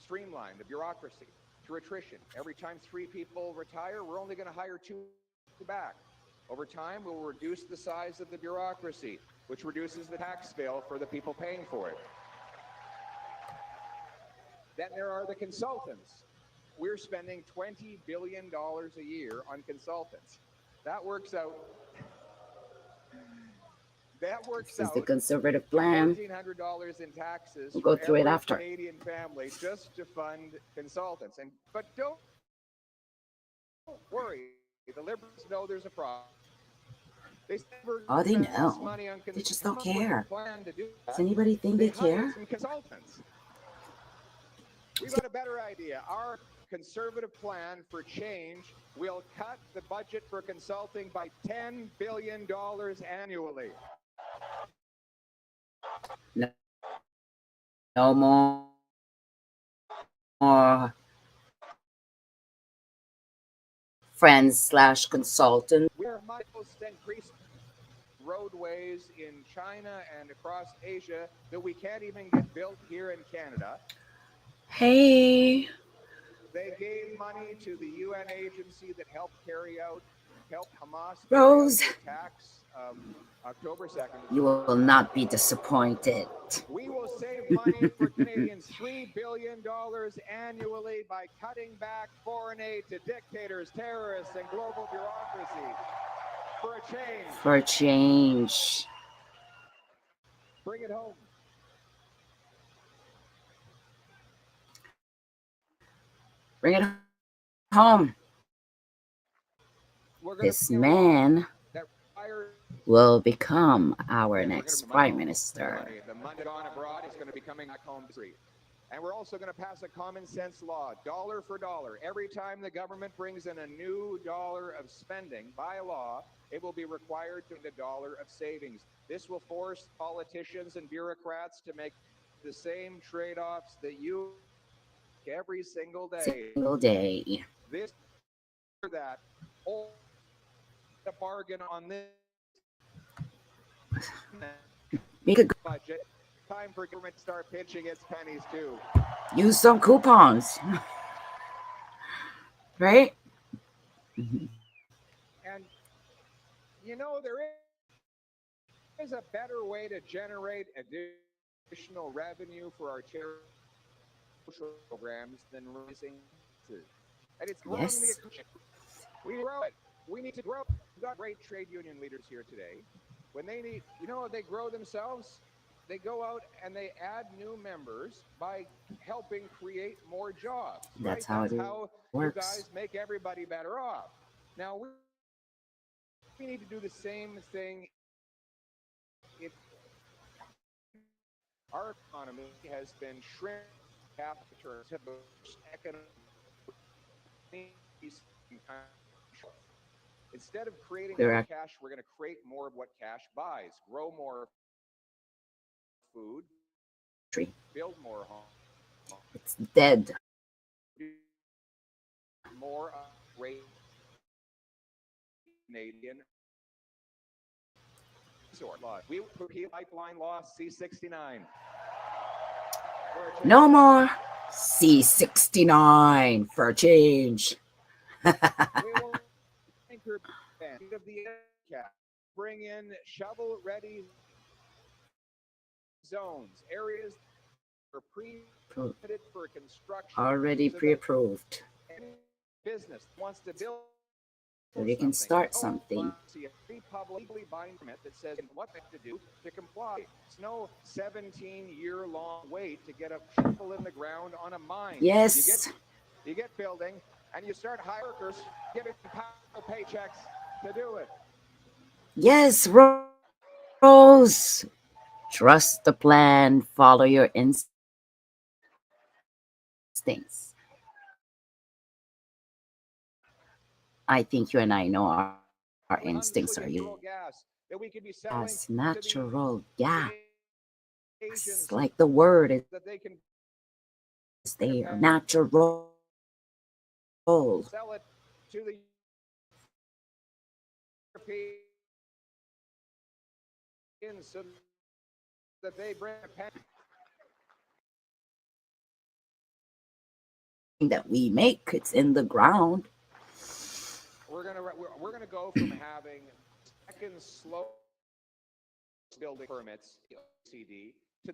streamline the bureaucracy through attrition. Every time 3 people retire, we're only going to hire 2 back. Over time, we'll reduce the size of the bureaucracy, which reduces the tax bill for the people paying for it. Then there are the consultants. We're spending $20 billion a year on consultants. That works out. This is the conservative plan. $1,400 in taxes We'll go for through it every after. Canadian family just to fund consultants. But don't worry, the Liberals know there's a problem. They Oh, they know. They just don't care. Does anybody think they care? Some consultants. We've got a better idea. Our conservative plan for change will cut the budget for consulting by $10 billion annually. No more friends/consultant. We're most increased roadways in China and across Asia that we can't even get built here in Canada. Hey. They gave money to the UN agency that helped Hamas Rose. attacks October 2nd. You will not be disappointed. We will save money for Canadians, $3 billion annually by cutting back foreign aid to dictators, terrorists, and global bureaucracy. For a change. For a change. Bring it home. Bring it home. This man will become our next prime minister. The money gone abroad is going to be coming back home to street. And we're also going to pass a common sense law, dollar for dollar. Every time the government brings in a new dollar of spending by law, it will be required to the dollar of savings. This will force politicians and bureaucrats to make the same trade-offs that you every single day. This or that, or a bargain on this Make a budget. Time for government to start pitching its pennies too. Use some coupons, right? And you know, there is a better way to generate additional revenue for our charity programs than raising taxes. And it's growing Yes. We grow it. We need to grow. We've got great trade union leaders here today. When they need, they grow themselves. They go out and they add new members by helping create more jobs. That's right? how it you works. guys make everybody better off. Now we need to do the same thing. Our economy has been shrinking half the terms of the economic. Instead of creating more cash, we're going to create more of what cash buys. Grow more food, build more homes. It's dead. More rate Canadian. We repeal pipeline law C-69. No more C-69 for a change. We will anchor of the cap. Bring in shovel-ready zones, areas that are pre-permitted for construction. Already pre-approved. Any business wants to build. So you can start something. See a publicly binding permit that says what they have to do to comply. It's no 17-year-long wait to get a shovel in the ground on a mine. Yes. You get building, and you start hiring workers, giving paychecks to do it. Yes, Rose. Trust the plan. Follow your instincts. I think you and I know our instincts are you. Gas that we could be As natural gas. It's like the word is that they can there, natural. sell it to the Europeans so that they bring a pen. That we make, it's in the ground. We're gonna go from having second slow building permits CD to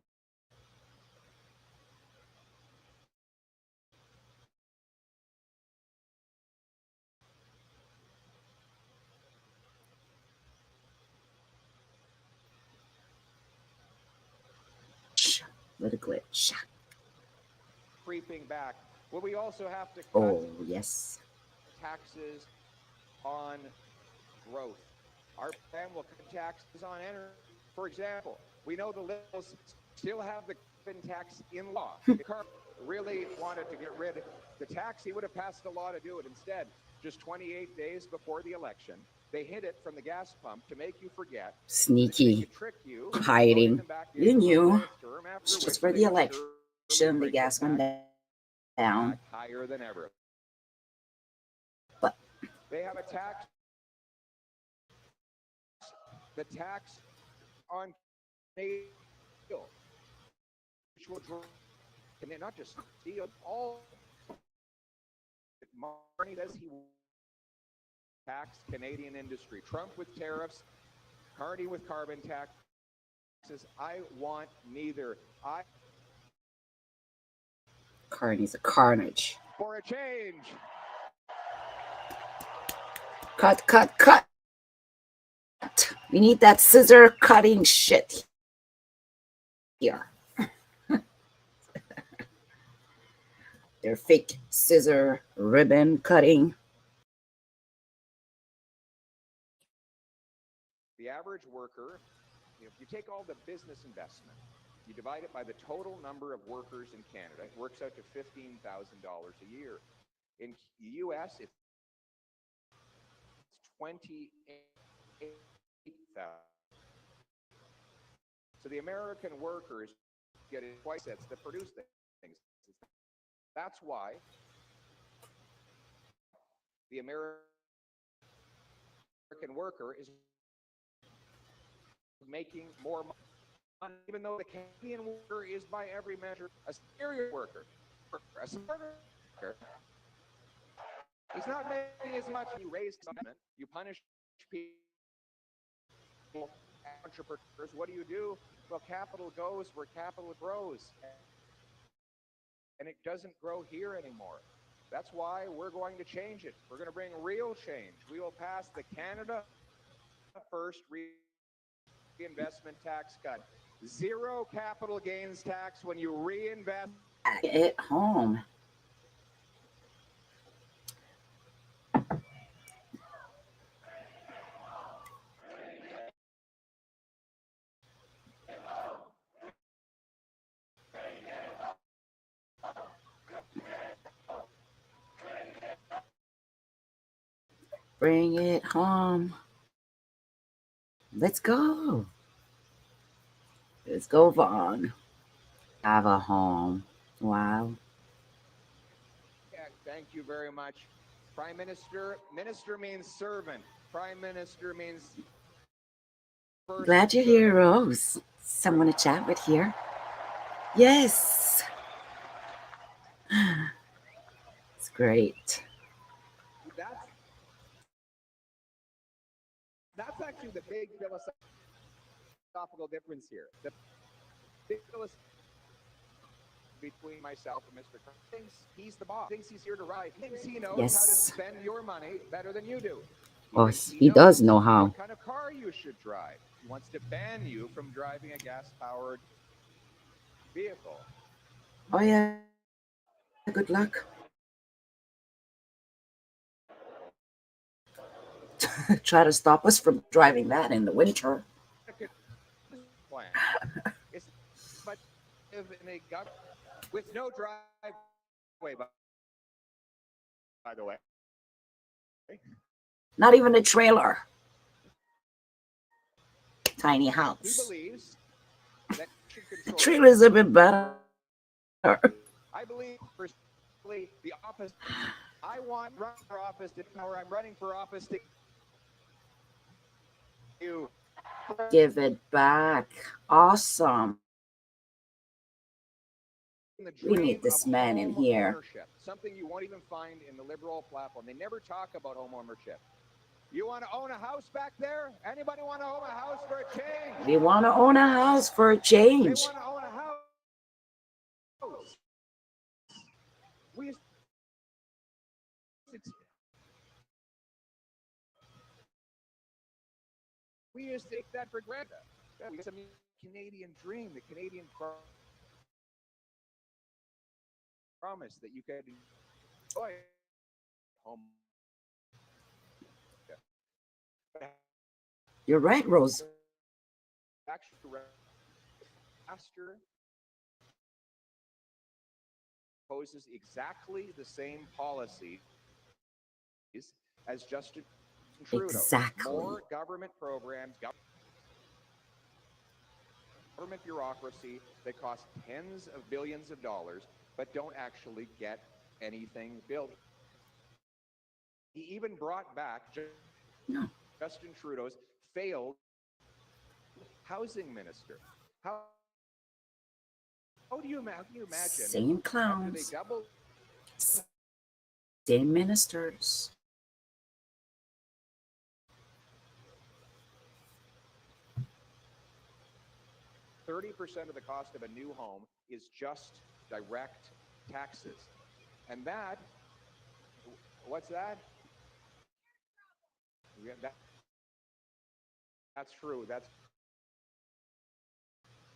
Let it glitch. creeping back. Will we also have to cut Oh yes. taxes on growth? Our plan will cut taxes on energy. For example, we know the Liberals still have the carbon tax in law. If Carp really wanted to get rid of the tax, he would have passed a law to do it. Instead, just 28 days before the election, they hid it from the gas pump to make you forget. Sneaky. To trick you, Hiding. You knew. It's just for the election, the gas went down. Higher than ever. But they have a tax. The tax on steel, which will draw, and not just steel, all. Marnie says he will tax Canadian industry. Trump with tariffs, Carney with carbon taxes. I want neither. Carney's a carnage. For a change. Cut, cut, cut. We need that scissor cutting shit here. They're fake scissor ribbon cutting. The average worker, if you take all the business investment, you divide it by the total number of workers in Canada, it works out to $15,000 a year. In the U.S., it's 28,000. So the American workers get twice that produce things. That's why the American worker is making more money, even though the Canadian worker is by every measure a superior worker. A superior worker. He's not making as much. You raise government, you punish people, entrepreneurs. What do? Well, capital goes where capital grows. And it doesn't grow here anymore. That's why we're going to change it. We're going to bring real change. We will pass the Canada First reinvestment tax cut. Zero capital gains tax when you reinvest. At home. Bring it home. Let's go. Let's go, Vaughan. Have a home. Wow. Yeah, thank you very much. Prime Minister. Minister means servant. Prime Minister means first. Glad you're here, Rose. Someone to chat with here. Yes. It's great. That's actually the big philosophical difference here. The big philosophy between myself and Mr. Trump thinks he's the boss, thinks he's here to ride, thinks he knows how to spend your money better than you do. Oh, he does know how. What kind of car you should drive. He wants to ban you from driving a gas-powered vehicle. Oh, yeah. Good luck. Try to stop us from driving that in the winter. It's but in a government with no driveway, by the way. Not even a trailer. Tiny house. He believes that you should The trailer is a bit better. I believe personally the opposite. I want run for office to power. I'm running for office to you. Give it back. Awesome. We need this man in here. Something you won't even find in the liberal platform. They never talk about home ownership. You want to own a house back there? Anybody want to own a house for a change? We want to own a house for a change. They want to own a house. We used to take that for granted. It's a Canadian dream, the Canadian promise that you could enjoy home. You're right, Rose. Faster poses exactly the same policies as Justin Trudeau. Exactly. More government programs, government bureaucracy that cost tens of billions of dollars, but don't actually get anything built. He even brought back Justin Trudeau's failed housing minister. How do you imagine? Same clowns. Same ministers. %30 of the cost of a new home is just direct taxes. And that, what's that? That's true. That's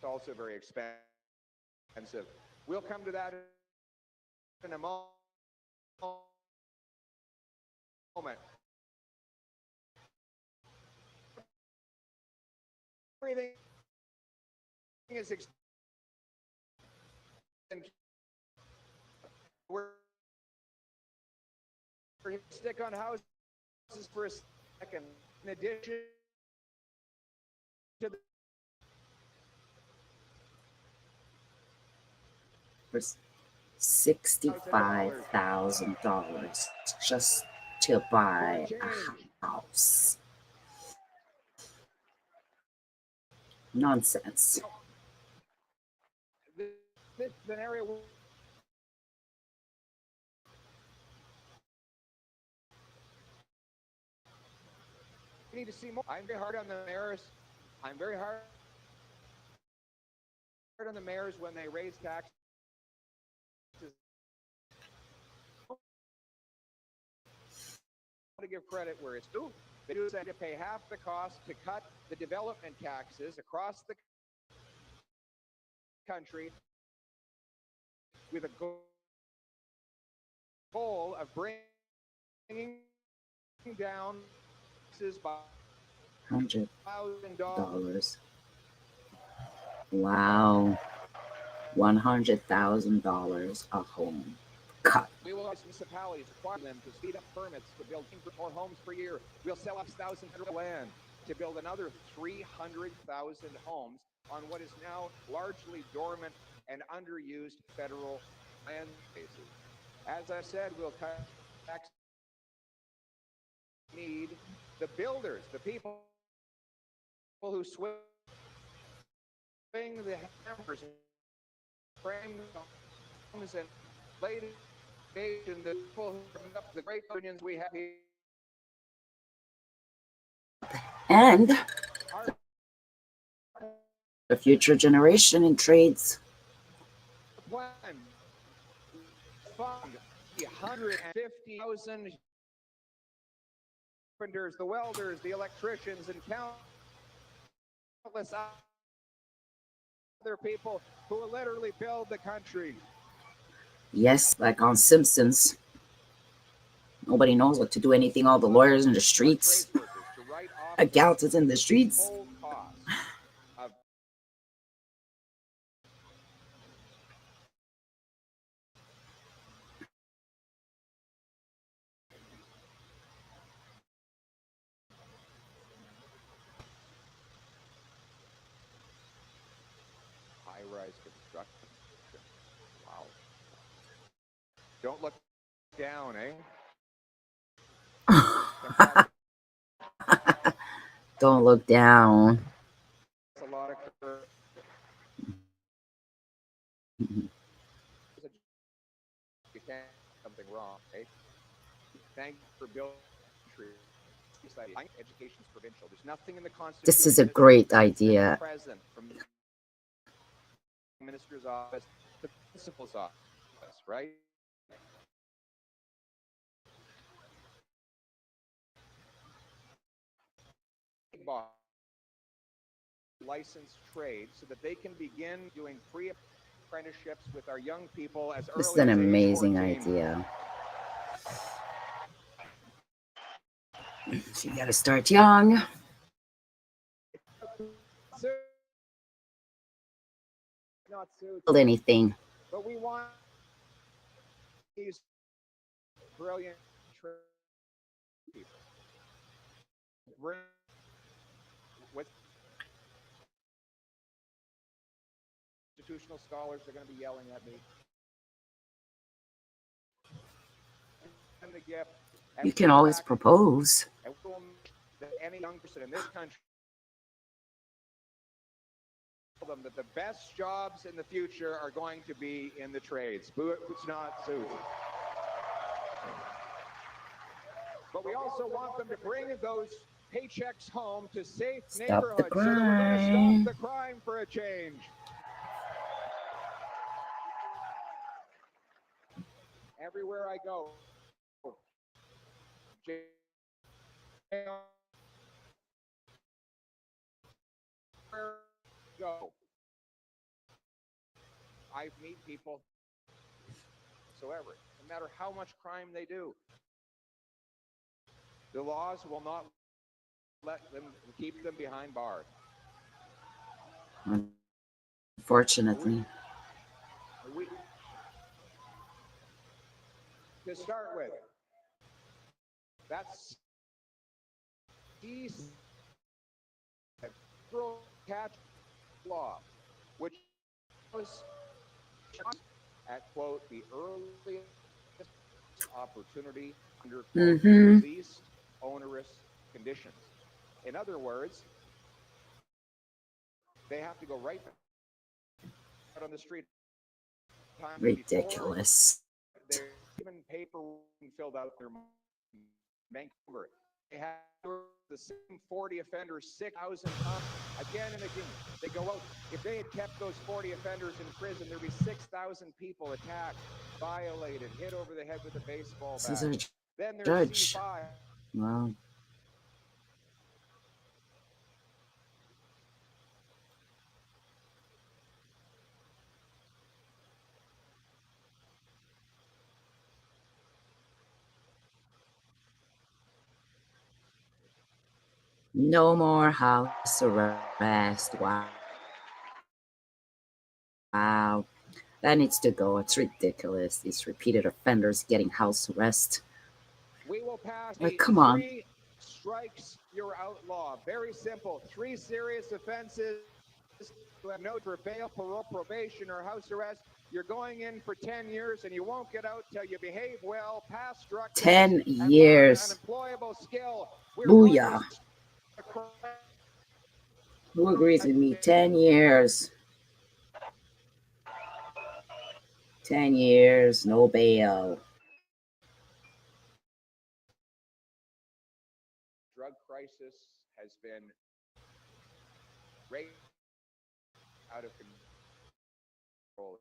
also very expensive. We'll come to that in a moment. Everything is we're going to stick on houses for a second. In addition to For $65,000 just to buy a house. Nonsense. this scenario. We need to see more. I'm very hard on the mayors. I'm very hard on the mayors when they raise taxes. I want to give credit where it's due. They do say to pay half the cost to cut the development taxes across the country with a goal of bringing down taxes by $100. Wow. $100,000 a home cut. We will ask municipalities require them to speed up permits to build more homes per year. We'll sell up 1,000 federal land to build another 300,000 homes on what is now largely dormant and underused federal land spaces. As I said, we'll cut tax need the builders, the people who swing the hammers and frame homes and lay and the people who bring up the great unions we have here. And the future generation in trades. Plan fund 150,000 carpenters, the welders, the electricians, and countless other people who will literally build the country. Yes, like on Simpsons. Nobody knows what to do anything. All the lawyers in the streets. A gout is in the streets. High-rise unauthorized construction. Wow. Don't look down, eh? Don't look down. A lot of you can't something wrong, eh? Thank you for building education is provincial. There's nothing in the Constitution. This is a great idea. Present from the minister's office, the principal's office, right? Licensed trade so that they can begin doing free apprenticeships with our young people as early This is an as age amazing 14. idea. So you got to start young. Not suits, Build anything. but we want these brilliant people. With institutional scholars are going to be yelling at me. And the gift. You can always propose. And any young person in this country tell them that the best jobs in the future are going to be in the trades. Boots, not suits. But we also want them to bring those paychecks home to safe neighborhoods so that we're going to stop the crime for a change. Everywhere I go, I meet people whatsoever, no matter how much crime they do. The laws will not let them keep them behind bars. Unfortunately. To start with, that's catch law, which was at quote the earliest opportunity under quote the least onerous conditions. In other words, they have to go right out on the street. Ridiculous. They're even paper filled out their Vancouver. They have the same 40 offenders 6,000 times again and again. They go out. If they had kept those 40 offenders in prison, there'd be 6,000 people attacked, violated, hit over the head with a baseball bat. This is a Then there's judge. C5. Wow. No more house arrest. Wow. Wow. That needs to go. It's ridiculous. These repeated offenders getting house arrest. We will pass Like, come on. 3 strikes, you're outlaw. Very simple. 3 serious offenses. You have no for bail, parole, probation, or house arrest. You're going in for 10 years, and you won't get out till you behave well, pass drug tests, 10 years. an employable skill. Booyah. Who agrees with me? 10 years. 10 years, no bail. Drug crisis has been raised out of control.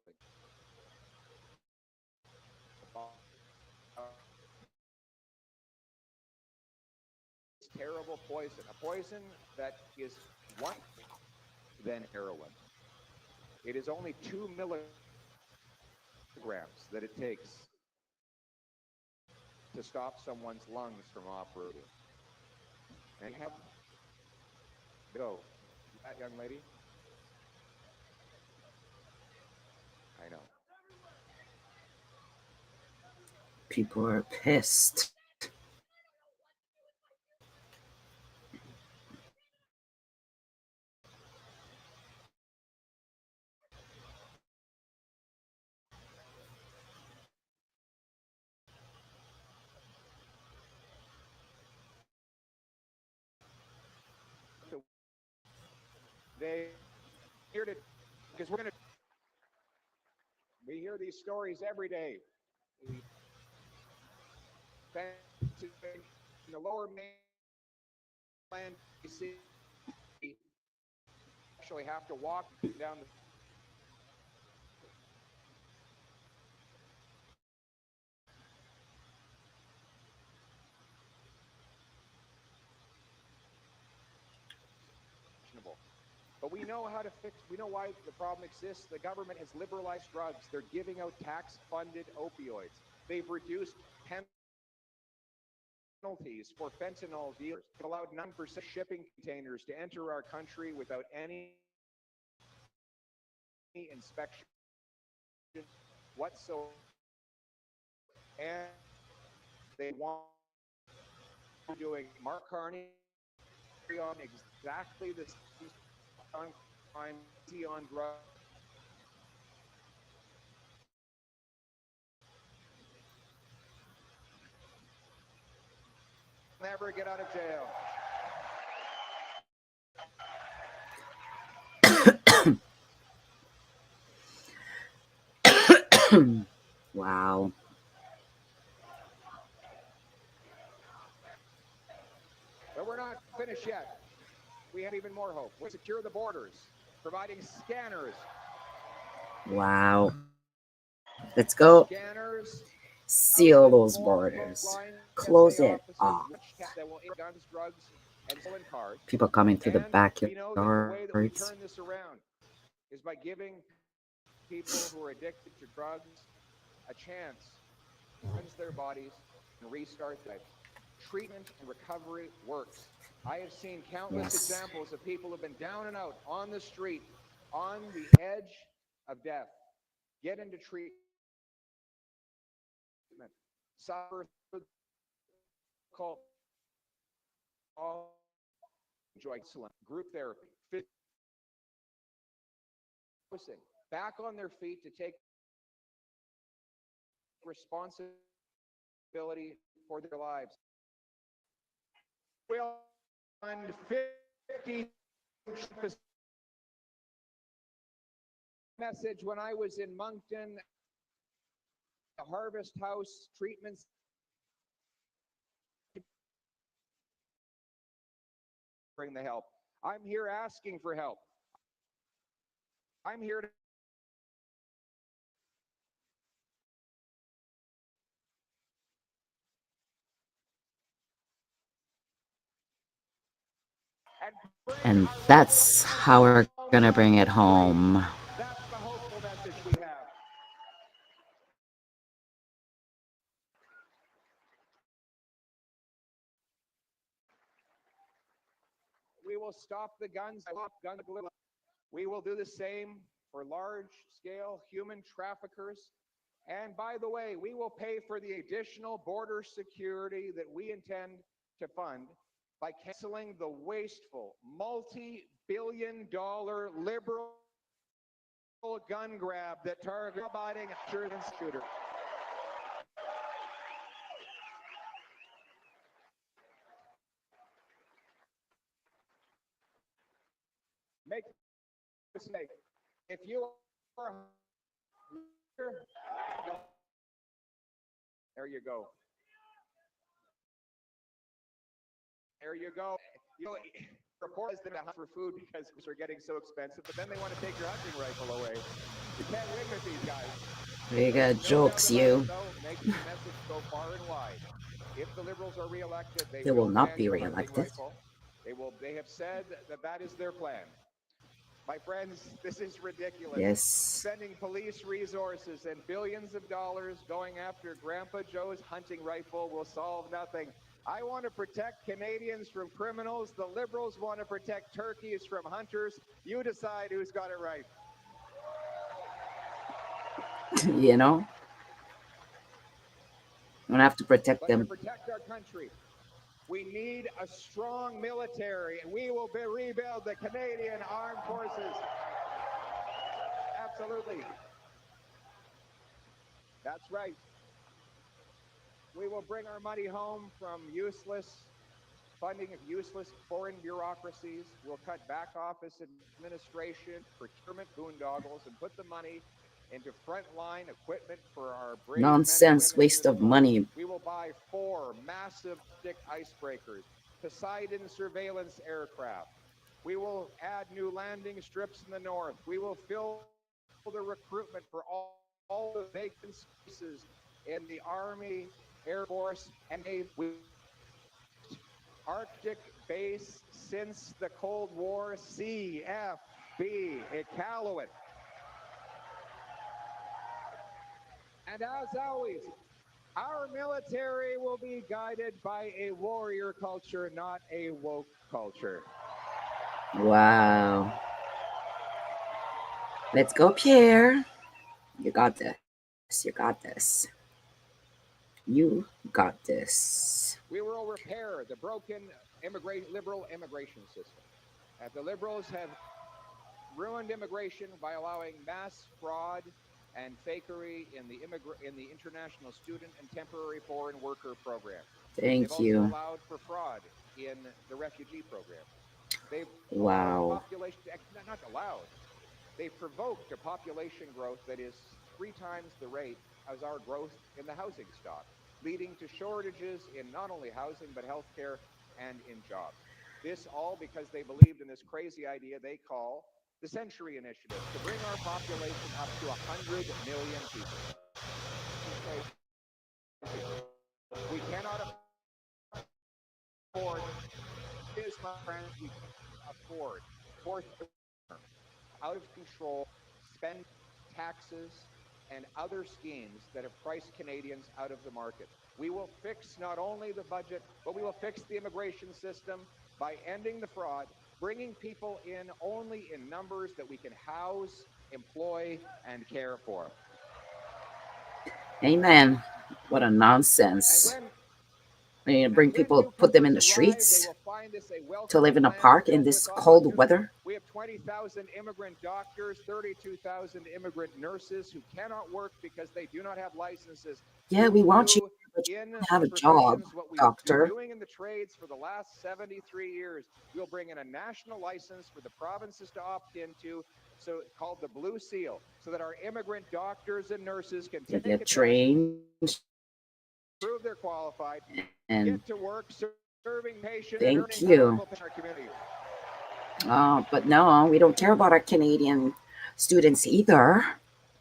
Terrible poison, a poison that is one than heroin. It is only 2 milligrams that it takes to stop someone's lungs from operating. And have go, that young lady. I know. People are pissed. They here to because we hear these stories every day. In the lower mainland, you see actually have to walk down the But we know how to fix, we know why the problem exists. The government has liberalized drugs. They're giving out tax-funded opioids. They've reduced penalties for fentanyl dealers. They've allowed 9% shipping containers to enter our country without any inspection whatsoever. And they want doing Mark Carney on exactly the same on crime, on drugs. Never get out of jail. Wow. But we're not finished yet. We have even more hope. We secure the borders, providing scanners. Wow. Let's go. Scanners. Seal those borders. Close it off. That will guns, drugs, and stolen cars. People coming through the We know that the way that we backyards. turn this around is by giving people who are addicted to drugs a chance to cleanse their bodies and restart life. Treatment and recovery works. I have seen countless examples of people who have been down and out on the street, on the edge of death, get into treatment, suffer called enjoy excellent group therapy, back on their feet to take responsibility for their lives. We'll fund 50 message when I was in Moncton, the Harvest House treatments. Bring the help. I'm here asking for help. I'm here to And that's how we're gonna bring it home. That's the hopeful message we have. We will stop the guns. We will do the same for large-scale human traffickers. And by the way, we will pay for the additional border security that we intend to fund by canceling the wasteful, multi-billion-dollar liberal gun grab that targets abiding shooter. Make no mistake. If you are there you go. There you go. You know, report is that hunt for food because are getting so expensive, but then they want to take your hunting rifle away. You can't win with these guys. We got jokes, you. Make the message go far and wide. If the Liberals are reelected, They will not be reelected. They have said that is their plan. My friends, this is ridiculous. Yes. Spending police resources and billions of dollars going after Grandpa Joe's hunting rifle will solve nothing. I want to protect Canadians from criminals. The Liberals want to protect turkeys from hunters. You decide who's got it right. You know? I'm gonna have to protect them. To protect our country, we need a strong military, and we will rebuild the Canadian Armed Forces. Absolutely. That's right. We will bring our money home from useless funding of useless foreign bureaucracies. We'll cut back office administration, procurement boondoggles, and put the money into frontline equipment for our brave Nonsense, waste of money. We will buy 4 massive stick icebreakers, Poseidon surveillance aircraft. We will add new landing strips in the north. We will fill the recruitment for all the vacant spaces in the Army, Air Force, and Navy. Arctic base since the Cold War, CFB, Iqaluit. And as always, our military will be guided by a warrior culture, not a woke culture. Wow. Let's go, Pierre. You got this. You got this. You got this. We will repair the broken liberal immigration system. The liberals have ruined immigration by allowing mass fraud and fakery in the international student and temporary foreign worker program. Thank you. They've also allowed for fraud in the refugee program. They've Wow. population, not allowed. They've provoked a population growth that is 3 times the rate as our growth in the housing stock, leading to shortages in not only housing but healthcare and in jobs. This all because they believed in this crazy idea they call the Century Initiative, to bring our population up to 100 million people. We cannot afford this, my friends. We cannot afford fourth out of control spend taxes and other schemes that have priced Canadians out of the market. We will fix not only the budget, but we will fix the immigration system by ending the fraud, bringing people in only in numbers that we can house, employ, and care for. Amen. What a nonsense. I mean, bring people, put them in the streets to live in a park in this cold weather. We have 20,000 immigrant doctors, 32,000 immigrant nurses who cannot work because they do not have licenses. Yeah, we want you, but you don't have a job, doctor. Doing in the trades for the last 73 years. We'll bring in a national license for the provinces to opt into, so called the Blue Seal, so that our immigrant doctors and nurses can They take get trained, prove they're qualified, and get to work serving patients. thank and you. earning in our community. But no, we don't care about our Canadian students either.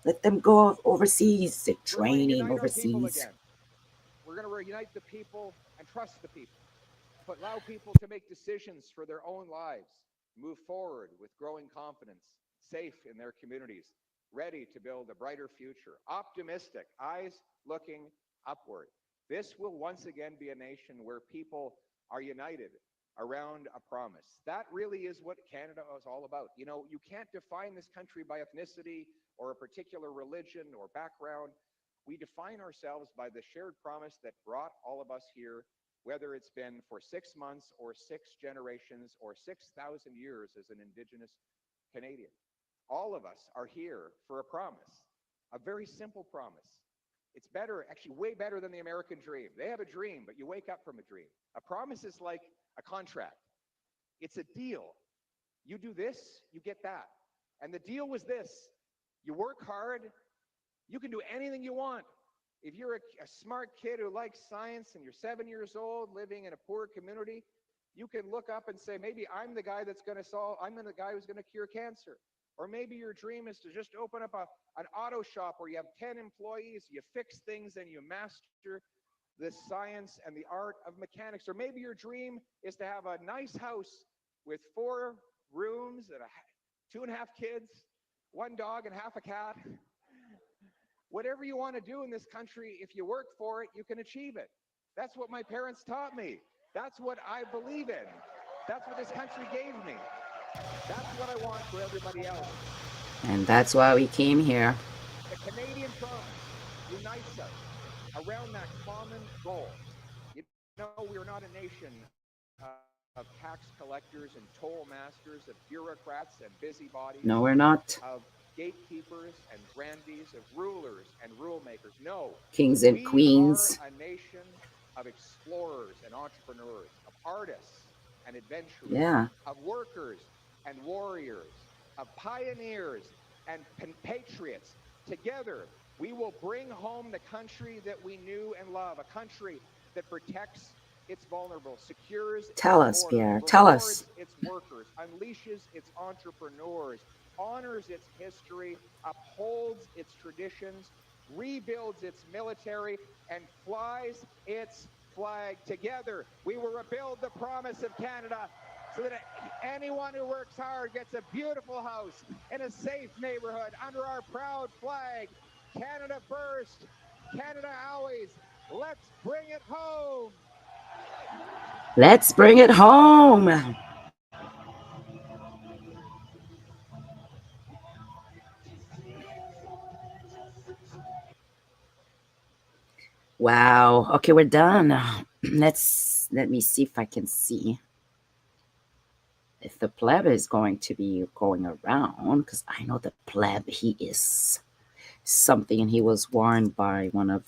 Let them go overseas, training overseas. We're going to reunite the people and trust the people, but allow people to make decisions for their own lives, move forward with growing confidence, safe in their communities, ready to build a brighter future, optimistic, eyes looking upward. This will once again be a nation where people are united around a promise. That really is what Canada is all about. You know, you can't define this country by ethnicity or a particular religion or background. We define ourselves by the shared promise that brought all of us here, whether it's been for 6 months or 6 generations or 6,000 years as an Indigenous Canadian. All of us are here for a promise, a very simple promise. It's better, actually way better than the American dream. They have a dream, but you wake up from a dream. A promise is like a contract. It's a deal. You do this, you get that. And the deal was this: you work hard, you can do anything you want. If you're a smart kid who likes science and you're 7 years old living in a poor community, you can look up and say, maybe I'm the guy that's going to I'm the guy who's going to cure cancer. Or maybe your dream is to just open up an auto shop where you have 10 employees, you fix things and you master the science and the art of mechanics. Or maybe your dream is to have a nice house with 4 rooms and 2.5 kids, 1 dog and half a cat. Whatever you want to do in this country, if you work for it, you can achieve it. That's what my parents taught me. That's what I believe in. That's what this country gave me. That's what I want for everybody else. And that's why we came here. The Canadian promise unites us around that common goal. You know, we're not a nation of tax collectors and toll masters, of bureaucrats and busybodies. No, we're not. Of gatekeepers and grandees, of rulers and rule makers. No. Kings and queens. We are a nation of explorers and entrepreneurs, of artists and adventurers, Yeah. of workers and warriors, of pioneers and patriots. Together, we will bring home the country that we knew and love, a country that protects its vulnerable, secures Tell its us, border, Pierre. Tell rewards us. its workers, unleashes its entrepreneurs, honors its history, upholds its traditions, rebuilds its military, and flies its flag. Together, we will rebuild the promise of Canada so that anyone who works hard gets a beautiful house in a safe neighborhood under our proud flag. Canada first, Canada always. Let's bring it home. Let's bring it home. Wow. Okay, we're done. Let me see if I can see if the pleb is going to be going around, because I know the pleb, he is something, and he was warned by one of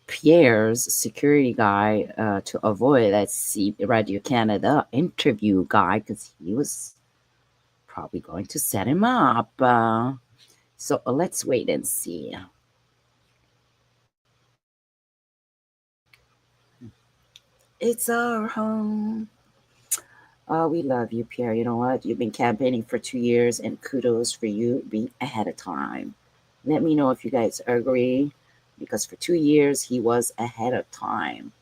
Pierre's security guy to avoid that Radio Canada interview guy, because he was probably going to set him up. So let's wait and see. It's our home. We love you, Pierre. You know what? You've been campaigning for 2 years, and kudos for you being ahead of time. Let me know if you guys agree, because for 2 years, he was ahead of time.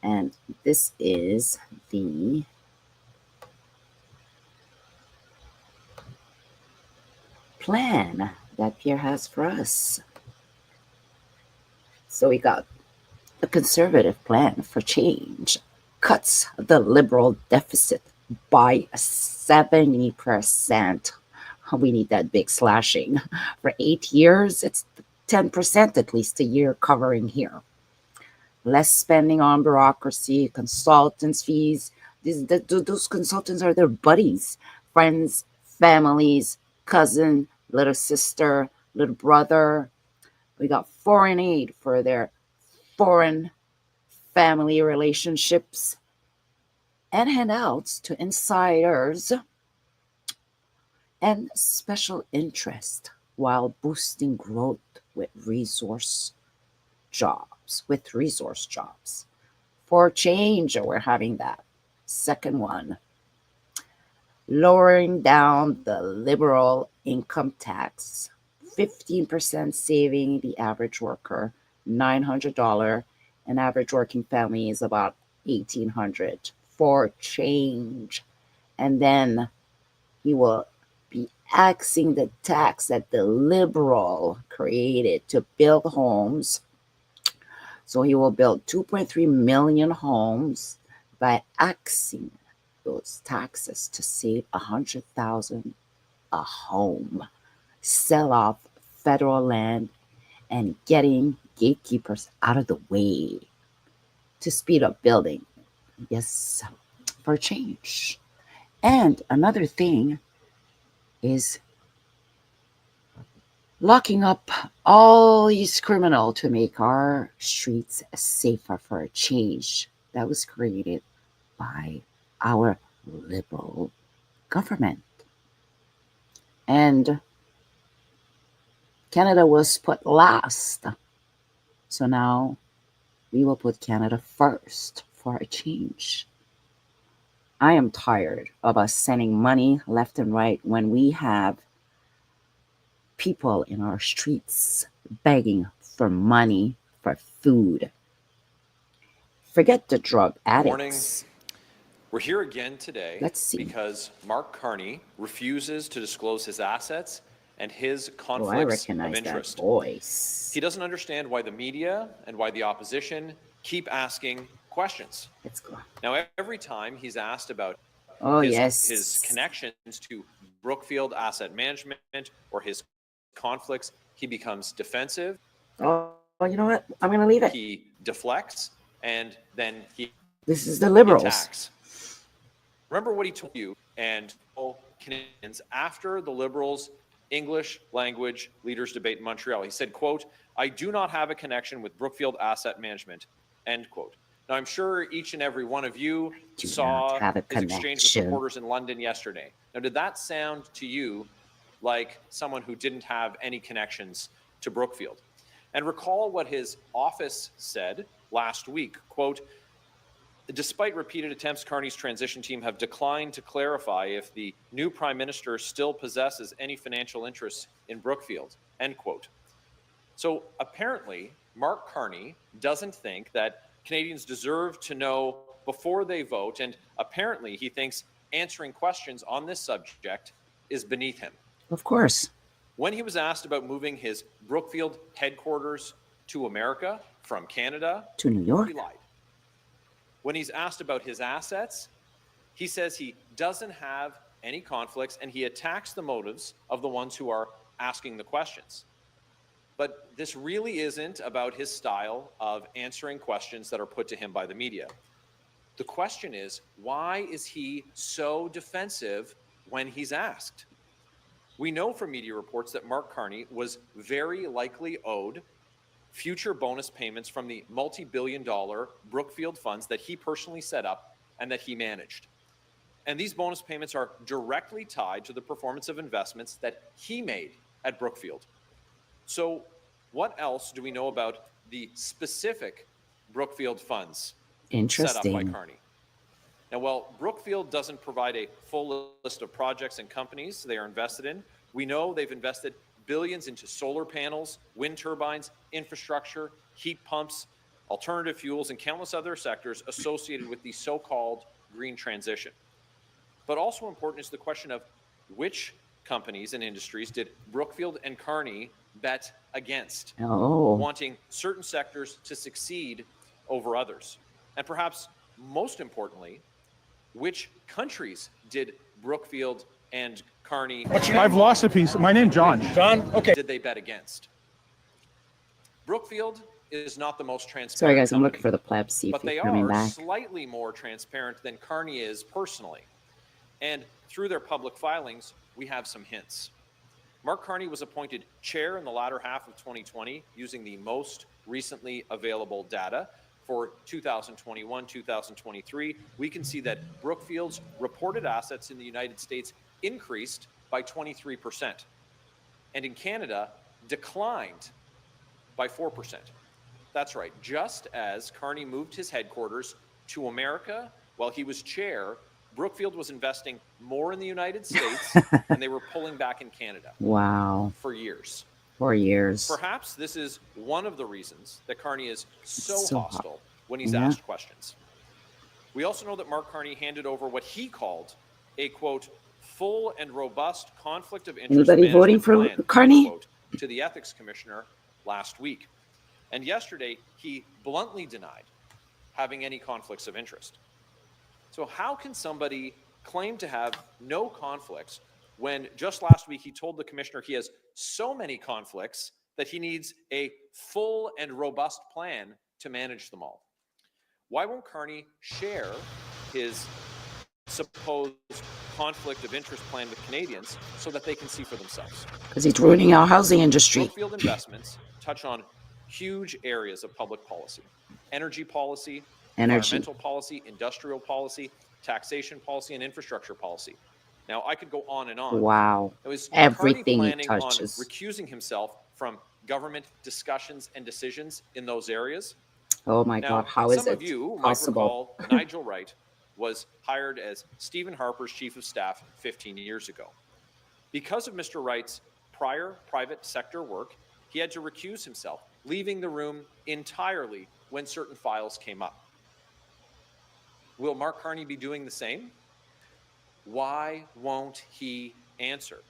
And this is the plan that Pierre has for us. So we got a conservative plan for change, cuts the Liberal deficit by 70%. We need that big slashing. For 8 years, it's 10% at least a year covering here. Less spending on bureaucracy, consultants' fees. Those consultants are their buddies, friends, families, cousin, little sister, little brother. We got foreign aid for their foreign family relationships, and handouts to insiders and special interest, while boosting growth with resource jobs. For change, we're having that. Second one, lowering down the Liberal income tax, 15% saving the average worker, $900. An average working family is about $1,800 for change. And then he will be axing the tax that the Liberal created to build homes. So he will build 2.3 million homes by axing those taxes to save $100,000 a home, sell off federal land, and getting gatekeepers out of the way to speed up building. Yes, for change. And another thing is locking up all these criminals to make our streets safer for a change that was created by our Liberal government. And Canada was put last. So now we will put Canada first for a change. I am tired of us sending money left and right when we have people in our streets begging for money for food. Forget the drug addicts. Morning. We're here again today because Mark Carney refuses to disclose his assets and his conflicts of interest. That voice. He doesn't understand why the media and why the opposition keep asking questions. Let's go. Now, every time he's asked about his connections to Brookfield Asset Management or his conflicts, he becomes defensive. Oh, you know what? I'm going to leave it. He deflects, and then This is the Liberals. Attacks. Remember what he told you and all Canadians after the Liberals English language leaders debate in Montreal. He said, quote, "I do not have a connection with Brookfield Asset Management," end quote. Now, I'm sure each and every one of you saw his exchange with reporters in London yesterday. Now, did that sound to you like someone who didn't have any connections to Brookfield? And recall what his office said last week, quote, "Despite repeated attempts, Carney's transition team have declined to clarify if the new prime minister still possesses any financial interests in Brookfield," end quote. So apparently, Mark Carney doesn't think that Canadians deserve to know before they vote, and apparently he thinks answering questions on this subject is beneath him. Of course. When he was asked about moving his Brookfield headquarters to America from Canada, to New York, he lied. When he's asked about his assets, he says he doesn't have any conflicts, and he attacks the motives of the ones who are asking the questions. But this really isn't about his style of answering questions that are put to him by the media. The question is, why is he so defensive when he's asked? We know from media reports that Mark Carney was very likely owed future bonus payments from the multi-billion-dollar Brookfield funds that he personally set up and that he managed. And these bonus payments are directly tied to the performance of investments that he made at Brookfield. So what else do we know about the specific Brookfield funds set up by Carney? Now, while Brookfield doesn't provide a full list of projects and companies they are invested in, we know they've invested billions into solar panels, wind turbines, infrastructure, heat pumps, alternative fuels, and countless other sectors associated with the so-called green transition. But also important is the question of which companies and industries did Brookfield and Carney bet against, wanting certain sectors to succeed over others. And perhaps most importantly, which countries did Brookfield and Carney... I've lost a piece. My name's John. John? Okay. Did they bet against? Brookfield is not the most transparent. Sorry, guys, I'm company, looking for the plebs. See but if they they're coming are back. slightly more transparent than Carney is personally. And through their public filings, we have some hints. Mark Carney was appointed chair in the latter half of 2020 using the most recently available data. For 2021-2023, we can see that Brookfield's reported assets in the United States increased by 23%, and in Canada declined by 4%. That's right, just as Carney moved his headquarters to America while he was chair, Brookfield was investing more in the United States and they were pulling back in Canada. Wow. For years. 4 years. Perhaps this is one of the reasons that Carney is so hostile when he's Yeah. asked questions. We also know that Mark Carney handed over what he called a, quote, full and robust conflict of interest Anybody voting for plan, Carney? quote, to the ethics commissioner last week. And yesterday, he bluntly denied having any conflicts of interest. So how can somebody claim to have no conflicts when just last week he told the commissioner he has so many conflicts that he needs a full and robust plan to manage them all? Why won't Carney share his supposed conflict of interest plan with Canadians so that they can see for themselves? Because he's ruining our housing industry. Brookfield investments touch on huge areas of public policy: energy policy, environmental policy, industrial policy, taxation policy, and infrastructure policy. Now, I could go on and on. Wow. It was Everything he Carney planning on touches. recusing himself from government discussions and decisions in those areas. Oh my Now, God, how is some it of you possible? might recall Nigel Wright was hired as Stephen Harper's chief of staff 15 years ago. Because of Mr. Wright's prior private sector work, he had to recuse himself, leaving the room entirely when certain files came up. Will Mark Carney be doing the same? Why won't he answer?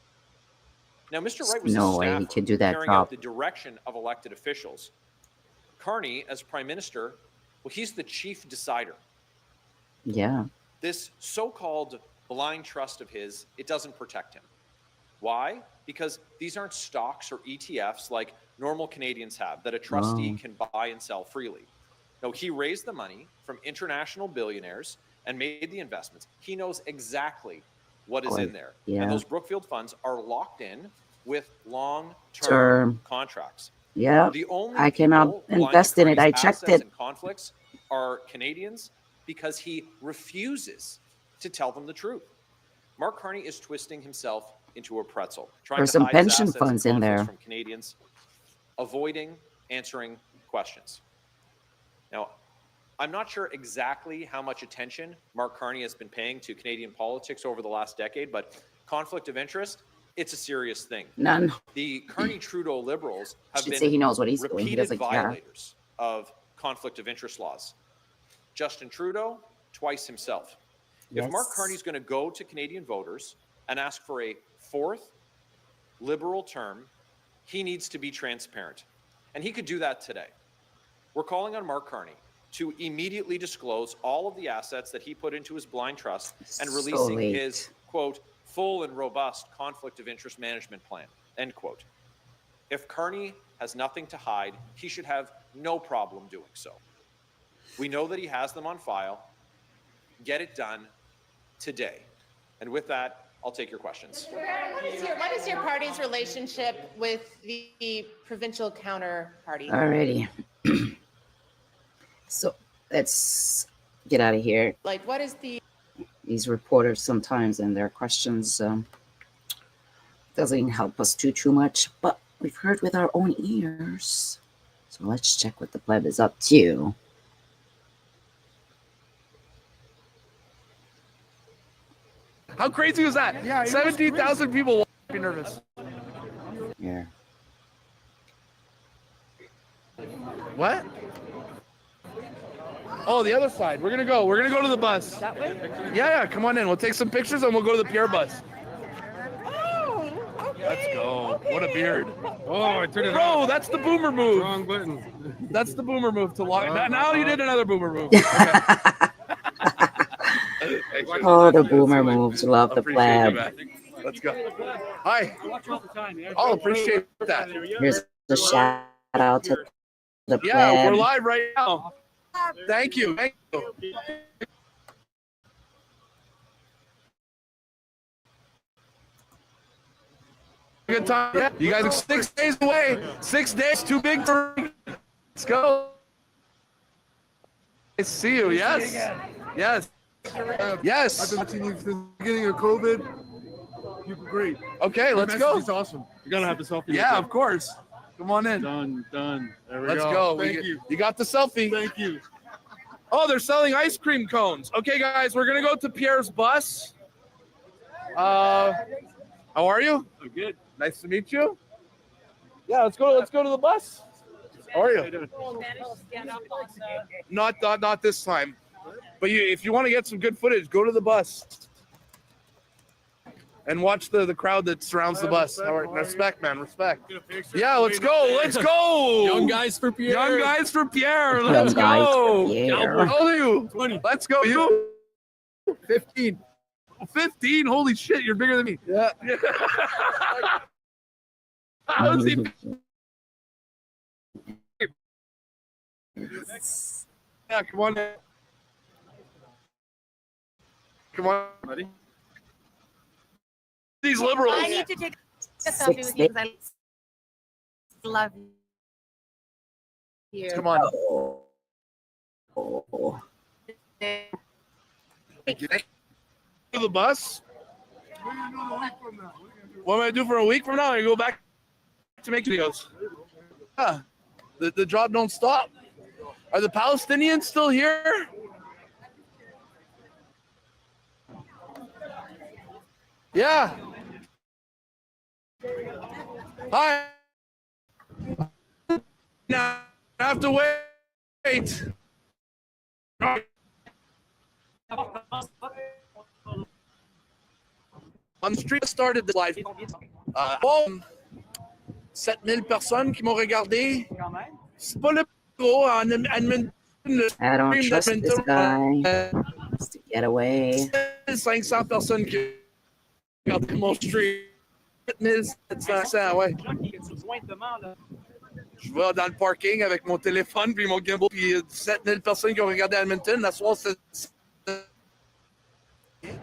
Now, Mr. Wright was No a way he staffer can do that carrying job. out the direction of elected officials. Carney, as prime minister, well, he's the chief decider. Yeah. This so-called blind trust of his, it doesn't protect him. Why? Because these aren't stocks or ETFs like normal Canadians have that a trustee can buy and sell freely. No, he raised the money from international billionaires and made the investments. He knows exactly what is in there. Yeah. And those Brookfield funds are locked in with long-term Term. contracts. Yeah, The only I cannot people blind to invest in it. I Carney's checked assets it. and conflicts are Canadians because he refuses to tell them the truth. Mark Carney is twisting himself into a pretzel, trying There's to some hide his pension assets funds and in conflicts there. from Canadians, avoiding answering questions. Now, I'm not sure exactly how much attention Mark Carney has been paying to Canadian politics over the last decade, but conflict of interest, it's a serious thing. None. The Carney-Trudeau Liberals have Should been say he knows what he's doing. He repeated doesn't care. violators of conflict of interest laws. Justin Trudeau, twice himself. If Mark Yes. Carney's going to go to Canadian voters and ask for a fourth Liberal term, he needs to be transparent. And he could do that today. We're calling on Mark Carney to immediately disclose all of the assets that he put into his blind trust and So releasing late. his, quote, full and robust conflict of interest management plan, end quote. If Carney has nothing to hide, he should have no problem doing so. We know that he has them on file. Get it done today. And with that, I'll take your questions. What is your party's relationship with the provincial counterparty? Alrighty. So let's get out of here. Like, what is the... These reporters sometimes and their questions doesn't help us too much, but we've heard with our own ears. So let's check what the pleb is up to. How crazy was that? Yeah, 17,000 people will be nervous. Yeah. What? Oh, the other side. We're gonna go. We're gonna go to the bus. That way? Yeah, come on in. We'll take some pictures and we'll go to the Pierre bus. Oh, okay. Let's go. What a beard. Oh, I turned it Bro, off. that's the boomer move. Wrong button. That's the boomer move to log. Now you did another boomer move. Okay. Oh, the boomer moves. Love the Appreciate you, pleb. man. Let's go. Hi. Watch all the time. Yeah. I'll appreciate that. Here's a shout out to the Yeah, we're pleb. live right now. Thank you. Thank you. Good time. Yeah, you guys are 6 days away. 6 days, too big for me. Let's go. Nice to see you. Yes. Yes. Yes. I've been watching you since the beginning of COVID. You're great. Okay, Your let's message go. is awesome. You gotta have the selfie. Yeah, of course. Come on in. Done. There we Let's go. go. Thank you. You got the selfie. Thank you. Oh, they're selling ice cream cones. Okay, guys, we're gonna go to Pierre's bus. How are you? I'm good. Nice to meet you. Yeah, let's go. Let's go to the bus. How are you? Not this time. But if you want to get some good footage, go to the bus and watch the crowd that surrounds the bus. All right, respect, man, respect. Yeah, let's go. Let's go. Young guys for Pierre. Young guys for Pierre. Young Let's guys go. for Pierre. How old are you? 20. Let's go. You? 15. 15. Holy shit, you're bigger than me. Yeah. How's he? Yeah, come on in. Come on, buddy. These liberals. I need to take a selfie with you because I love you. Come on. Oh. Thank you. To the bus. What am I do for a week from now? I go back to make videos. Yeah, the job don't stop. Are the Palestinians still here? Yeah. Hi. Now I have to wait. On the street started this live. 7000 personnes qui m'ont regardé. C'est pas le gros en Edmonton. I don't trust this guy. Just to get away. 500 personnes qui ont regardé mon stream. 7700, ouais. Je vais dans le parking avec mon téléphone puis mon gimbal puis 7000 personnes qui ont regardé Edmonton. La soirée, c'est...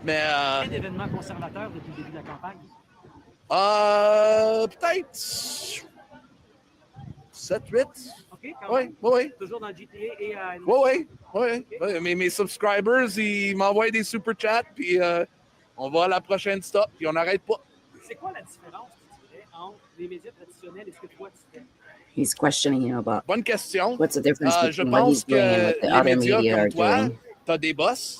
Mais d'événements conservateurs depuis le début de la campagne. Peut-être 7, 8. OK, Oui. Toujours dans GTA et à... Oui. Mes subscribers, ils m'envoient des super chats, puis on va à la prochaine stop, puis on n'arrête pas. C'est quoi la différence, tu dirais, entre les médias traditionnels et ce que toi tu fais? He's questioning you about Bonne question. what's the difference Je between what he's pense doing and que what the les other médias media are comme toi, doing. t'as des boss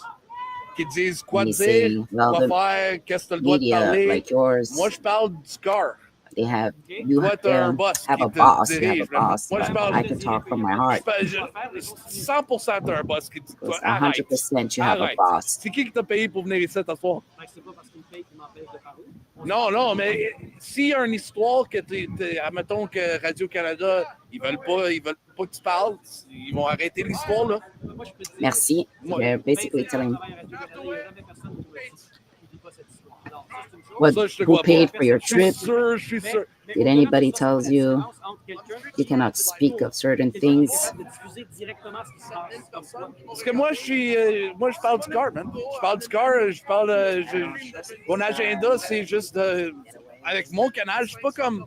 qui te disent quoi And he's dire, saying, well, quoi the faire, qu'est-ce que tu as le droit de media parler. like yours, Moi, je parle du corps. they have you Toi, t'as un boss have qui a te boss. You have a dirige. boss. Moi, je But parle. I can talk from my heart. 100% t'as un boss qui te dit Because arrête. 100% you have a Arrête. boss. C'est qui t'a payé pour venir ici t'asseoir? C'est pas parce qu'il me paye qu'il m'empêche de parler. Non, mais s'il y a une histoire que admettons que Radio-Canada, ils veulent pas que tu parles, ils vont arrêter l'histoire, là. Merci. They're basically telling what who paid for your trip. Je suis sûr. Did anybody tells you you cannot speak of certain things? Parce que moi, je parle du corps, man. Je parle du corps, mon agenda, c'est juste avec mon canal, je suis pas comme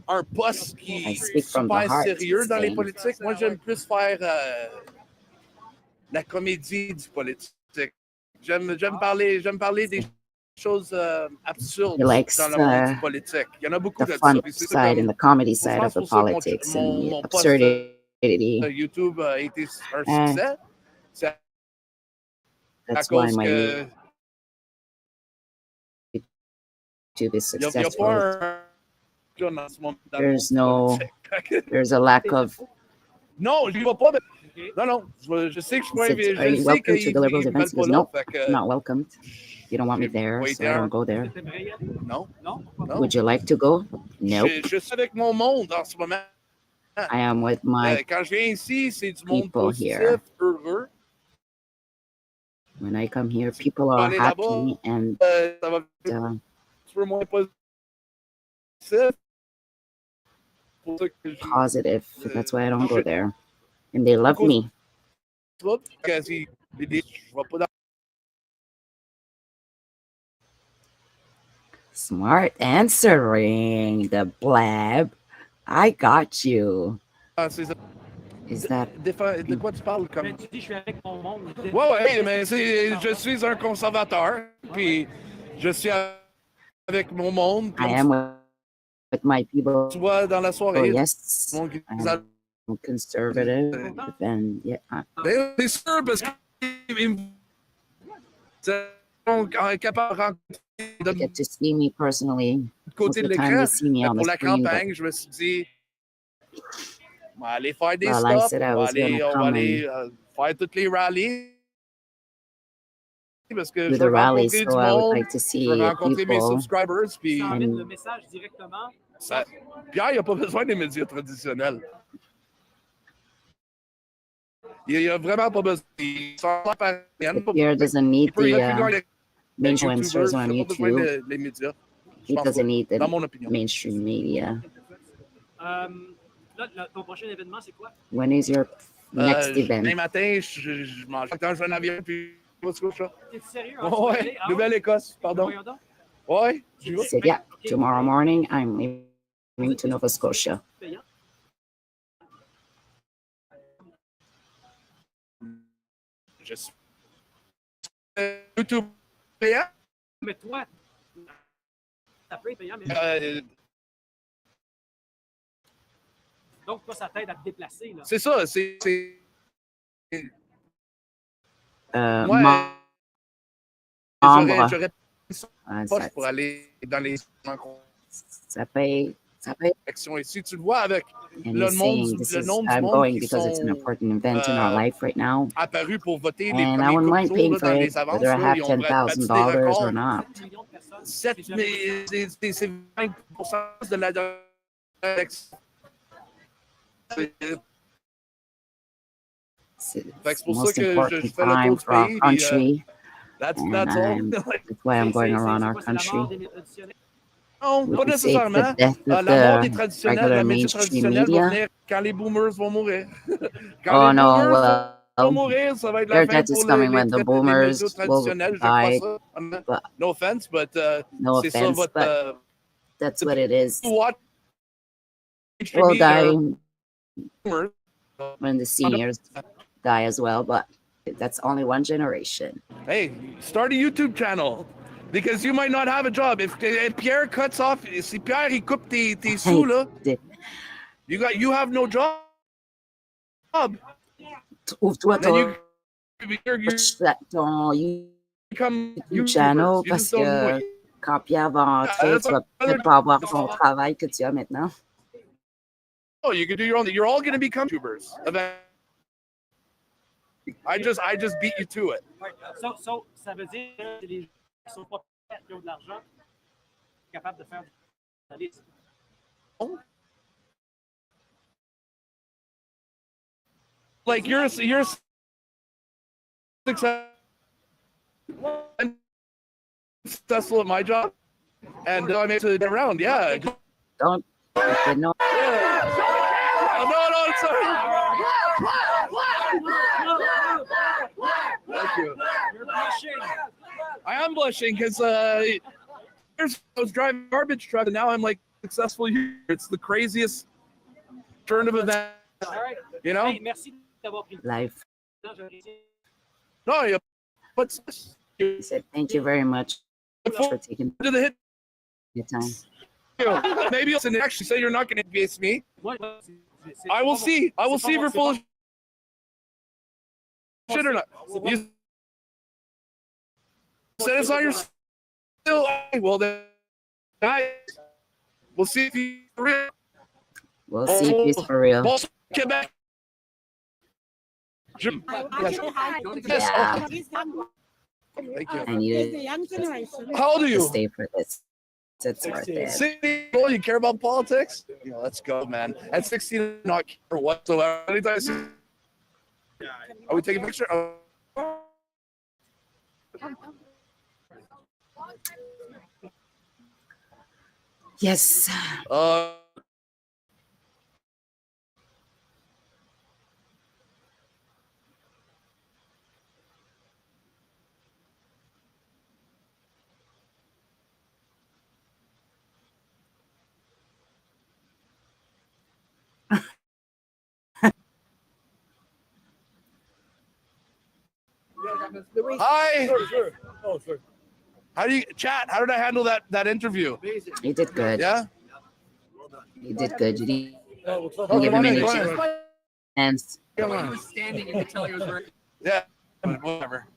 un poste qui est super sérieux dans les politiques. Moi, j'aime plus faire la comédie du politique. J'aime parler des choses absurdes He likes dans le monde du politique. Il y en a beaucoup the de fun ça. side and the comedy side of the politics and the absurdity. YouTube a été un And succès. C'est à that's why cause my que YouTube is il y a successful. pas un en ce moment dans le There's monde no, politique. there's a lack of. Non, je n'y vais pas. Non, je sais que je He said, are you welcome to the Liberals events? He goes, nope, I'm not welcomed. You don't want me there, so I don't go there. Non. Would you like to go? Nope. Je suis avec mon monde en ce moment. I am with my Quand je viens ici, c'est du monde people positif, here. heureux. When I come here, people are happy and Ça va un petit peu moins positif. Pour ça que positive. That's why I don't go there. And they love me. je vais pas dans Smart answering the blab. I got you. Is that de quoi tu parles comme? Tu dis, je suis avec mon monde. Ouais, mais je suis un conservateur, puis je suis avec mon monde. I am with my people. Tu vois, dans la soirée. Oh, yes. I'm conservative. And yeah. C'est sûr, parce qu'ils sont capables They get to see me personally. Most côté of de the time l'écran. they see me on the Pour la screen. campagne, je me suis dit, on va aller faire des Well, I stops, said I on va was gonna aller come faire toutes les rallyes. Parce que do je the veux rally, rencontrer du so I would monde, like to see je veux rencontrer mes people. subscribers. Puis And le message directement. Pierre, il n'a pas besoin des médias traditionnels. Il n'a vraiment pas besoin. Pierre doesn't need Il the peut regarder influencers on YouTubers, il n'a pas besoin YouTube. des médias. He doesn't need the Dans mon opinion. mainstream media. Là, ton prochain événement, c'est quoi? When is your next event? Demain matin, je mange quand je vais en avion, puis je vais se coucher. T'es sérieux? Ouais, Nouvelle-Écosse, pardon. Ouais, He said, yeah, tomorrow morning I'm leaving to Nova Scotia. Je suis YouTube payant. Mais toi, ça peut être payant, mais... Donc, toi, ça t'aide à te déplacer. C'est ça, c'est... J'aurais poche pour aller dans les rencontres. Ça paye. Et si tu le vois avec And le he's monde, saying, this le is, nombre du I'm monde going qui because it's an sont important event in our life right now. apparus pour voter les And I premiers wouldn't mind jours paying là, for dans it, les avances. whether I Là, have ils ont battu des $10,000 or records. not. C'est 20% de la élection. It's pour the most ça que je important fais le time tour for our du pays. country. That's And all. that's why I'm going around our country. Non, We pas could say it's nécessairement. the death of La mort des the traditionnels, regular la média mainstream traditionnelle va media. venir quand les boomers vont mourir. Quand Oh les no, boomers vont well, mourir, ça va être their la fin death is pour coming when the les boomers médias will traditionnels, je crois die. ça. But No offense, but no c'est ça offense, votre... but That's what it is. What? Will die when the seniors die as well, but that's only one generation. Hey, start a YouTube channel because you might not have a job. If Pierre cuts off, si Pierre il coupe tes sous là, you have no job. Trouve-toi ton YouTube channel parce que quand Pierre va entrer, tu vas peut-être pas avoir ton travail que tu as maintenant. Oh, you can do your own. You're all going to become YouTubers. I just beat you to it. So, ça veut dire que les gens qui sont pas qui ont de l'argent, capables de faire du journalisme. Like you're successful at my job, and I'm able to get around. Yeah. Don't. No. No, it's sorry. Thank you. You're blushing. I am blushing because I was driving a garbage truck, and now I'm like successful here. It's the craziest turn of events. You know? Hey, merci d'avoir pris Life. No, yeah. What's this? He said, thank you very much for taking to the hit. your time. Maybe you'll actually say you're not going to face me. I will see. I will see if you're full of shit or not. You said it's not your still. Well, then, we'll see if he's for real. We'll see if he's for real. Quebec. Yeah. Thank you. I need How old are you? to stay for this. It's worth it. 16. You care about politics? Yeah, let's go, man. At 16, not care whatsoever. Anytime I see... Are we taking a picture? Yes. Hi. Oh, sorry. How do you chat? How did I handle that interview? You did good. Yeah. You did good. You didn't Give give him any on. chance. He was standing, you could tell he was working. Yeah. Whatever.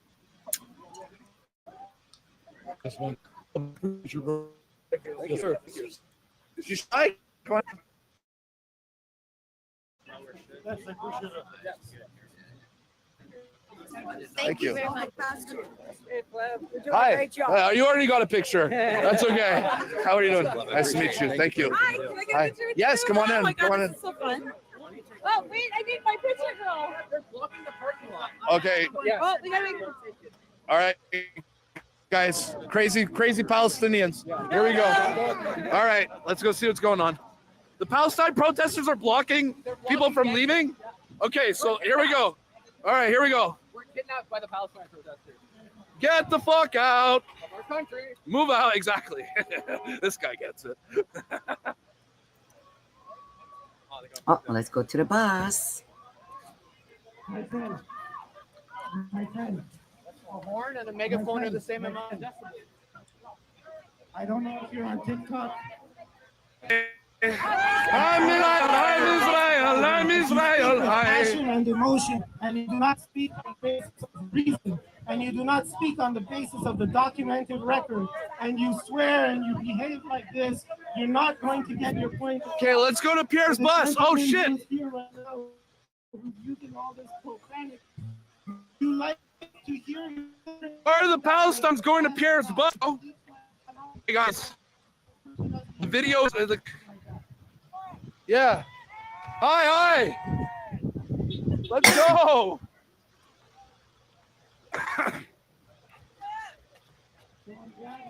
This one. Yes, sir. Is you shy? Come on. Thank you. very much, Pastor. You're doing a Hi. great job. You already got a picture. That's okay. How are you doing? Nice to meet you. Thank you. Hi, can I get a picture with Yes, you? come on in. Oh my God, Come on this in. is so fun. Oh, wait, I need my picture, girl. They're blocking the parking lot. Okay. Oh, we gotta make All right. Guys, crazy Palestinians. Here we go. All right, let's go see what's going on. The Palestine protesters are blocking people from leaving? Okay, so here we go. All right, here we go. We're kidnapped by the Palestine protesters. Get the fuck out. Of our country. Move out. Exactly. This guy gets it. Oh, let's go to the bus. My friend. My friend. A horn and a megaphone are the same amount of decibels. I don't know if you're on TikTok. I'm Israel. Passion and emotion, and you do not speak on the basis of reason, and you do not speak on the basis of the documented record, and you swear and you behave like this, you're not going to get your point. Okay, let's go to Pierre's bus. Oh shit! Using all this profanity. You like to hear. Why are the Palestinians going to Pierre's bus? Oh. Hey guys, the videos are the. Yeah. Hi. Let's go.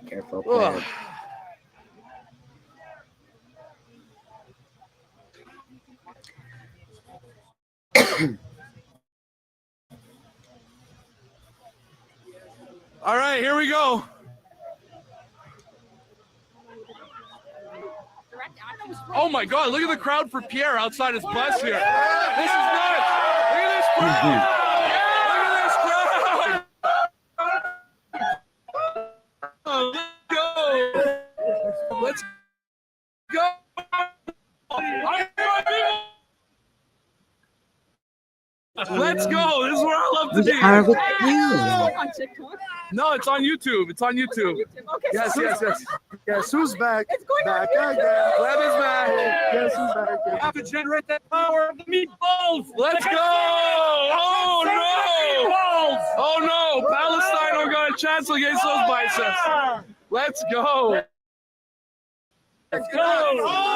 Careful, Ugh. All right, here we go. Oh my God! Look at the crowd for Pierre outside his bus here. This is nuts! Look at this crowd! Look at this crowd! Oh, let's go! Let's go! This is where I love to be. We are with you. On TikTok? No, it's on YouTube. It's on YouTube. Okay. Yes, yes, yes. Guess who's back? It's going Back on again. Gleb is back. Guess who's back? You have to generate that power of the meatballs. Let's go! Oh no! Oh no! Palestine don't got a chance against those biceps. Let's go! Let's go!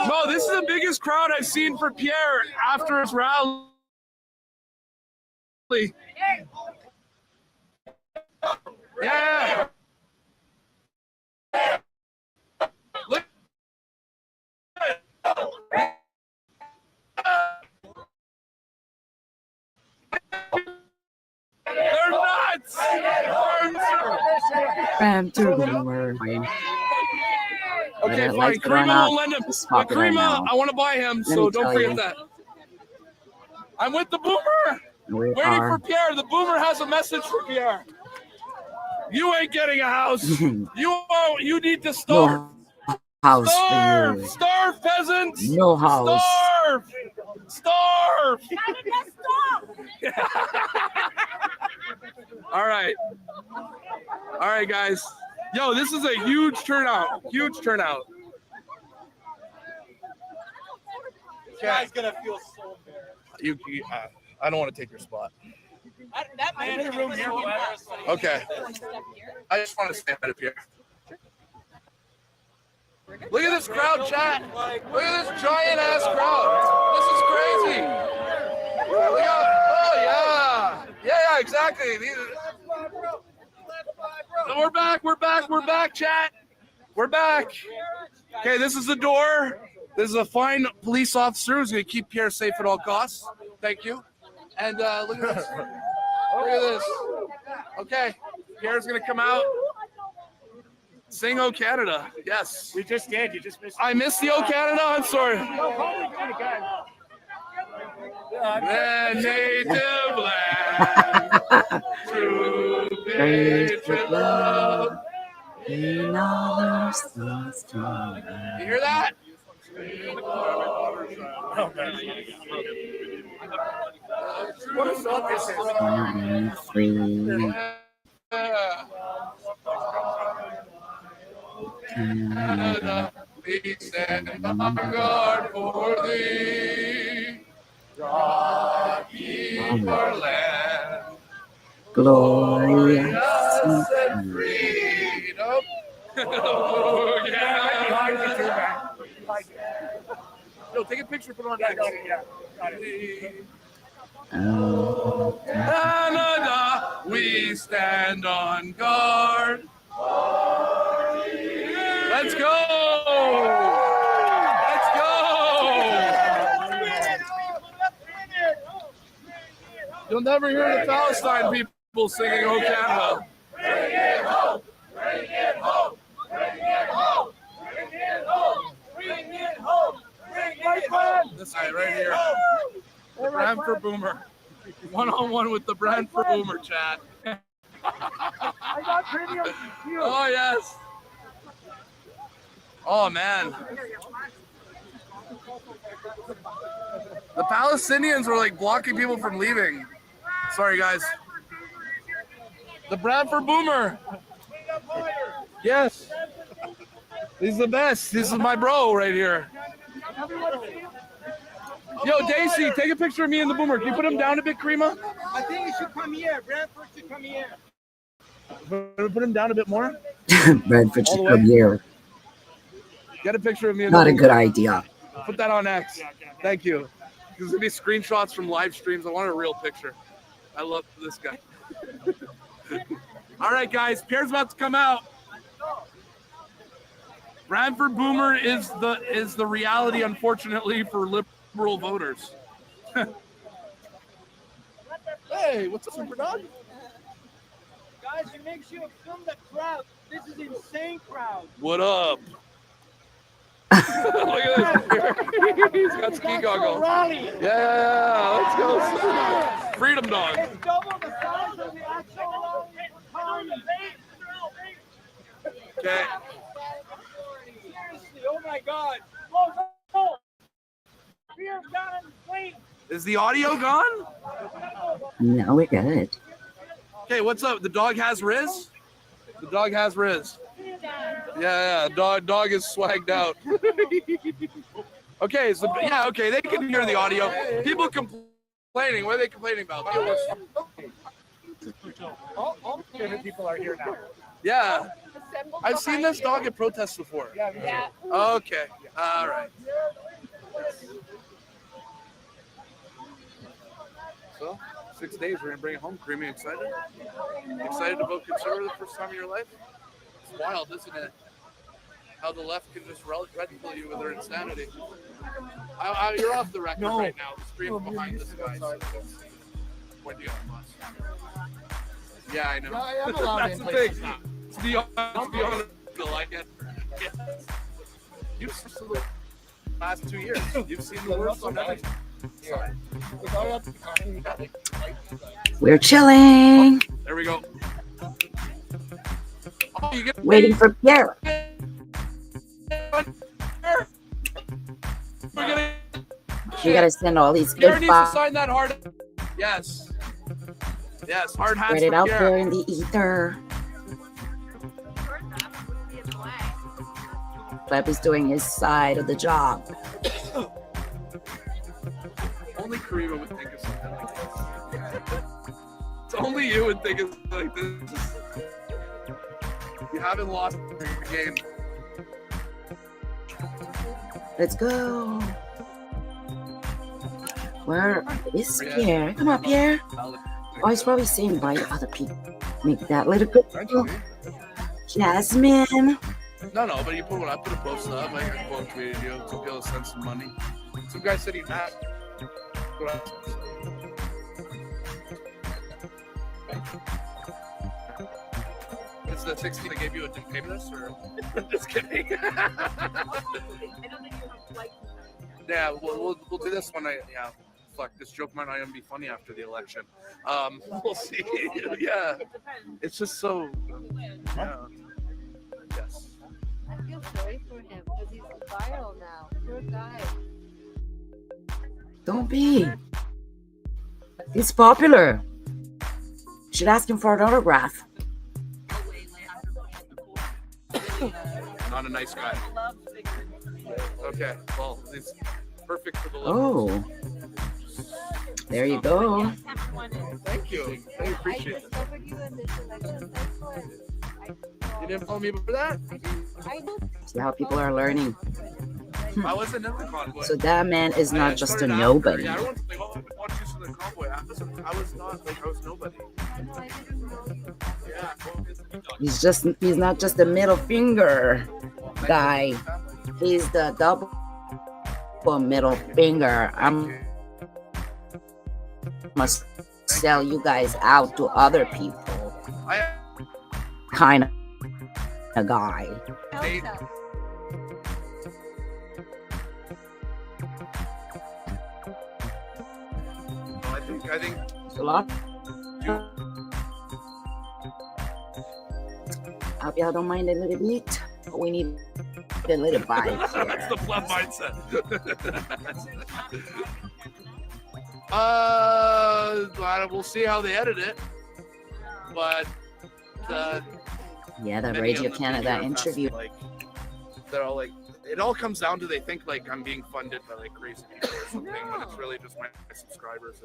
No, this is the biggest crowd I've seen for Pierre after his rally. Yeah. Look. They're nuts. Okay, fine. Karima will lend him. But Karima, I want to buy him, so don't forget that. I'm with the boomer. Waiting for Pierre. The boomer has a message for Pierre. You ain't getting a house. You need to starve. No house Starve! for you. Starve, peasants! No house. Starve! Starve! All right. All right, guys. Yo, this is a huge turnout. Huge turnout. This guy's gonna feel so embarrassed. I don't want to take your spot. That man in the room here. Okay. I just want to stand up here. Look at this crowd, chat. Look at this giant ass crowd. This is crazy. Look out. Oh, yeah. Yeah, exactly. We're back. We're back. We're back, chat. We're back. Okay, this is the door. This is a fine police officer who's going to keep Pierre safe at all costs. Thank you. And look at this. Look at this. Okay, Pierre's going to come out. Sing "O Canada." Yes. We just did. You just missed. I missed the "O Canada." I'm sorry. The native land, true patriot love. You hear that? What a song this is. Canada, we stand on guard for thee. God, keep our land glorious and freedom. Yo, take a picture, put it on next. Canada, we stand on guard. Let's go! Let's go! You'll never hear the Palestine people singing "O Canada." Bring it home! Bring it home! Bring it home! Bring it home! Bring it home! Bring it home! This guy right here. The Brantford Boomer. One-on-one with the Brantford Boomer, chat. I got premium. Oh, yes. Oh, man. The Palestinians were like blocking people from leaving. Sorry, guys. The Brantford Boomer. Yes. He's the best. This is my bro right here. Yo, Daisy, take a picture of me and the Boomer. Can you put him down a bit, Karima? I think he should come here. Brantford should come here. Put him down a bit more. Bradford should come here. Get a picture of me. Not a good idea. Put that on X. Thank you. There's gonna be screenshots from live streams. I want a real picture. I love this guy. All right, guys. Pierre's about to come out. Brantford Boomer is the reality, unfortunately, for liberal voters. Hey, what's up, Super Dog? Guys, you make sure you film the crowd. This is insane crowd. What up? Look at this. He's got ski goggles. Yeah, let's go. Freedom dog. It's double the size of the actual Okay. Seriously, oh my God. Oh, no. Pierre's got him clean. Is the audio gone? No, we're good. Okay, what's up? The dog has Riz? The dog has Riz. Yeah, dog is swagged out. Okay, so yeah, okay, they can hear the audio. People complaining. What are they complaining about? All the people are here now. Yeah. I've seen this dog at protests before. Yeah. Okay. All right. So, 6 days, we're gonna bring it home. Creamy, excited? Excited to vote conservative the first time in your life? It's wild, isn't it? How the left can just red pill you with their insanity. You're off the record right now. The screen behind this guy. So what do you have? Yeah, I know. That's the thing. To be honest, I get. You've seen the last 2 years. You've seen the worst on every side. We're chilling. There we go. Oh, you get Waiting for Pierre. You gotta send all these Pierre good needs to vibes. sign that hard. Yes. Yes, hard hats Spread it for out Pierre. there in the ether. Fleb is doing his side of the job. Only Karima would think of something like this. It's only you would think of something like this. You haven't lost your game. Let's go. Where is Pierre? Come on, Pierre. Oh, he's probably saying bye to other people. Make that little girl. Jasmine. No, but you put when I put a post up, I got quote tweeted you to be able to send some money. Some guy said he had. It's the 16 that gave you a didn't pay this, or just kidding. Yeah, we'll do this one. Yeah, fuck, this joke might not even be funny after the election. We'll see. Yeah, it's just so. Yeah. Yes. I feel sorry for him because he's viral now. Poor guy. Don't be. He's popular. Should ask him for an autograph. Not a nice guy. Okay, well, it's perfect for the Oh. There you go. Thank you. I appreciate it. You didn't follow me for that? See how people are learning. I wasn't in the convoy. So that man is not just a nobody. Yeah, everyone's like, oh, I want you in the convoy. I was nobody. Yeah. He's not just a middle finger guy. He's the double middle finger. Must sell you guys out to other people. Kind of guy. I think a lot. I hope y'all don't mind a little bit. But we need a little vibe here. That's the pleb mindset. We'll see how they edit it. But yeah, the many Radio of the Canada media interview. like, they're all like, it all comes down to they think like I'm being funded by like crazy people or something, but it's really just my subscribers.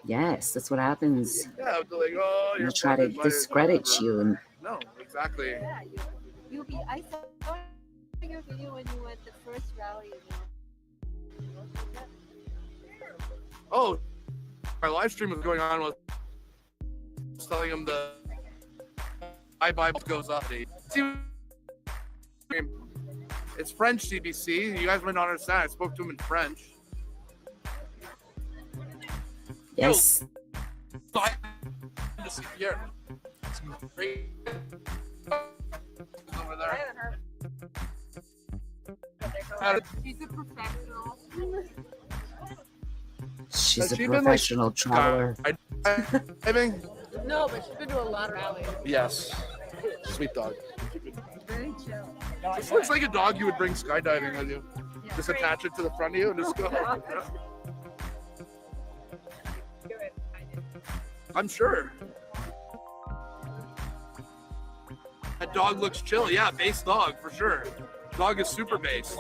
Yes, that's what happens. Yeah, they're like, oh, They'll you're try to funded by discredit whatever. you. And No, exactly. I saw your video when you went the first rally. Oh, my live stream was going on with telling him the Bible goes up. See, it's French CBC. You guys might not understand. I spoke to him in French. yes. So I had to see Pierre. Great. Over there. She's a professional. She's Has a she been, like, professional traveler. skydiving? No, but she's been to a lot of rallies. Yes. Sweet dog. Very chill. This looks like a dog you would bring skydiving with you. Just attach it to the front of you and just go. I'm sure. That dog looks chill. Yeah, base dog for sure. Dog is super base.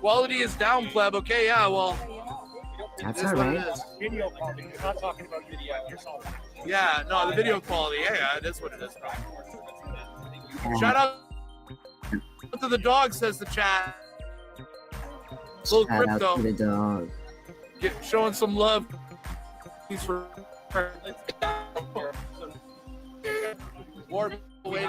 Quality is down, pleb. Okay, yeah, well. That's it is all what right. it is. Video quality. You're not talking about video. You're solving. Yeah, no, the video quality. Yeah, it is what it is. Shout out to the dog, says the chat. Little Shout crypto. out to the dog. Showing some love. He's for more away.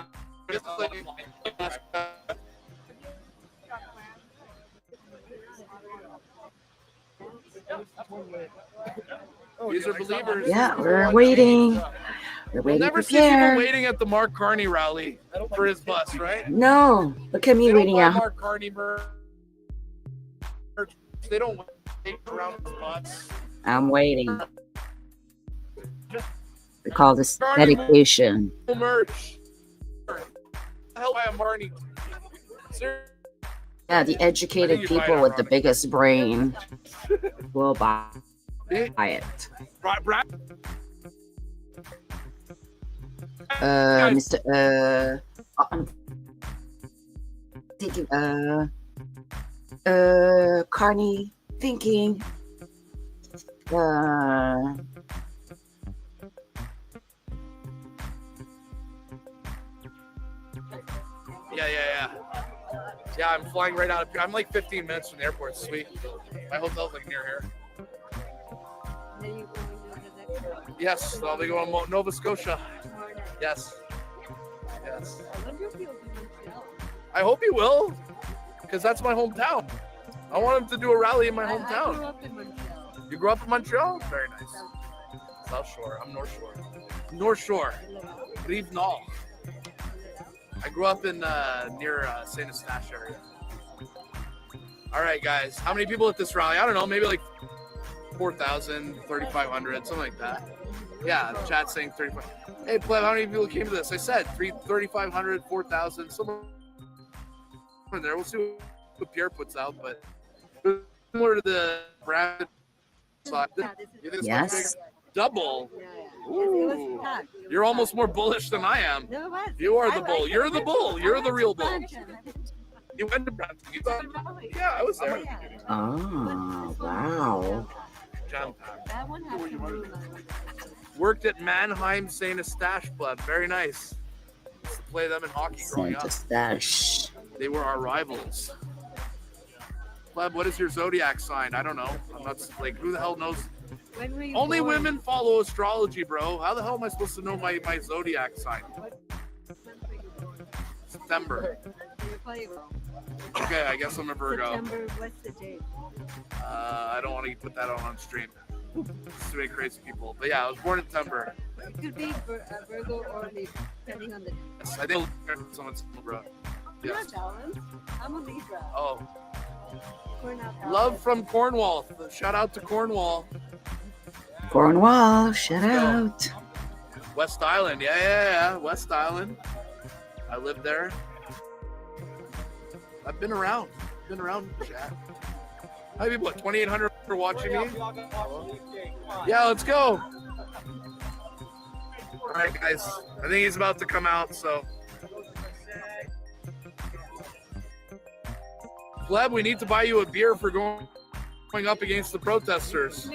These are believers. Yeah, we're waiting. We're You'll waiting never for see people Pierre. waiting at the Mark Carney rally for his bus, right? No, look at me They don't waiting buy out. Mark Carney merch. They don't wait around his bus. I'm waiting. We call this dedication. Merch. Hell, by a Marnie. Seriously. Yeah, the educated people with the biggest brain will buy it. Mr. I'm thinking, Carney thinking, Yeah. Yeah, I'm flying right out of here. I'm like 15 minutes from the airport. Sweet. My hotel's like near here. Yes, I'll be going to Nova Scotia. Yes. I hope he will, because that's my hometown. I want him to do a rally in my hometown. I grew up in Montreal. You grew up in Montreal? Very nice. South Shore. I'm North Shore. North Shore. Rive Nord. I grew up in near Saint Eustache area. All right, guys. How many people at this rally? I don't know. Maybe like 4,000, 3,500, something like that. Yeah, the chat's saying 35. Hey, Pleb, how many people came to this? I said 3,500, 4,000, somewhere in there. We'll see what Pierre puts out, but similar to the brand. Yes. Double. Ooh. You're almost more bullish than I am. You are the bull. You're the bull. You're the real bull. You went to Brampton. You thought, yeah, I was there. Oh, wow. That one has some room. Worked at Mannheim Saint Eustache Club. Very nice. Used to play them in hockey growing Saint up. Eustache. They were our rivals. Pleb, what is your zodiac sign? I don't know. I'm not like, who the hell knows? Only women follow astrology, bro. How the hell am I supposed to know my zodiac sign? September. Okay, I guess I'm a Virgo. September, what's the date? I don't want to put that on stream. It's too many crazy people. But yeah, I was born in September. It could be Virgo or Libra, depending on the. Yes, I think someone's Libra. I'm Yes. not balanced. I'm a Libra. Oh. We're not Love from Cornwall. Shout out to Cornwall. Cornwall, shout out. West Island. Yeah. West Island. I lived there. I've been around. Chat. How many people? 2,800 for watching me? Yeah, let's go. All right, guys. I think he's about to come out, so. Gleb, we need to buy you a beer for going up against the protesters.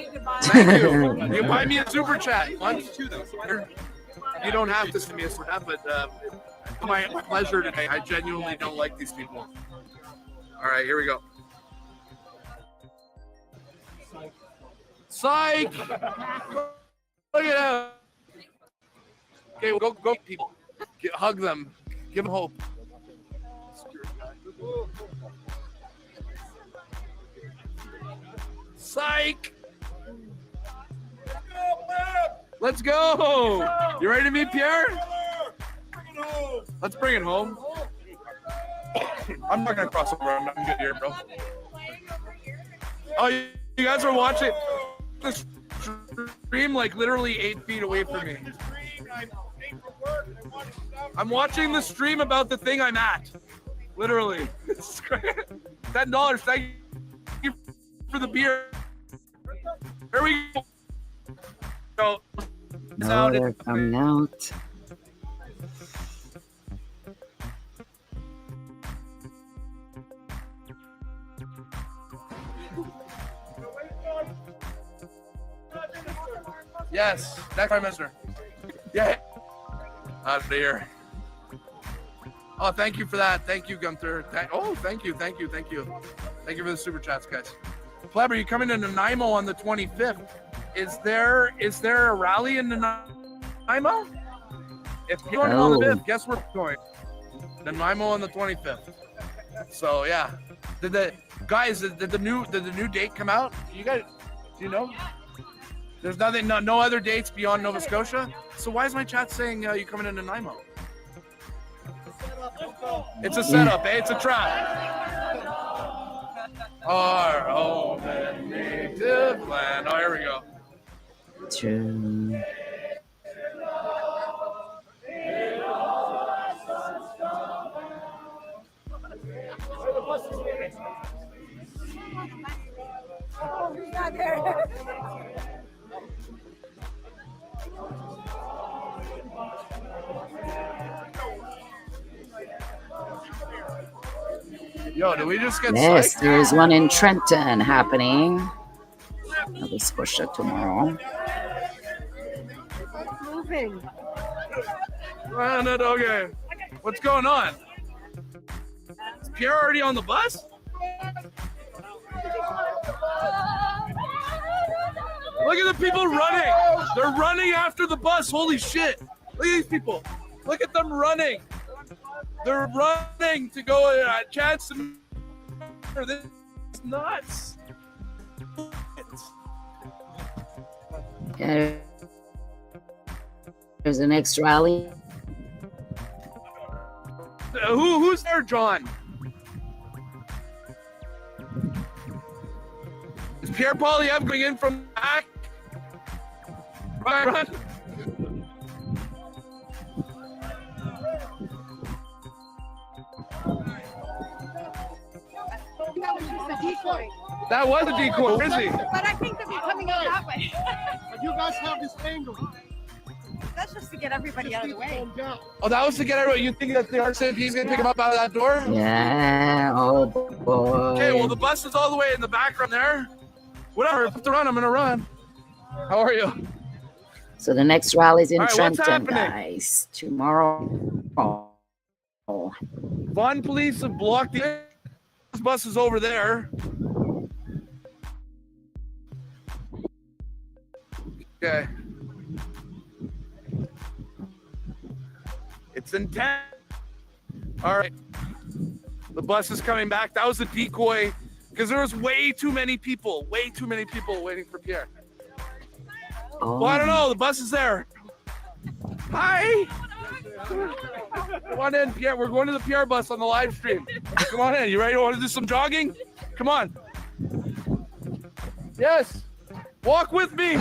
Thank you. You buy me a super chat. Lunch. You don't have to send me a super chat, but my pleasure today. I genuinely don't like these people. All right, here we go. Psych! Look at that. Okay, well, go, people. Hug them. Give them hope. Psych! Let's go! You ready to meet Pierre? Let's bring it home. I'm not gonna cross over. I'm good here, bro. Oh, you guys are watching the stream like literally 8 feet away from me. I'm watching the stream about the thing I'm at. Literally. $10. Thank you for the beer. Here we go. No, they're coming out. Yes, next Prime Minister. Yeah. Out of here. Oh, thank you for that. Thank you, Gunther. Thank you. Thank you for the super chats, guys. Plebber, you coming to Nanaimo on the 25th. Is there a rally in Nanaimo? If you're going on the 5th, guess where we're going? Nanaimo on the 25th. So yeah. Did the new date come out? You guys, do you know? There's nothing, no other dates beyond Nova Scotia. So why is my chat saying you coming into Nanaimo? It's a setup, eh? It's a trap. Our own native land. Oh, here we go. True. Oh, he's not there. Yo, did we just get Yes, psyched? there is one in Trenton happening. Nova Scotia tomorrow. Moving. Okay. What's going on? Is Pierre already on the bus? Look at the people running. They're running after the bus. Holy shit. Look at these people. Look at them running. They're running to go a chance to. This is nuts. Yeah. There's the next rally. Who's there, John? Is Pierre Poilievre going in from the back? Run. That was a decoy. Where is he? But I think they'll be coming out that way. But you guys have this angle. That's just to get everybody out of the way. Oh, that was to get everyone. You think that the RCMP is going to pick him up out of that door? Yeah, oh boy. Okay, well, the bus is all the way in the background there. Whatever, put the run, I'm going to run. How are you? So the next rally's in All right, what's Trenton, happening? guys. Tomorrow. Oh. Vaughan police have blocked the bus is over there. Okay. It's in 10. All right. The bus is coming back. That was a decoy because there was way too many people waiting for Pierre. Oh. Well, I don't know. The bus is there. Hi. Come on in, Pierre. We're going to the Pierre bus on the live stream. Come on in. You ready? You want to do some jogging? Come on. Yes. Walk with me.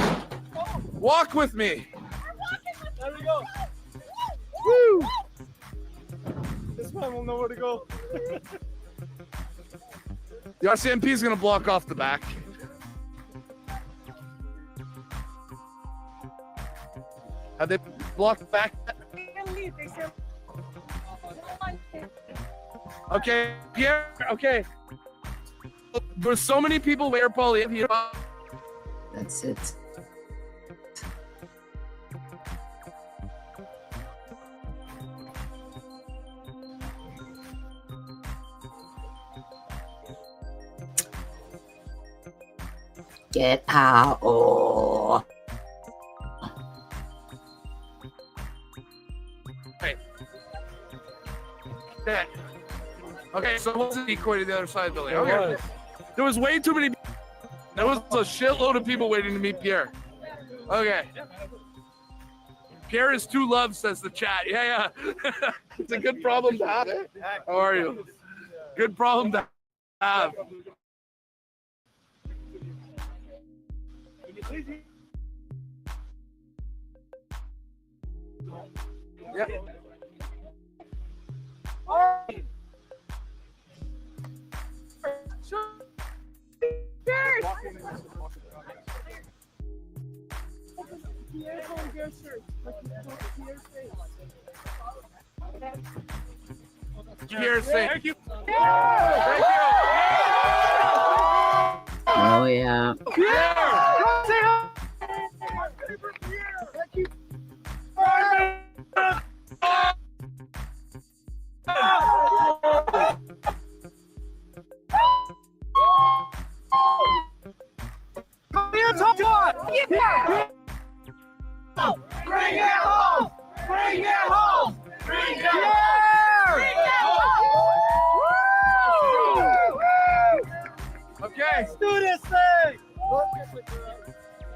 Walk with me. There we go. Woo. This one will know where to go. The RCMP is going to block off the back. Have they blocked back? Okay, Pierre. Okay. There's so many people where Poilievre here. That's it. Get out. Oh. Okay. Yeah. Okay, so what's the decoy to the other side of the building? Okay. There was way too many. There was a shitload of people waiting to meet Pierre. Okay. Pierre is two loves, says the chat. Yeah. It's a good problem to have. How are you? Good problem to have. Yeah. Pierre, thank you. Thank you. Oh, yeah. Bring it home! Bring it home! Bring it home! Okay. Let's do this thing!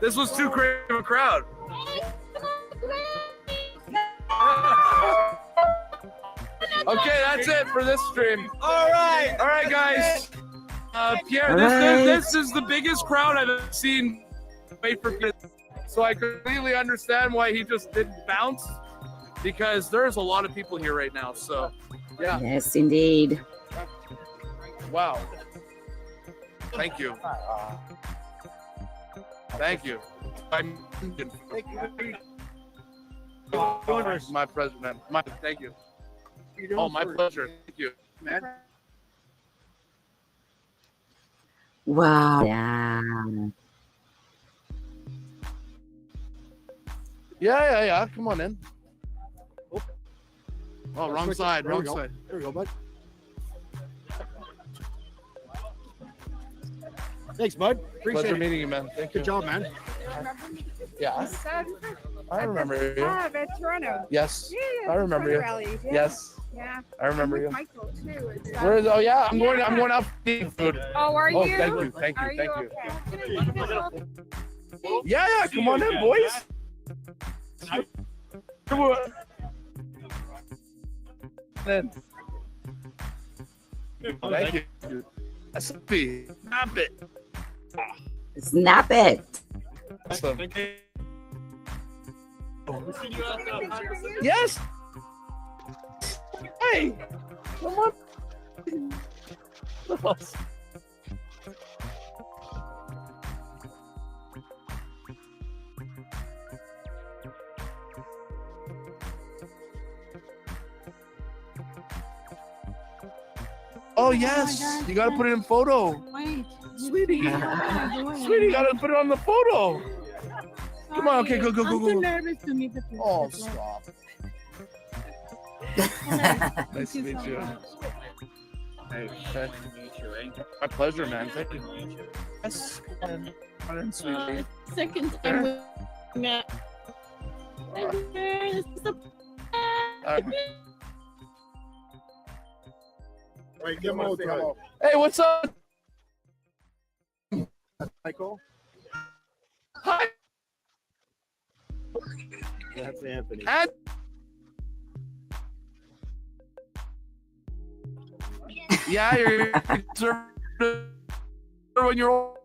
This was too crazy of a crowd. Okay, that's it for this stream. All right, guys. Pierre, All this is the biggest crowd I've ever seen. Wait for Pierre. So I completely understand why he just didn't bounce, because there's a lot of people here right now. So, yeah. Yes, indeed. Wow. Thank you. Thank you. My pleasure, man. Thank you. Oh, my pleasure. Thank you, man. Wow. Yeah. Yeah. Come on in. Oh, wrong side. Wrong side. There we go, bud. Thanks, bud. Appreciate Pleasure it. meeting you, man. Thank you. Good job, man. Yeah. I remember you. At Toronto. Yes. Yeah, I remember you. rally. Yeah. Yes. Yeah. I remember you. Michael too. Where is? Oh yeah, I'm going out for food. Oh, are you? Oh, thank you. Are you okay? Yeah. Come on in, boys. Come on. Then. Thank you. Snap it. Snap it. Awesome. Yes. Hey, come on. Oh yes, you gotta put it in photo. Wait. Sweetie, you gotta put it on the photo. Come on, okay, go. I'm too nervous to meet the people. Oh, stop. Nice to meet you. Hey, my pleasure, man. Thank you. Yes. Sweetie. Second time we met. Right, give him a hello. Hey, what's up? Michael. Hi. That's Anthony. Yeah, you're when you're old.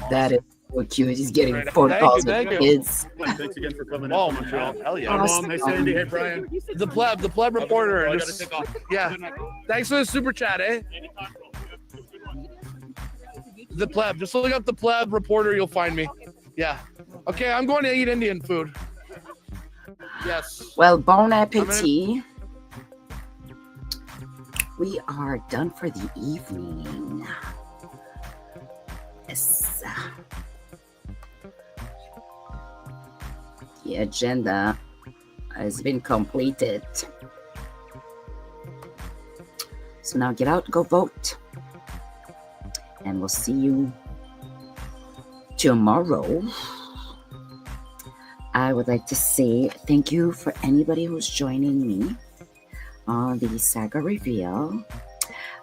That is so cute. He's getting phone calls with kids. Thanks again for coming Oh, in. Montreal. Hell yeah. Awesome. Hey, Sandy. Hey, Brian. The pleb reporter. I gotta take off. Yeah. Thanks for the super chat, eh? The pleb. Just look up the pleb reporter. You'll find me. Yeah. Okay, I'm going to eat Indian food. Yes. Well, bon appetit. We are done for the evening. Yes. The agenda has been completed. So now get out, go vote. And we'll see you tomorrow I would like to say thank you for anybody who's joining me on the Saga Reveal.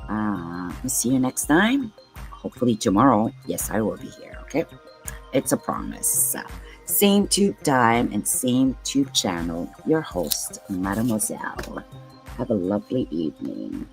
We'll see you next time. Hopefully tomorrow. Yes, I will be here, okay? It's a promise. Same tube time and same tube channel. Your host, Madem-Oiselle. Have a lovely evening.